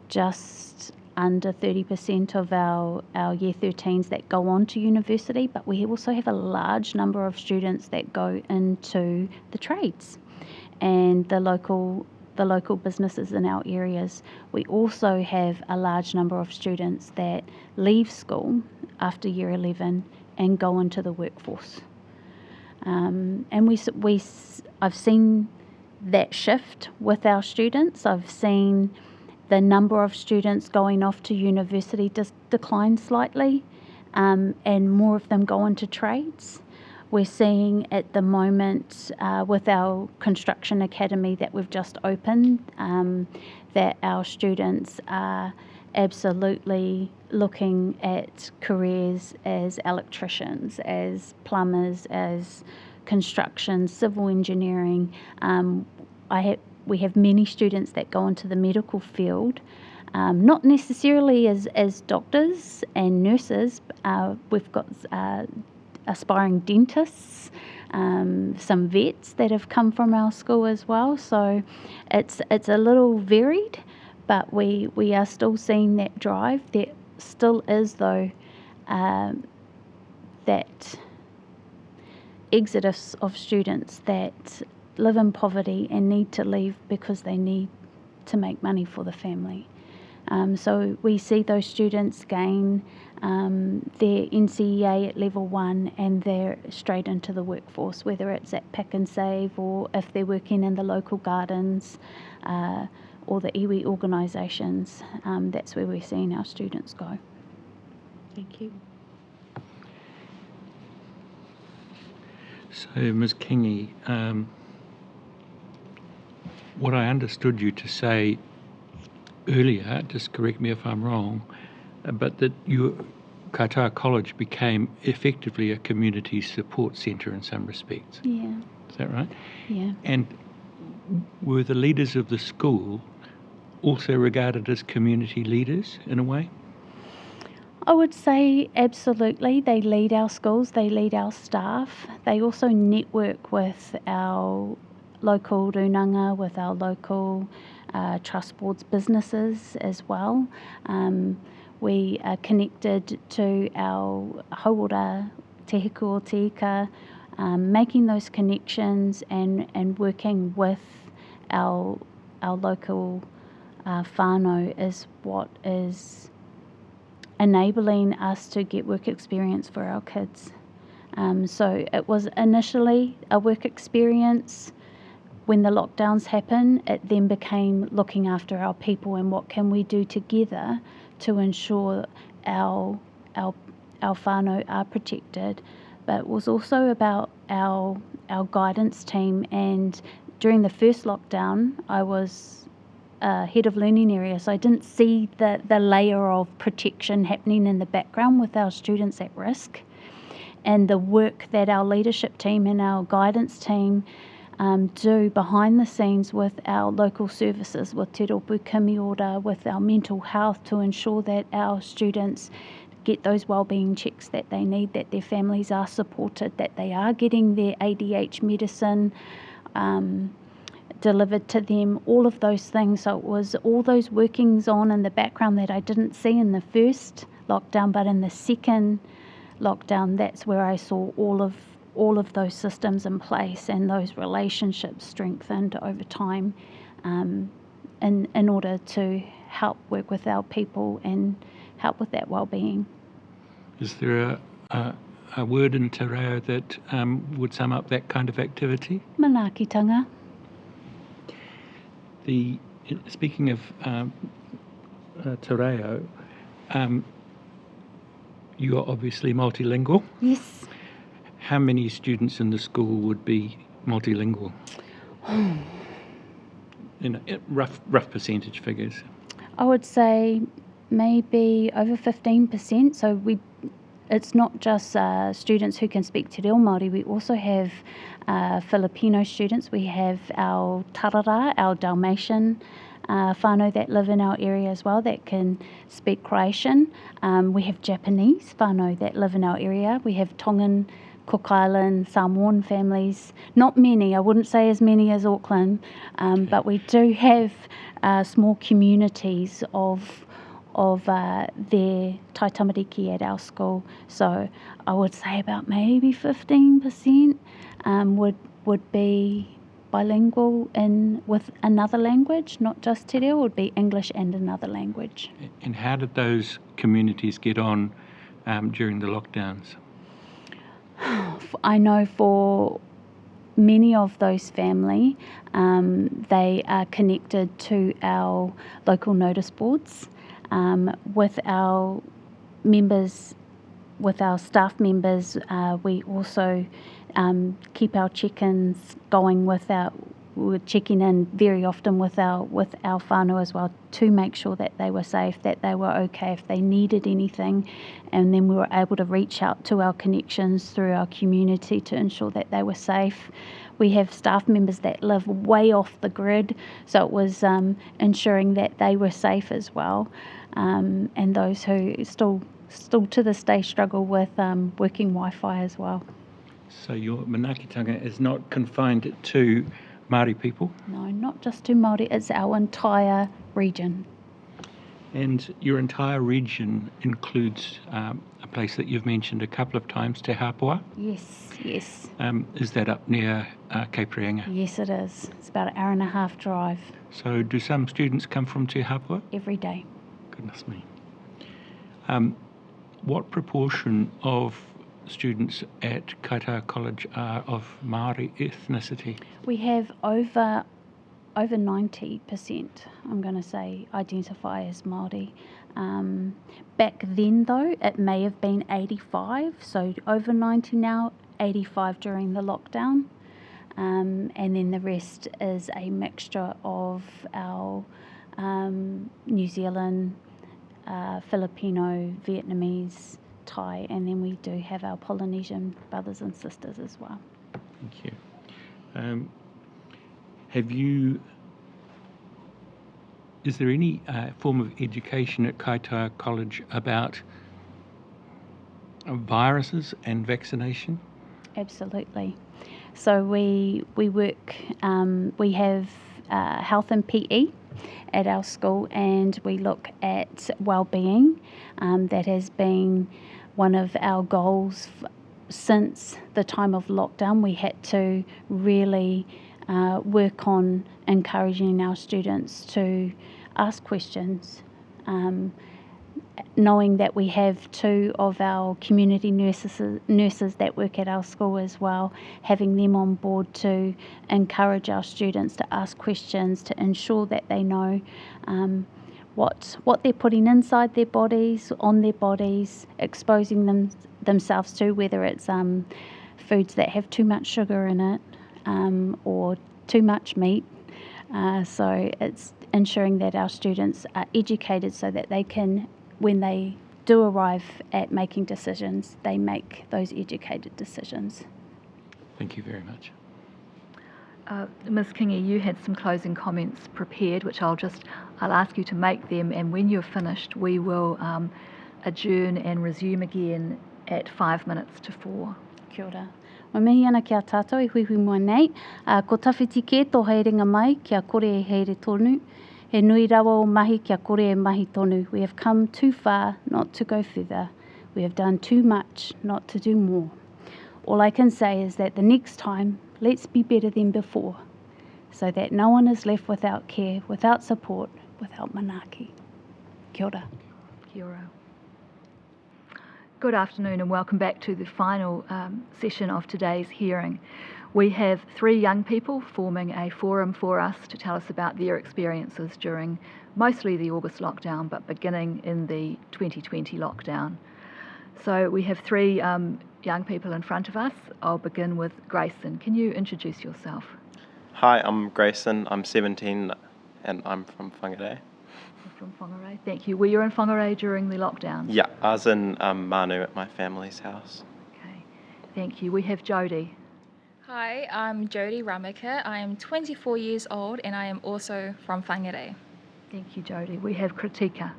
just under 30% of our year 13s that go on to university, but we also have a large number of students that go into the trades and the local businesses in our areas. We also have a large number of students that leave school after year 11 and go into the workforce. And I've seen that shift with our students. I've seen the number of students going off to university decline slightly, and more of them go into trades. We're seeing at the moment with our construction academy that we've just opened that our students are absolutely looking at careers as electricians, as plumbers, as construction, civil engineering. We have many students that go into the medical field, not necessarily as doctors and nurses. We've got aspiring dentists, some vets that have come from our school as well. So it's a little varied, but we are still seeing that drive. There still is, though, that exodus of students that live in poverty and need to leave because they need to make money for the family. So we see those students gain their NCEA at level 1 and they're straight into the workforce, whether it's at Pick and Save or if they're working in the local gardens or the iwi organisations. That's where we're seeing our students go. Thank you. So, Ms. Kingy, what I understood you to say earlier, just correct me if I'm wrong, but that Kaitaia College became effectively a community support centre in some respects. Yeah. Is that right? Yeah. And were the leaders of the school also regarded as community leaders in a way? I would say absolutely. They lead our schools, they lead our staff. They also network with our local runanga, with our local trust boards businesses as well. We are connected to our hauora Te Hiku o Te Ika, making those connections and working with our local whānau is what is enabling us to get work experience for our kids. So it was initially a work experience. When the lockdowns happened, it then became looking after our people and what can we do together to ensure our whānau are protected. But it was also about our guidance team, and during the first lockdown I was head of learning area, so I didn't see the layer of protection happening in the background with our students at risk, and the work that our leadership team and our guidance team do behind the scenes with our local services, with Te Rōpū Kimiora, with our mental health, to ensure that our students get those wellbeing checks that they need, that their families are supported, that they are getting their ADH medicine delivered to them, all of those things. So it was all those workings on in the background that I didn't see in the first lockdown, but in the second lockdown, that's where I saw all of those systems in place and those relationships strengthened over time in order to help work with our people and help with that well-being. Is there a word in Te Reo that would sum up that kind of activity? Manaakitanga. Speaking of Te Reo, you are obviously multilingual. Yes. How many students in the school would be multilingual? In rough percentage figures. I would say maybe over 15%. So it's not just students who can speak Te Reo Māori. We also have Filipino students. We have our Tarara, our Dalmatian whānau that live in our area as well that can speak Croatian. We have Japanese whānau that live in our area. We have Tongan, Cook Island, Samoan families. Not many, I wouldn't say as many as Auckland, but we do have small communities of their Tai Tamariki at our school. So I would say about maybe 15% would be bilingual with another language, not just Te Reo, would be English and another language. And how did those communities get on during the lockdowns? I know for many of those family, they are connected to our local notice boards. With our members, with our staff members, we also keep our check-ins going we're checking in very often with our whānau as well to make sure that they were safe, that they were okay, if they needed anything, and then we were able to reach out to our connections through our community to ensure that they were safe. We have staff members that live way off the grid, so it was ensuring that they were safe as well, and those who still to this day struggle with working Wi-Fi as well. So your manaakitanga is not confined to Māori people? No, not just to Māori, it's our entire region. And your entire region includes a place that you've mentioned a couple of times, Te Hapua? Yes. Is that up near Cape Reinga? Yes, it is. It's about an hour and a half drive. So do some students come from Te Hapua? Every day. Goodness me. What proportion of students at Kaitaia College are of Māori ethnicity? We have over 90%, I'm going to say, identify as Māori. Back then, though, it may have been 85, so over 90 now, 85 during the lockdown. And then the rest is a mixture of our New Zealand, Filipino, Vietnamese, Thai, and then we do have our Polynesian brothers and sisters as well. Thank you. Is there any form of education at Kaitaia College about viruses and vaccination? Absolutely. So we work, we have health and PE at our school, and we look at well-being. That has been one of our goals since the time of lockdown. We had to really work on encouraging our students to ask questions, knowing that we have two of our community nurses that work at our school as well, having them on board to encourage our students to ask questions, to ensure that they know what they're putting inside their bodies, on their bodies, exposing themselves to, whether it's foods that have too much sugar in it or too much meat. So it's ensuring that our students are educated so that they can, when they do arrive at making decisions, they make those educated decisions. Thank you very much. Ms. Kingi, you had some closing comments prepared, which I'll ask you to make them, and when you're finished, we will adjourn and resume again at 4 minutes. Kia ora. Wa mihi ana kia tātou I hui mua nei. Ko tawhiti ke tō heiringa mai kia kore e heire tonu. He nui rawa o mahi kia kore e mahi tonu. We have come too far not to go further. We have done too much not to do more. All I can say is that the next time, let's be better than before, so that no one is left without care, without support, without manaaki. Kia ora. Kia ora. Good afternoon and welcome back to the final session of today's hearing. We have 3 young people forming a forum for us to tell us about their experiences during mostly the August lockdown, but beginning in the 2020 lockdown. So we have 3 young people in front of us. I'll begin with Grayson. Can you introduce yourself? Hi, I'm Grayson. I'm 17 and I'm from Whangarei. From Whangarei, thank you. Were you in Whangarei during the lockdown? Yeah, I was in Manu at my family's house. Okay, thank you. We have Jody. Hi, I'm Jody Ramika. I am 24 years old and I am also from Whangarei. Thank you, Jody. We have Kritika.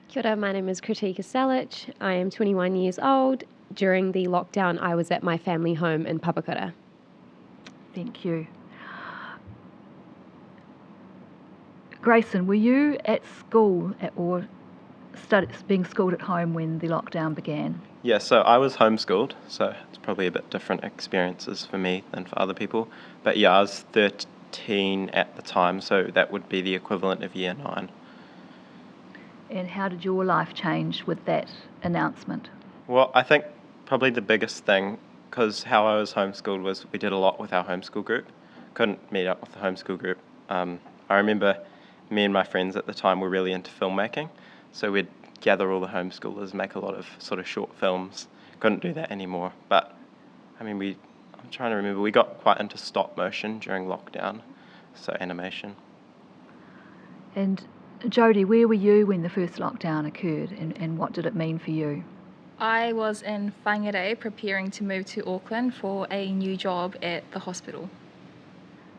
Kia ora, my name is Kritika Salich. I am 21 years old. During the lockdown, I was at my family home in Papakura. Thank you. Grayson, were you at school or being schooled at home when the lockdown began? Yeah, so I was homeschooled, so it's probably a bit different experiences for me than for other people. But yeah, I was 13 at the time, so that would be the equivalent of year 9. And how did your life change with that announcement? Well, I think probably the biggest thing, because how I was homeschooled was we did a lot with our homeschool group. Couldn't meet up with the homeschool group. I remember me and my friends at the time were really into filmmaking, so we'd gather all the homeschoolers, make a lot of sort of short films. Couldn't do that anymore, but I mean, I'm trying to remember, we got quite into stop motion during lockdown, so animation. And Jody, where were you when the first lockdown occurred, and what did it mean for you? I was in Whangarei preparing to move to Auckland for a new job at the hospital.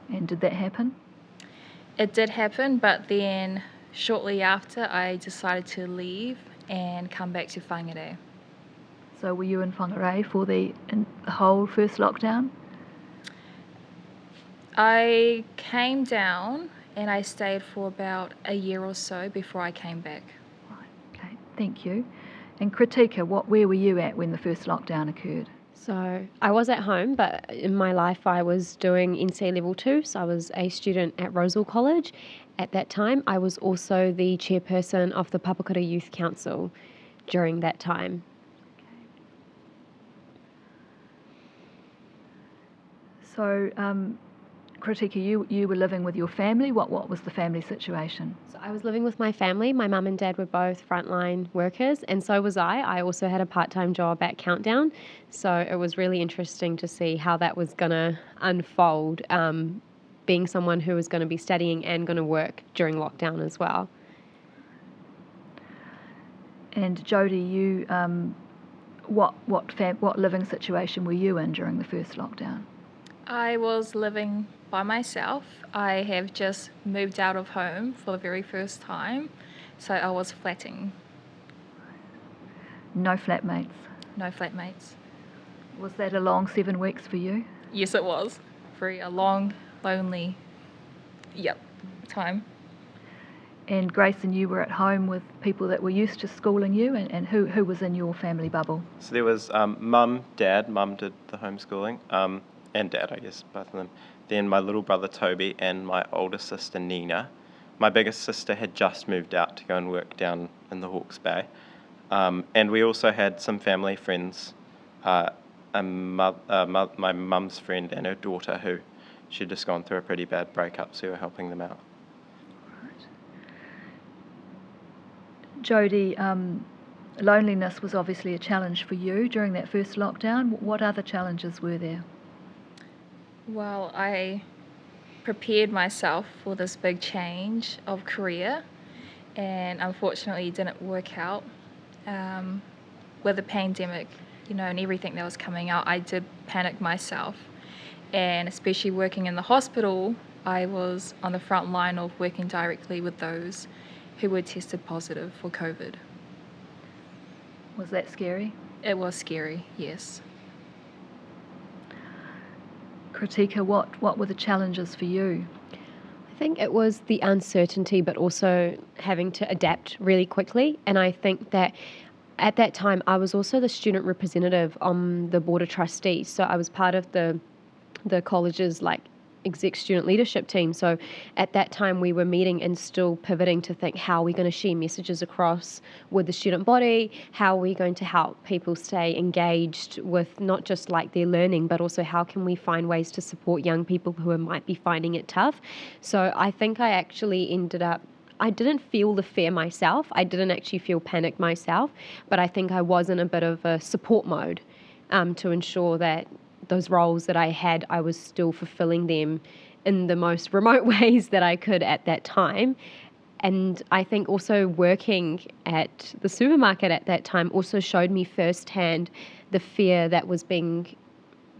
And did that happen? It did happen, but then shortly after I decided to leave and come back to Whangarei. So were you in Whangarei for the whole first lockdown? I came down and I stayed for about a year or so before I came back. Right, okay, thank you. And Kritika, where were you at when the first lockdown occurred? So I was at home, but in my life I was doing NCEA Level 2, so I was a student at Roseville College. At that time, I was also the chairperson of the Papakura Youth Council during that time. So, Kritika, you were living with your family. What was the family situation? So I was living with my family. My mum and dad were both frontline workers, and so was I. I also had a part-time job at Countdown, so it was really interesting to see how that was going to unfold, being someone who was going to be studying and going to work during lockdown as well. And Jody, you, what living situation were you in during the first lockdown? I was living by myself. I have just moved out of home for the very first time, so I was flatting. No flatmates? No flatmates. Was that a long 7 weeks for you? Yes, it was. A long, lonely, time. And Grayson, you were at home with people that were used to schooling you, and who was in your family bubble? So there was mum, dad. Mum did the homeschooling, and dad, I guess, both of them. Then my little brother Toby and my older sister Nina. My biggest sister had just moved out to go and work down in the Hawke's Bay. And we also had some family friends, my mum's friend and her daughter, who she'd just gone through a pretty bad breakup, so we were helping them out. Right. Jody, loneliness was obviously a challenge for you during that first lockdown. What other challenges were there? Well, I prepared myself for this big change of career, and unfortunately it didn't work out. With the pandemic, and everything that was coming out, I did panic myself. And especially working in the hospital, I was on the front line of working directly with those who were tested positive for COVID. Was that scary? It was scary, yes. Kritika, what were the challenges for you? I think it was the uncertainty, but also having to adapt really quickly. And I think that at that time, I was also the student representative on the board of trustees. So I was part of the college's exec student leadership team. So at that time we were meeting and still pivoting to think, how are we going to share messages across with the student body? How are we going to help people stay engaged with not just like their learning, but also how can we find ways to support young people who might be finding it tough? So I think I actually I didn't feel the fear myself. I didn't actually feel panic myself, but I think I was in a bit of a support mode to ensure that those roles that I had, I was still fulfilling them in the most remote ways that I could at that time. And I think also working at the supermarket at that time also showed me firsthand the fear that was being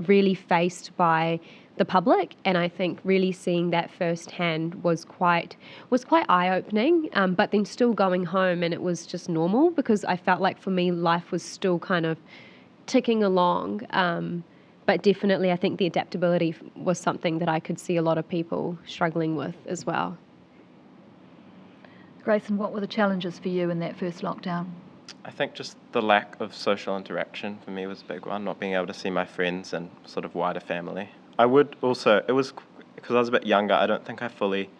really faced by the public, and I think really seeing that firsthand was quite eye-opening, but then still going home and it was just normal, because I felt like for me life was still kind of ticking along, but definitely I think the adaptability was something that I could see a lot of people struggling with as well. Grayson, what were the challenges for you in that first lockdown? I think just the lack of social interaction for me was a big one, not being able to see my friends and sort of wider family. I would also, it was, because I was a bit younger, I don't think I fully,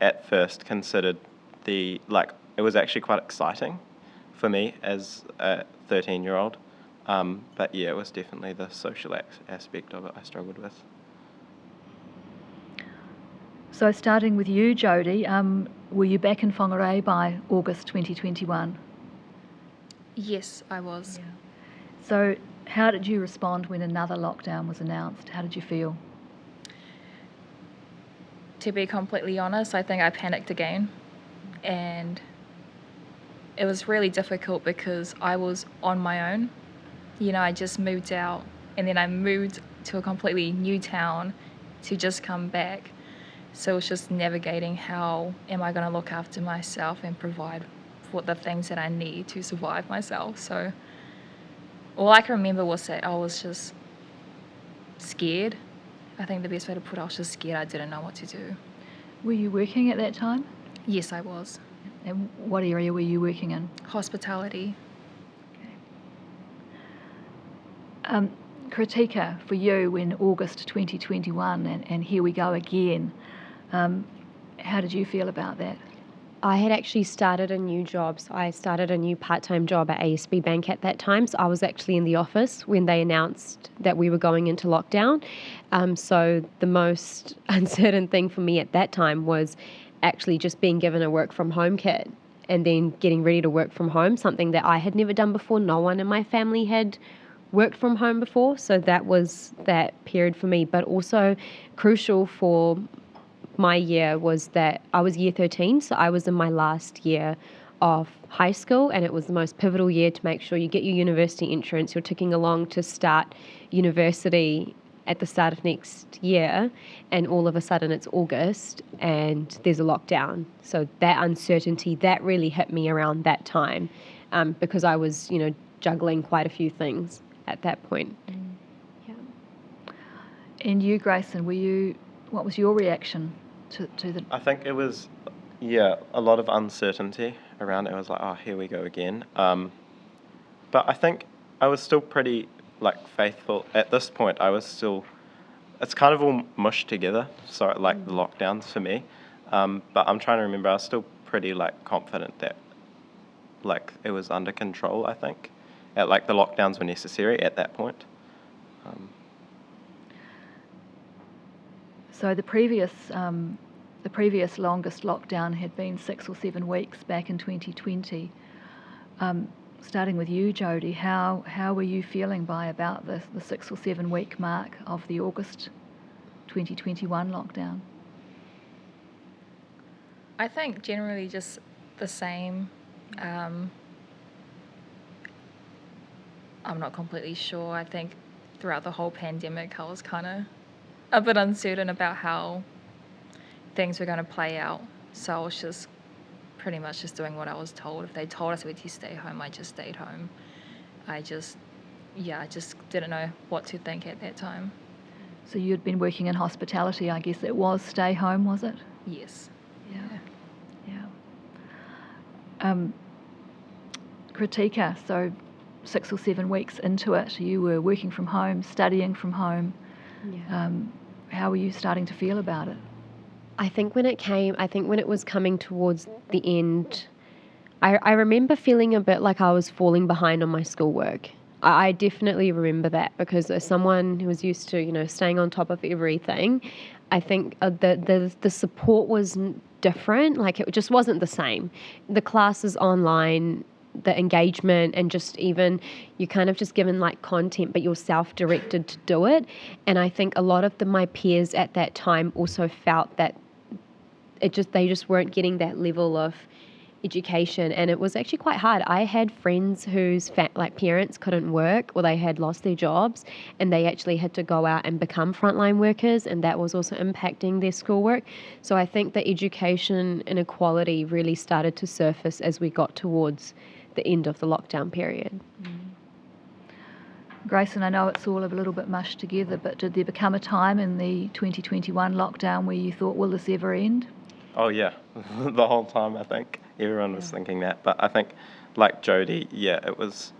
at first, considered it was actually quite exciting for me as a 13-year-old. But yeah, it was definitely the social aspect of it I struggled with. So starting with you, Jodie, were you back in Whangarei by August 2021? Yes, I was. Yeah. So how did you respond when another lockdown was announced? How did you feel? To be completely honest, I think I panicked again. And it was really difficult because I was on my own. You know, I just moved out and then I moved to a completely new town to just come back. So it was just navigating how am I going to look after myself and provide for the things that I need to survive myself. So all I can remember was that I was just scared. I think the best way to put it, I was just scared. I didn't know what to do. Were you working at that time? Yes, I was. And what area were you working in? Hospitality. Okay. Kritika, for you in August 2021, and here we go again, how did you feel about that? I had actually started a new job. So I started a new part-time job at ASB Bank at that time. So I was actually in the office when they announced that we were going into lockdown. So the most uncertain thing for me at that time was actually just being given a work from home kit and then getting ready to work from home, something that I had never done before. No one in my family had worked from home before. So that was that period for me. But also crucial for my year was that I was year 13, so I was in my last year of high school, and it was the most pivotal year to make sure you get your university entrance, you're ticking along to start university at the start of next year, and all of a sudden it's August and there's a lockdown. So that uncertainty, that really hit me around that time, because I was, juggling quite a few things at that point. Yeah. And you, Grayson, what was your reaction to the... I think it was, a lot of uncertainty around it. It was like, oh, here we go again. But I think I was still pretty, faithful. At this point, I was still... It's kind of all mushed together, so, the lockdowns for me. But I'm trying to remember, I was still pretty, confident that, it was under control, I think. The lockdowns were necessary at that point. So the previous longest lockdown had been 6 or 7 weeks back in 2020. Starting with you, Jodie, how were you feeling by about the 6 or 7 week mark of the August 2021 lockdown? I think generally just the same. I'm not completely sure. I think throughout the whole pandemic, I was kind of a bit uncertain about how things were going to play out. So I was just pretty much just doing what I was told. If they told us we had to stay home, I just stayed home. I just didn't know what to think at that time. So you'd been working in hospitality, I guess it was stay home, was it? Yes. Yeah. Kritika, so 6 or 7 weeks into it, you were working from home, studying from home. Yeah. how were you starting to feel about it? I think when it was coming towards the end, I remember feeling a bit like I was falling behind on my schoolwork. I definitely remember that, because as someone who was used to, staying on top of everything, I think the support was different. Like, it just wasn't the same. The classes online, the engagement, and just even you're kind of just given like content, but you're self-directed to do it. And I think a lot of my peers at that time also felt that they just weren't getting that level of education, and it was actually quite hard. I had friends whose parents couldn't work, or they had lost their jobs, and they actually had to go out and become frontline workers, and that was also impacting their schoolwork. So I think the education inequality really started to surface as we got towards the end of the lockdown period. Grayson, I know it's all a little bit mushed together, but did there become a time in the 2021 lockdown where you thought, will this ever end? Oh yeah, the whole time I think everyone was thinking that. But I think, like Jodie, it was.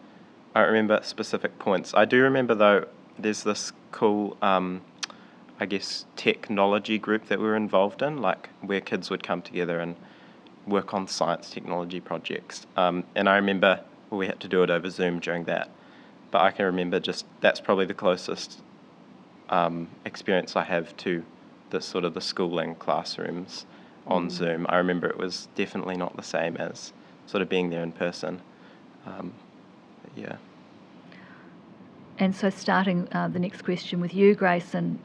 I don't remember specific points. I do remember though. There's this cool, technology group that we were involved in, like where kids would come together and work on science technology projects. And I remember we had to do it over Zoom during that. But I can remember that's probably the closest experience I have to the schooling classrooms on Zoom. I remember it was definitely not the same as sort of being there in person. And so starting the next question with you, Grayson,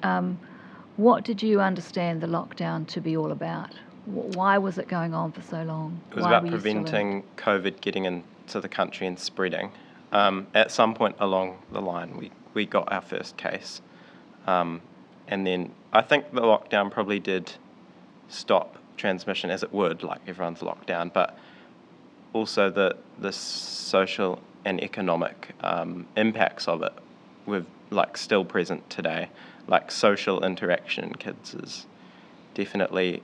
what did you understand the lockdown to be all about? Why was it going on for so long? It was about preventing COVID getting into the country and spreading. At some point along the line, we got our first case. And then I think the lockdown probably did stop transmission, as it would, like everyone's locked down, but also the social and economic impacts of it were still present today. Like social interaction in kids is definitely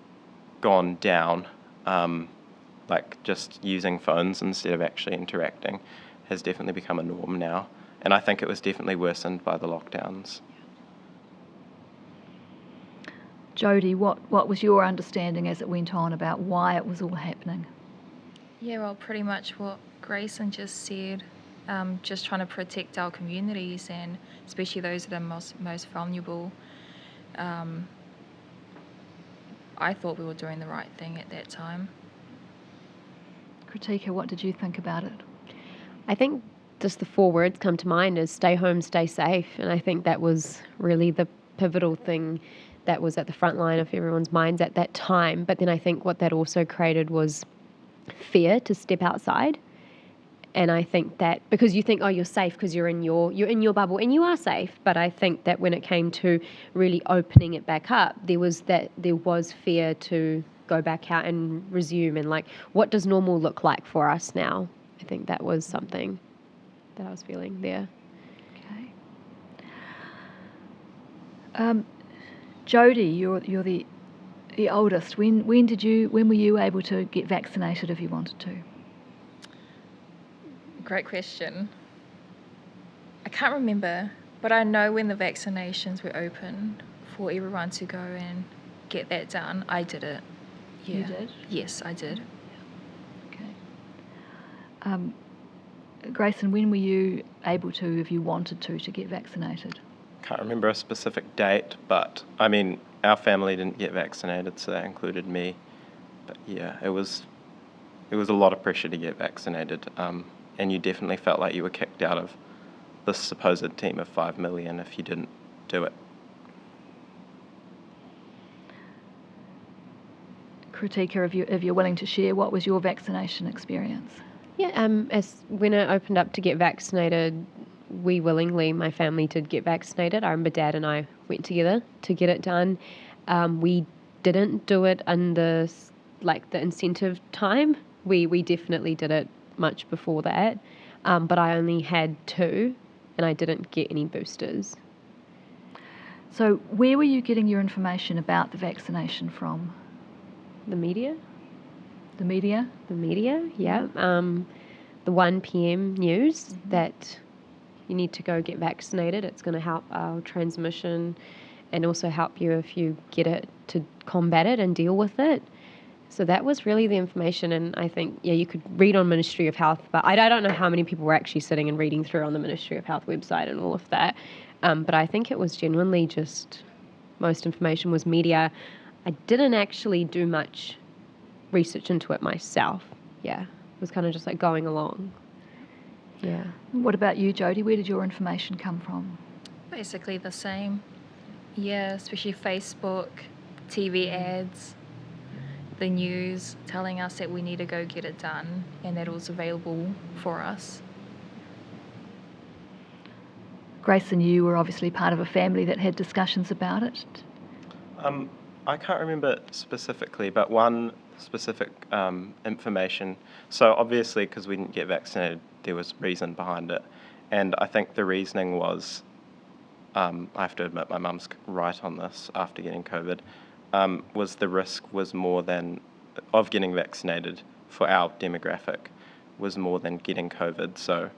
gone down. Like just using phones instead of actually interacting has definitely become a norm now, and I think it was definitely worsened by the lockdowns. Jodie, what was your understanding as it went on about why it was all happening? Yeah, well, pretty much what Grayson just said. Just trying to protect our communities, and especially those that are most vulnerable. I thought we were doing the right thing at that time. Kritika, what did you think about it? I think just the 4 words come to mind is stay home, stay safe. And I think that was really the pivotal thing that was at the front line of everyone's minds at that time. But then I think what that also created was fear to step outside. And I think that because you think, oh, you're safe because you're in your bubble, and you are safe. But I think that when it came to really opening it back up, there was fear to go back out and resume, and what does normal look like for us now? I think that was something that I was feeling there. Okay. Jodie, you're the oldest. When were you able to get vaccinated if you wanted to? Great question. I can't remember, but I know when the vaccinations were open for everyone to go and get that done, I did it. Yeah. You did? Yes, I did. Okay. Grayson, when were you able to, if you wanted to get vaccinated? Can't remember a specific date, but I mean, our family didn't get vaccinated, so that included me. But yeah, it was a lot of pressure to get vaccinated. And you definitely felt like you were kicked out of this supposed team of 5 million if you didn't do it. Kritika, if you're willing to share, what was your vaccination experience? Yeah, when I opened up to get vaccinated, we willingly, my family did get vaccinated. I remember Dad and I went together to get it done. We didn't do it in the incentive time. We definitely did it much before that, but I only had 2 and I didn't get any boosters. So where were you getting your information about the vaccination from? The media. The media? The media, yeah. The 1 p.m. news that you need to go get vaccinated. It's going to help our transmission and also help you if you get it to combat it and deal with it. So that was really the information, and I think, you could read on Ministry of Health, but I don't know how many people were actually sitting and reading through on the Ministry of Health website and all of that. But I think it was genuinely just, most information was media. I didn't actually do much research into it myself. Yeah, it was kind of just like going along. Yeah. What about you, Jodie? Where did your information come from? Basically the same. Yeah, especially Facebook, TV ads, the news telling us that we need to go get it done and that it was available for us. Grace and you were obviously part of a family that had discussions about it. I can't remember specifically, but one specific information. So obviously, because we didn't get vaccinated, there was reason behind it. And I think the reasoning was, I have to admit my mum's right on this after getting COVID, was the risk was more than, of getting vaccinated for our demographic, was more than getting COVID. So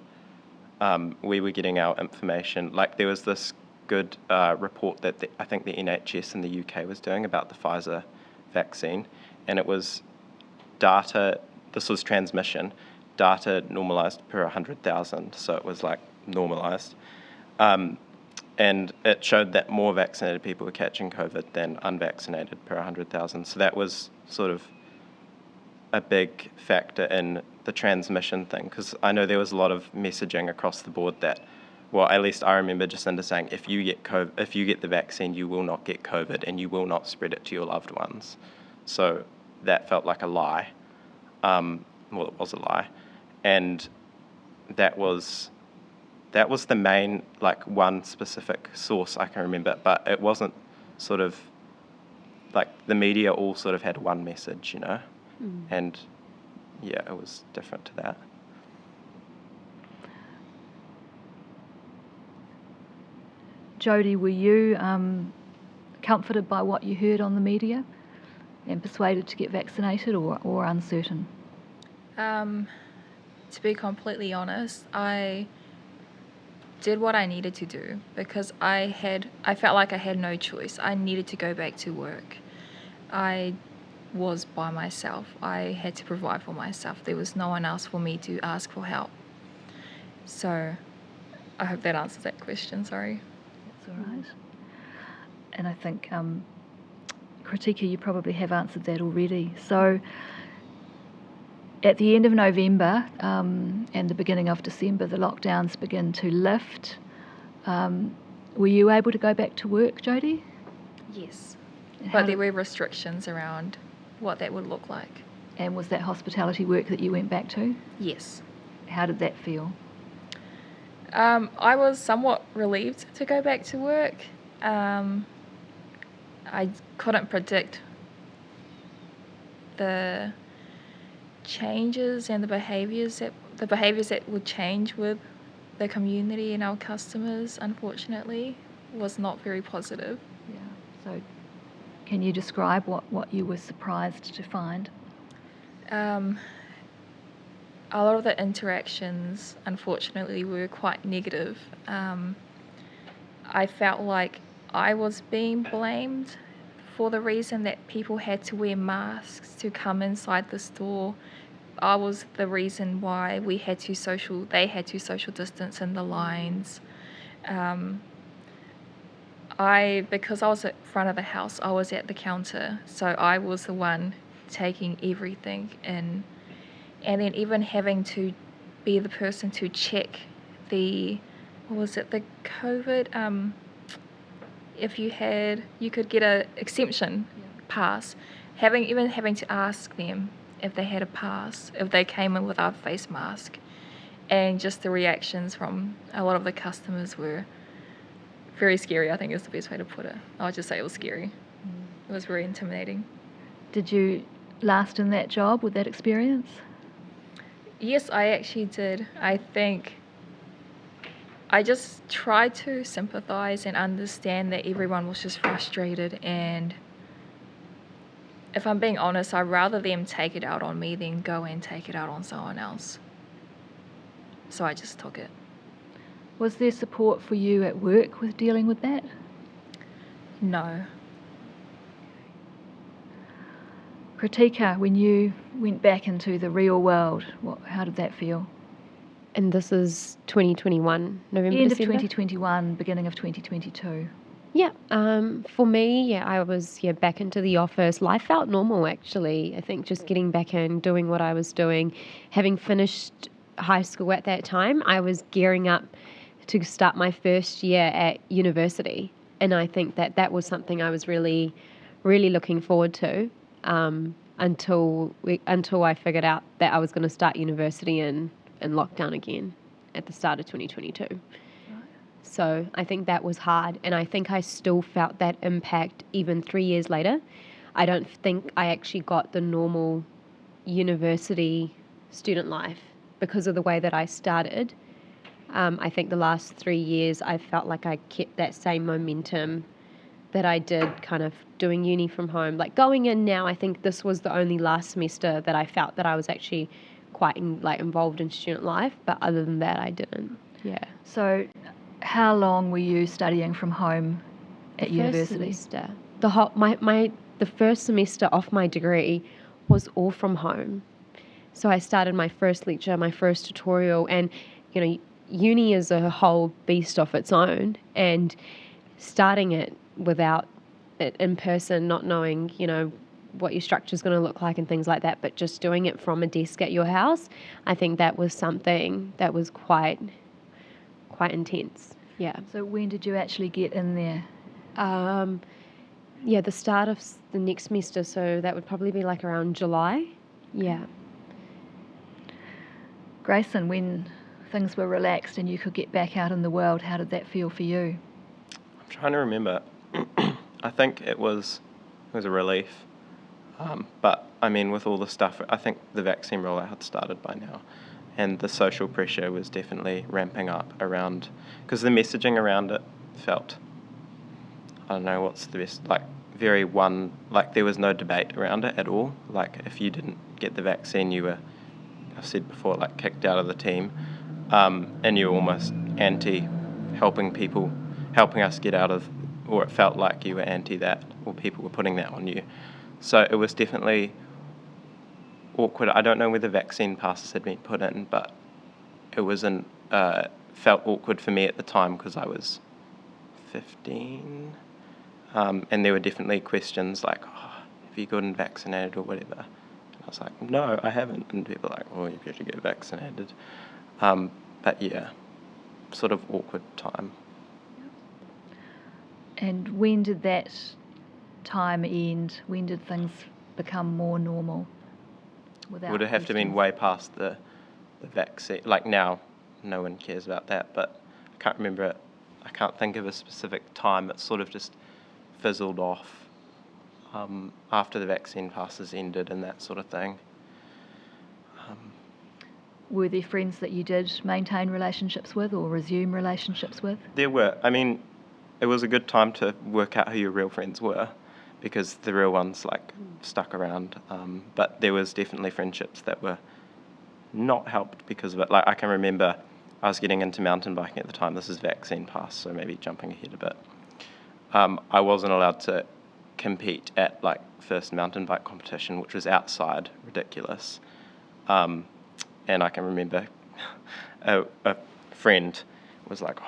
we were getting our information, like there was this good report that I think the NHS in the UK was doing about the Pfizer vaccine, and it was data, this was transmission, data normalised per 100,000, so it was like normalised. And it showed that more vaccinated people were catching COVID than unvaccinated per 100,000. So that was sort of a big factor in the transmission thing, because I know there was a lot of messaging across the board that, well, at least I remember Jacinda saying, if you get COVID, if you get the vaccine, you will not get COVID and you will not spread it to your loved ones. So that felt like a lie. Well, it was a lie. And that was the main, like, one specific source I can remember, but it wasn't sort of, like, the media all sort of had one message, you know? And, yeah, it was different to that. Jodie, were you comforted by what you heard on the media and persuaded to get vaccinated, or uncertain? To be completely honest, I did what I needed to do because I felt like I had no choice. I needed to go back to work. I was by myself. I had to provide for myself. There was no one else for me to ask for help. So I hope that answers that question, sorry. That's all right. And I think, Kritika, you probably have answered that already. So at the end of November and the beginning of December, the lockdowns begin to lift. Were you able to go back to work, Jodie? Yes, but there were restrictions around what that would look like. And was that hospitality work that you went back to? Yes. How did that feel? I was somewhat relieved to go back to work. I couldn't predict the changes and the behaviours that would change with the community and our customers, unfortunately, was not very positive. Yeah. So can you describe what you were surprised to find? A lot of the interactions, unfortunately, were quite negative. I felt like I was being blamed for the reason that people had to wear masks to come inside the store. I was the reason why they had to social distance in the lines. Because I was at front of the house, I was at the counter, so I was the one taking everything in. And then even having to be the person to check the COVID, if you could get a exemption pass, having to ask them if they had a pass, if they came in without a face mask. And just the reactions from a lot of the customers were very scary, I think is the best way to put it. I'll just say it was scary. It was very intimidating. Did you last in that job with that experience? Yes, I actually did. I think I just tried to sympathise and understand that everyone was just frustrated, and if I'm being honest, I'd rather them take it out on me than go and take it out on someone else. So I just took it. Was there support for you at work with dealing with that? No. Kritika, when you went back into the real world, how did that feel? And this is 2021, November, End of December? 2021, beginning of 2022. Yeah, for me, I was back into the office. Life felt normal, actually. I think just getting back in, doing what I was doing, having finished high school at that time, I was gearing up to start my first year at university, and I think that was something I was really, really looking forward to until I figured out that I was going to start university in lockdown again at the start of 2022. So I think that was hard, and I think I still felt that impact even 3 years later. I don't think I actually got the normal university student life because of the way that I started. I think the last 3 years I felt like I kept that same momentum that I did kind of doing uni from home. Like going in now, I think this was the only last semester that I felt that I was actually quite involved in student life, but other than that I didn't. Yeah. So how long were you studying from home at university? Semester. The first semester of my degree was all from home. So I started my first lecture, my first tutorial, and uni is a whole beast of its own, and starting it without it in person, not knowing, what your structure is going to look like and things like that, but just doing it from a desk at your house, I think that was something that was quite intense. Yeah. So when did you actually get in there? The start of the next semester, so that would probably be like around July. Yeah. Grayson, when things were relaxed and you could get back out in the world, how did that feel for you? I'm trying to remember. I think it was a relief. But I mean, with all the stuff, I think the vaccine rollout had started by now, and the social pressure was definitely ramping up around, because the messaging around it felt, I don't know what's the best, there was no debate around it at all. Like if you didn't get the vaccine, you were, I've said before, like kicked out of the team, and you were almost anti helping us get out of, or it felt like you were anti that, or people were putting that on you. So it was definitely awkward. I don't know whether vaccine passes had been put in, but it felt awkward for me at the time because I was 15, and there were definitely questions like, have you gotten vaccinated or whatever? And I was like, no, I haven't. And people were like, well, you should get vaccinated. But yeah, sort of awkward time. And when did that time end? When did things become more normal? Would it have to have been way past the vaccine? Like now, no one cares about that, but I can't remember it. I can't think of a specific time. It sort of just fizzled off after the vaccine passes ended and that sort of thing. Were there friends that you did maintain relationships with or resume relationships with? There were. I mean, it was a good time to work out who your real friends were, because the real ones stuck around. But there was definitely friendships that were not helped because of it. Like I can remember I was getting into mountain biking at the time. This is vaccine pass, so maybe jumping ahead a bit. I wasn't allowed to compete at first mountain bike competition, which was outside, ridiculous. And I can remember a friend was like,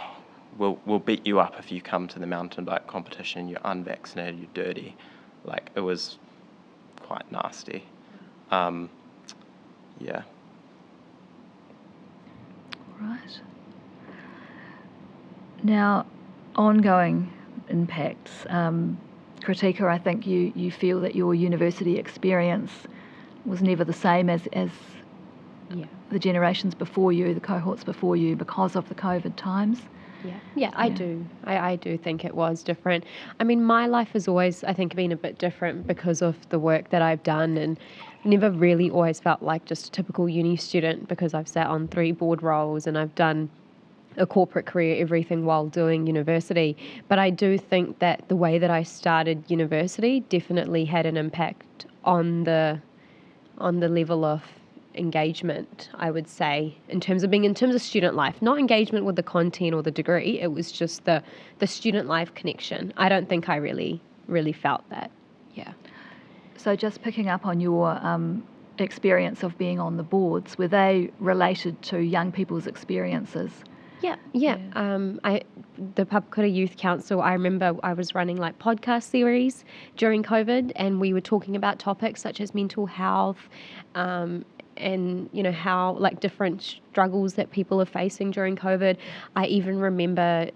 we'll beat you up if you come to the mountain bike competition. You're unvaccinated, you're dirty. It was quite nasty. Yeah. Right. Now, ongoing impacts. Kritika, I think you feel that your university experience was never the same as the generations before you, the cohorts before you, because of the COVID times. I do. I do think it was different. I mean, my life has always, I think, been a bit different because of the work that I've done, and never really always felt like just a typical uni student because I've sat on 3 board roles and I've done a corporate career, everything while doing university. But I do think that the way that I started university definitely had an impact on the level of engagement, I would say, in terms of student life. Not engagement with the content or the degree. It was just the student life connection. I don't think I really felt that. Yeah. So just picking up on your experience of being on the boards, were they related to young people's experiences? Yeah. The Papakura Youth Council, I remember I was running like podcast series during COVID, and we were talking about topics such as mental health, and how like different struggles that people are facing during COVID. I even remember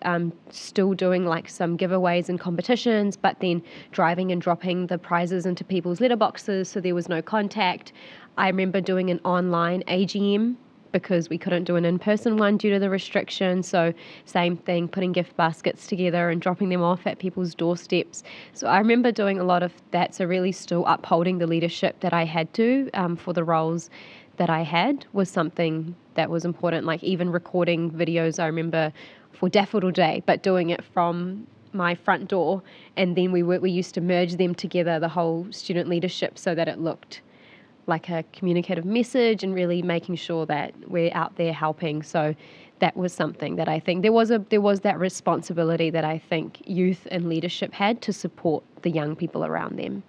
still doing like some giveaways and competitions, but then driving and dropping the prizes into people's letterboxes so there was no contact. I remember doing an online AGM because we couldn't do an in-person one due to the restrictions. So same thing, putting gift baskets together and dropping them off at people's doorsteps. So I remember doing a lot of that. So really still upholding the leadership that I had to for the roles that I had was something that was important. Like even recording videos, I remember for Daffodil Day, but doing it from my front door. And then we used to merge them together, the whole student leadership, so that it looked like a communicative message and really making sure that we're out there helping. So that was something that I think there was that responsibility that I think youth and leadership had to support the young people around them.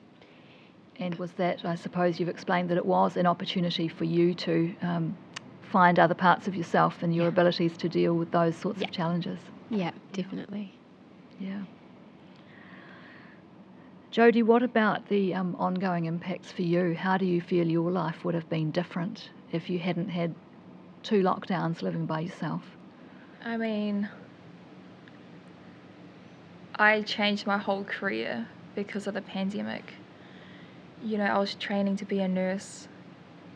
And was that, I suppose you've explained that it was an opportunity for you to find other parts of yourself and your abilities to deal with those sorts of challenges? Yeah, definitely. Yeah. Jodie, what about the ongoing impacts for you? How do you feel your life would have been different if you hadn't had 2 lockdowns living by yourself? I mean, I changed my whole career because of the pandemic. I was training to be a nurse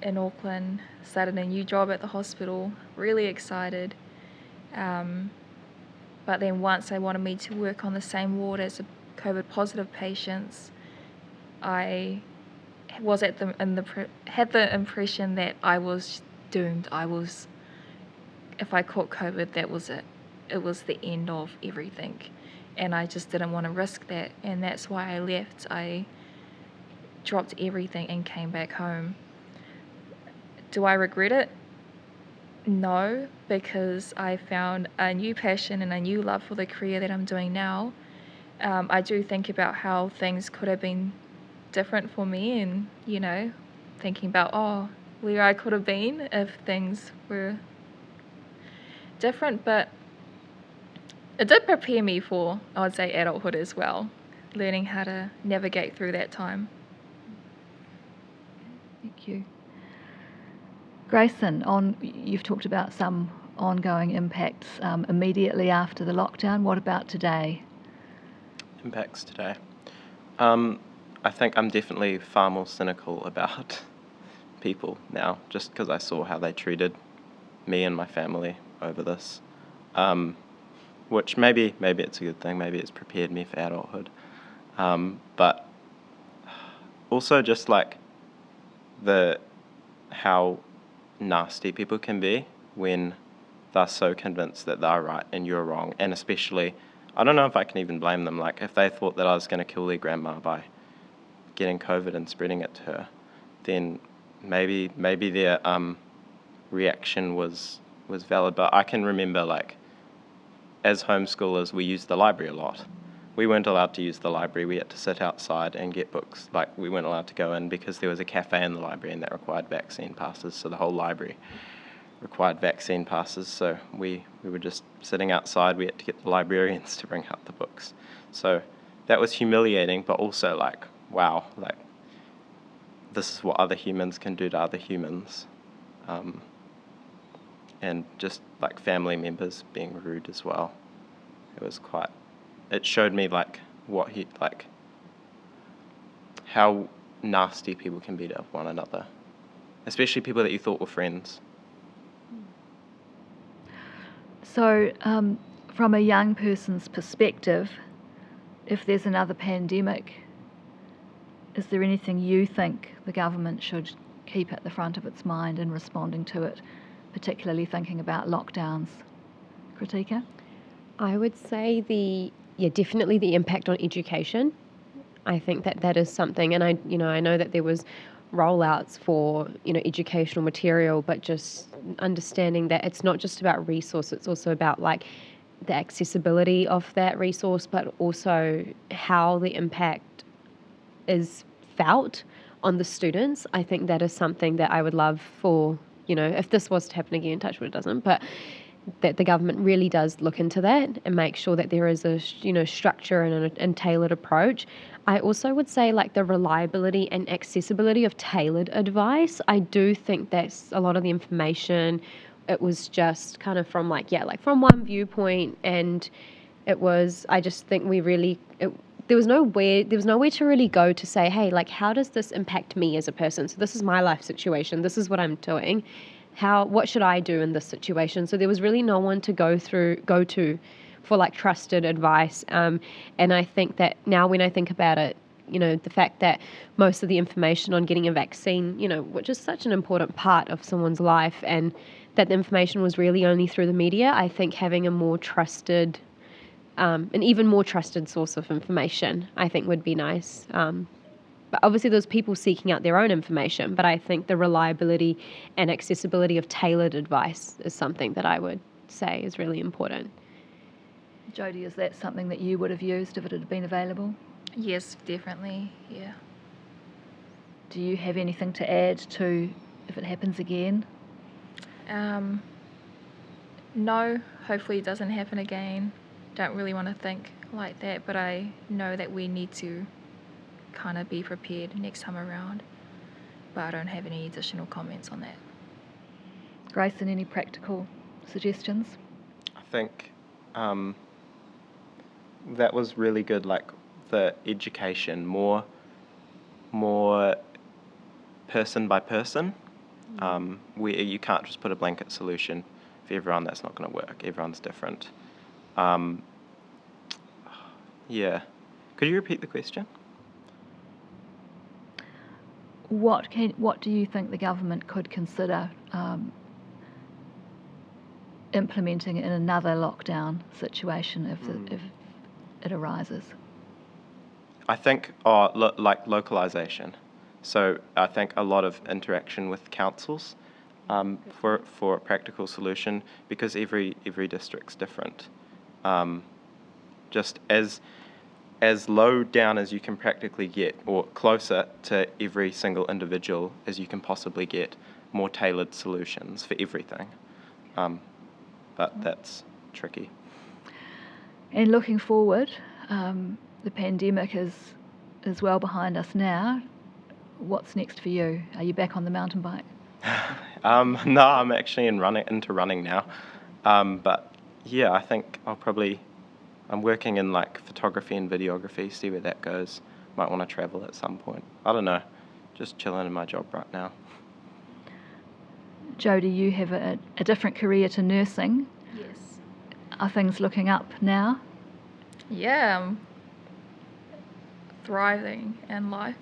in Auckland, started a new job at the hospital, really excited. But then once they wanted me to work on the same ward as COVID positive patients, I was had the impression that I was doomed. If I caught COVID, that was it. It was the end of everything, and I just didn't want to risk that, and that's why I left. I dropped everything and came back home. Do I regret it? No, because I found a new passion and a new love for the career that I'm doing now. I do think about how things could have been different for me, and thinking about where I could have been if things were different. But it did prepare me for, I would say, adulthood as well, learning how to navigate through that time. Thank you. Grayson, you've talked about some ongoing impacts immediately after the lockdown. What about today? Impacts today. I think I'm definitely far more cynical about people now, just because I saw how they treated me and my family over this, which maybe it's a good thing, maybe it's prepared me for adulthood, but also just like how nasty people can be when they're so convinced that they're right and you're wrong. And especially, I don't know if I can even blame them, like if they thought that I was going to kill their grandma by getting COVID and spreading it to her, then maybe their reaction was valid. But I can remember, like, as homeschoolers, we used the library a lot. We weren't allowed to use the library. We had to sit outside and get books. Like, we weren't allowed to go in because there was a cafe in the library and that required vaccine passes. So the whole library required vaccine passes. So we were just sitting outside. We had to get the librarians to bring out the books. So that was humiliating, but also like, wow, like this is what other humans can do to other humans. And just like family members being rude as well. It showed me how nasty people can be to one another, especially people that you thought were friends. So, from a young person's perspective, if there's another pandemic, is there anything you think the government should keep at the front of its mind in responding to it, particularly thinking about lockdowns? Kritika? I would say definitely the impact on education. I think that is something, and I know that there was rollouts for, educational material, but just understanding that it's not just about resource, it's also about like the accessibility of that resource, but also how the impact is felt on the students. I think that is something that I would love for, if this was to happen again, touch wood it doesn't, but that the government really does look into that and make sure that there is a, structure and tailored approach. I also would say like the reliability and accessibility of tailored advice. I do think that's a lot of the information. It was just kind of from from one viewpoint, and I just think there was nowhere to really go to say, hey, like, how does this impact me as a person? So this is my life situation. This is what I'm doing. What should I do in this situation? So there was really no one to go to for like trusted advice. And I think that now when I think about it, the fact that most of the information on getting a vaccine, which is such an important part of someone's life, and that the information was really only through the media, I think having a more trusted, an even more trusted source of information, I think would be nice. But obviously there's people seeking out their own information, but I think the reliability and accessibility of tailored advice is something that I would say is really important. Jodie, is that something that you would have used if it had been available? Yes, definitely, yeah. Do you have anything to add to if it happens again? No, hopefully it doesn't happen again. Don't really want to think like that, but I know that we need to kind of be prepared next time around, but I don't have any additional comments on that. Grayson, any practical suggestions? I think that was really good, like the education, more person by person, where you can't just put a blanket solution for everyone. That's not going to work. Everyone's different. Yeah. Could you repeat the question? What do you think the government could consider implementing in another lockdown situation if it arises? I think like localization. So I think a lot of interaction with councils for a practical solution, because every district's different. Just as low down as you can practically get, or closer to every single individual as you can possibly get, more tailored solutions for everything. But that's tricky. And looking forward, the pandemic is well behind us now. What's next for you? Are you back on the mountain bike? No, I'm actually into running now. But yeah, I think I'm working in like photography and videography, see where that goes. Might want to travel at some point. I don't know, just chilling in my job right now. Jodie, you have a different career to nursing. Yes. Are things looking up now? Yeah, I'm thriving in life.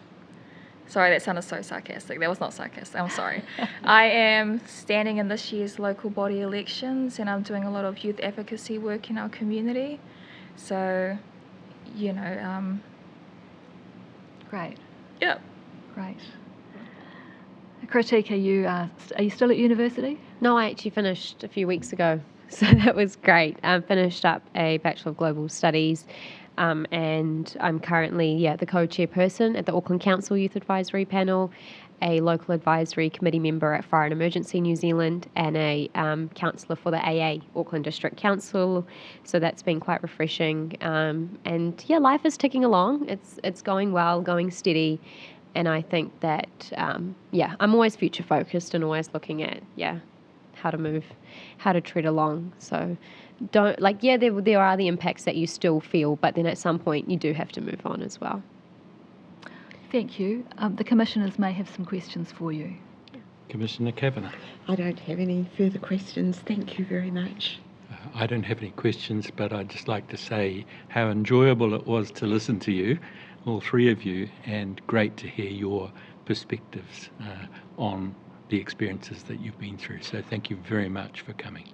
Sorry, that sounded so sarcastic. That was not sarcastic. I'm sorry. I am standing in this year's local body elections, and I'm doing a lot of youth advocacy work in our community. So, Great. Yep. Great. Kritika, are you still at university? No, I actually finished a few weeks ago, so that was great. I finished up a Bachelor of Global Studies, and I'm currently the co-chairperson at the Auckland Council Youth Advisory Panel, a local advisory committee member at Fire and Emergency New Zealand, and a councillor for the AA Auckland District Council. So that's been quite refreshing. And life is ticking along. It's going well, going steady. And I think that, I'm always future focused and always looking at, how to move, how to tread along. So there are the impacts that you still feel, but then at some point you do have to move on as well. Thank you. The commissioners may have some questions for you. Commissioner Kavanagh. I don't have any further questions. Thank you very much. I don't have any questions, but I'd just like to say how enjoyable it was to listen to you, all three of you, and great to hear your perspectives on the experiences that you've been through. So thank you very much for coming.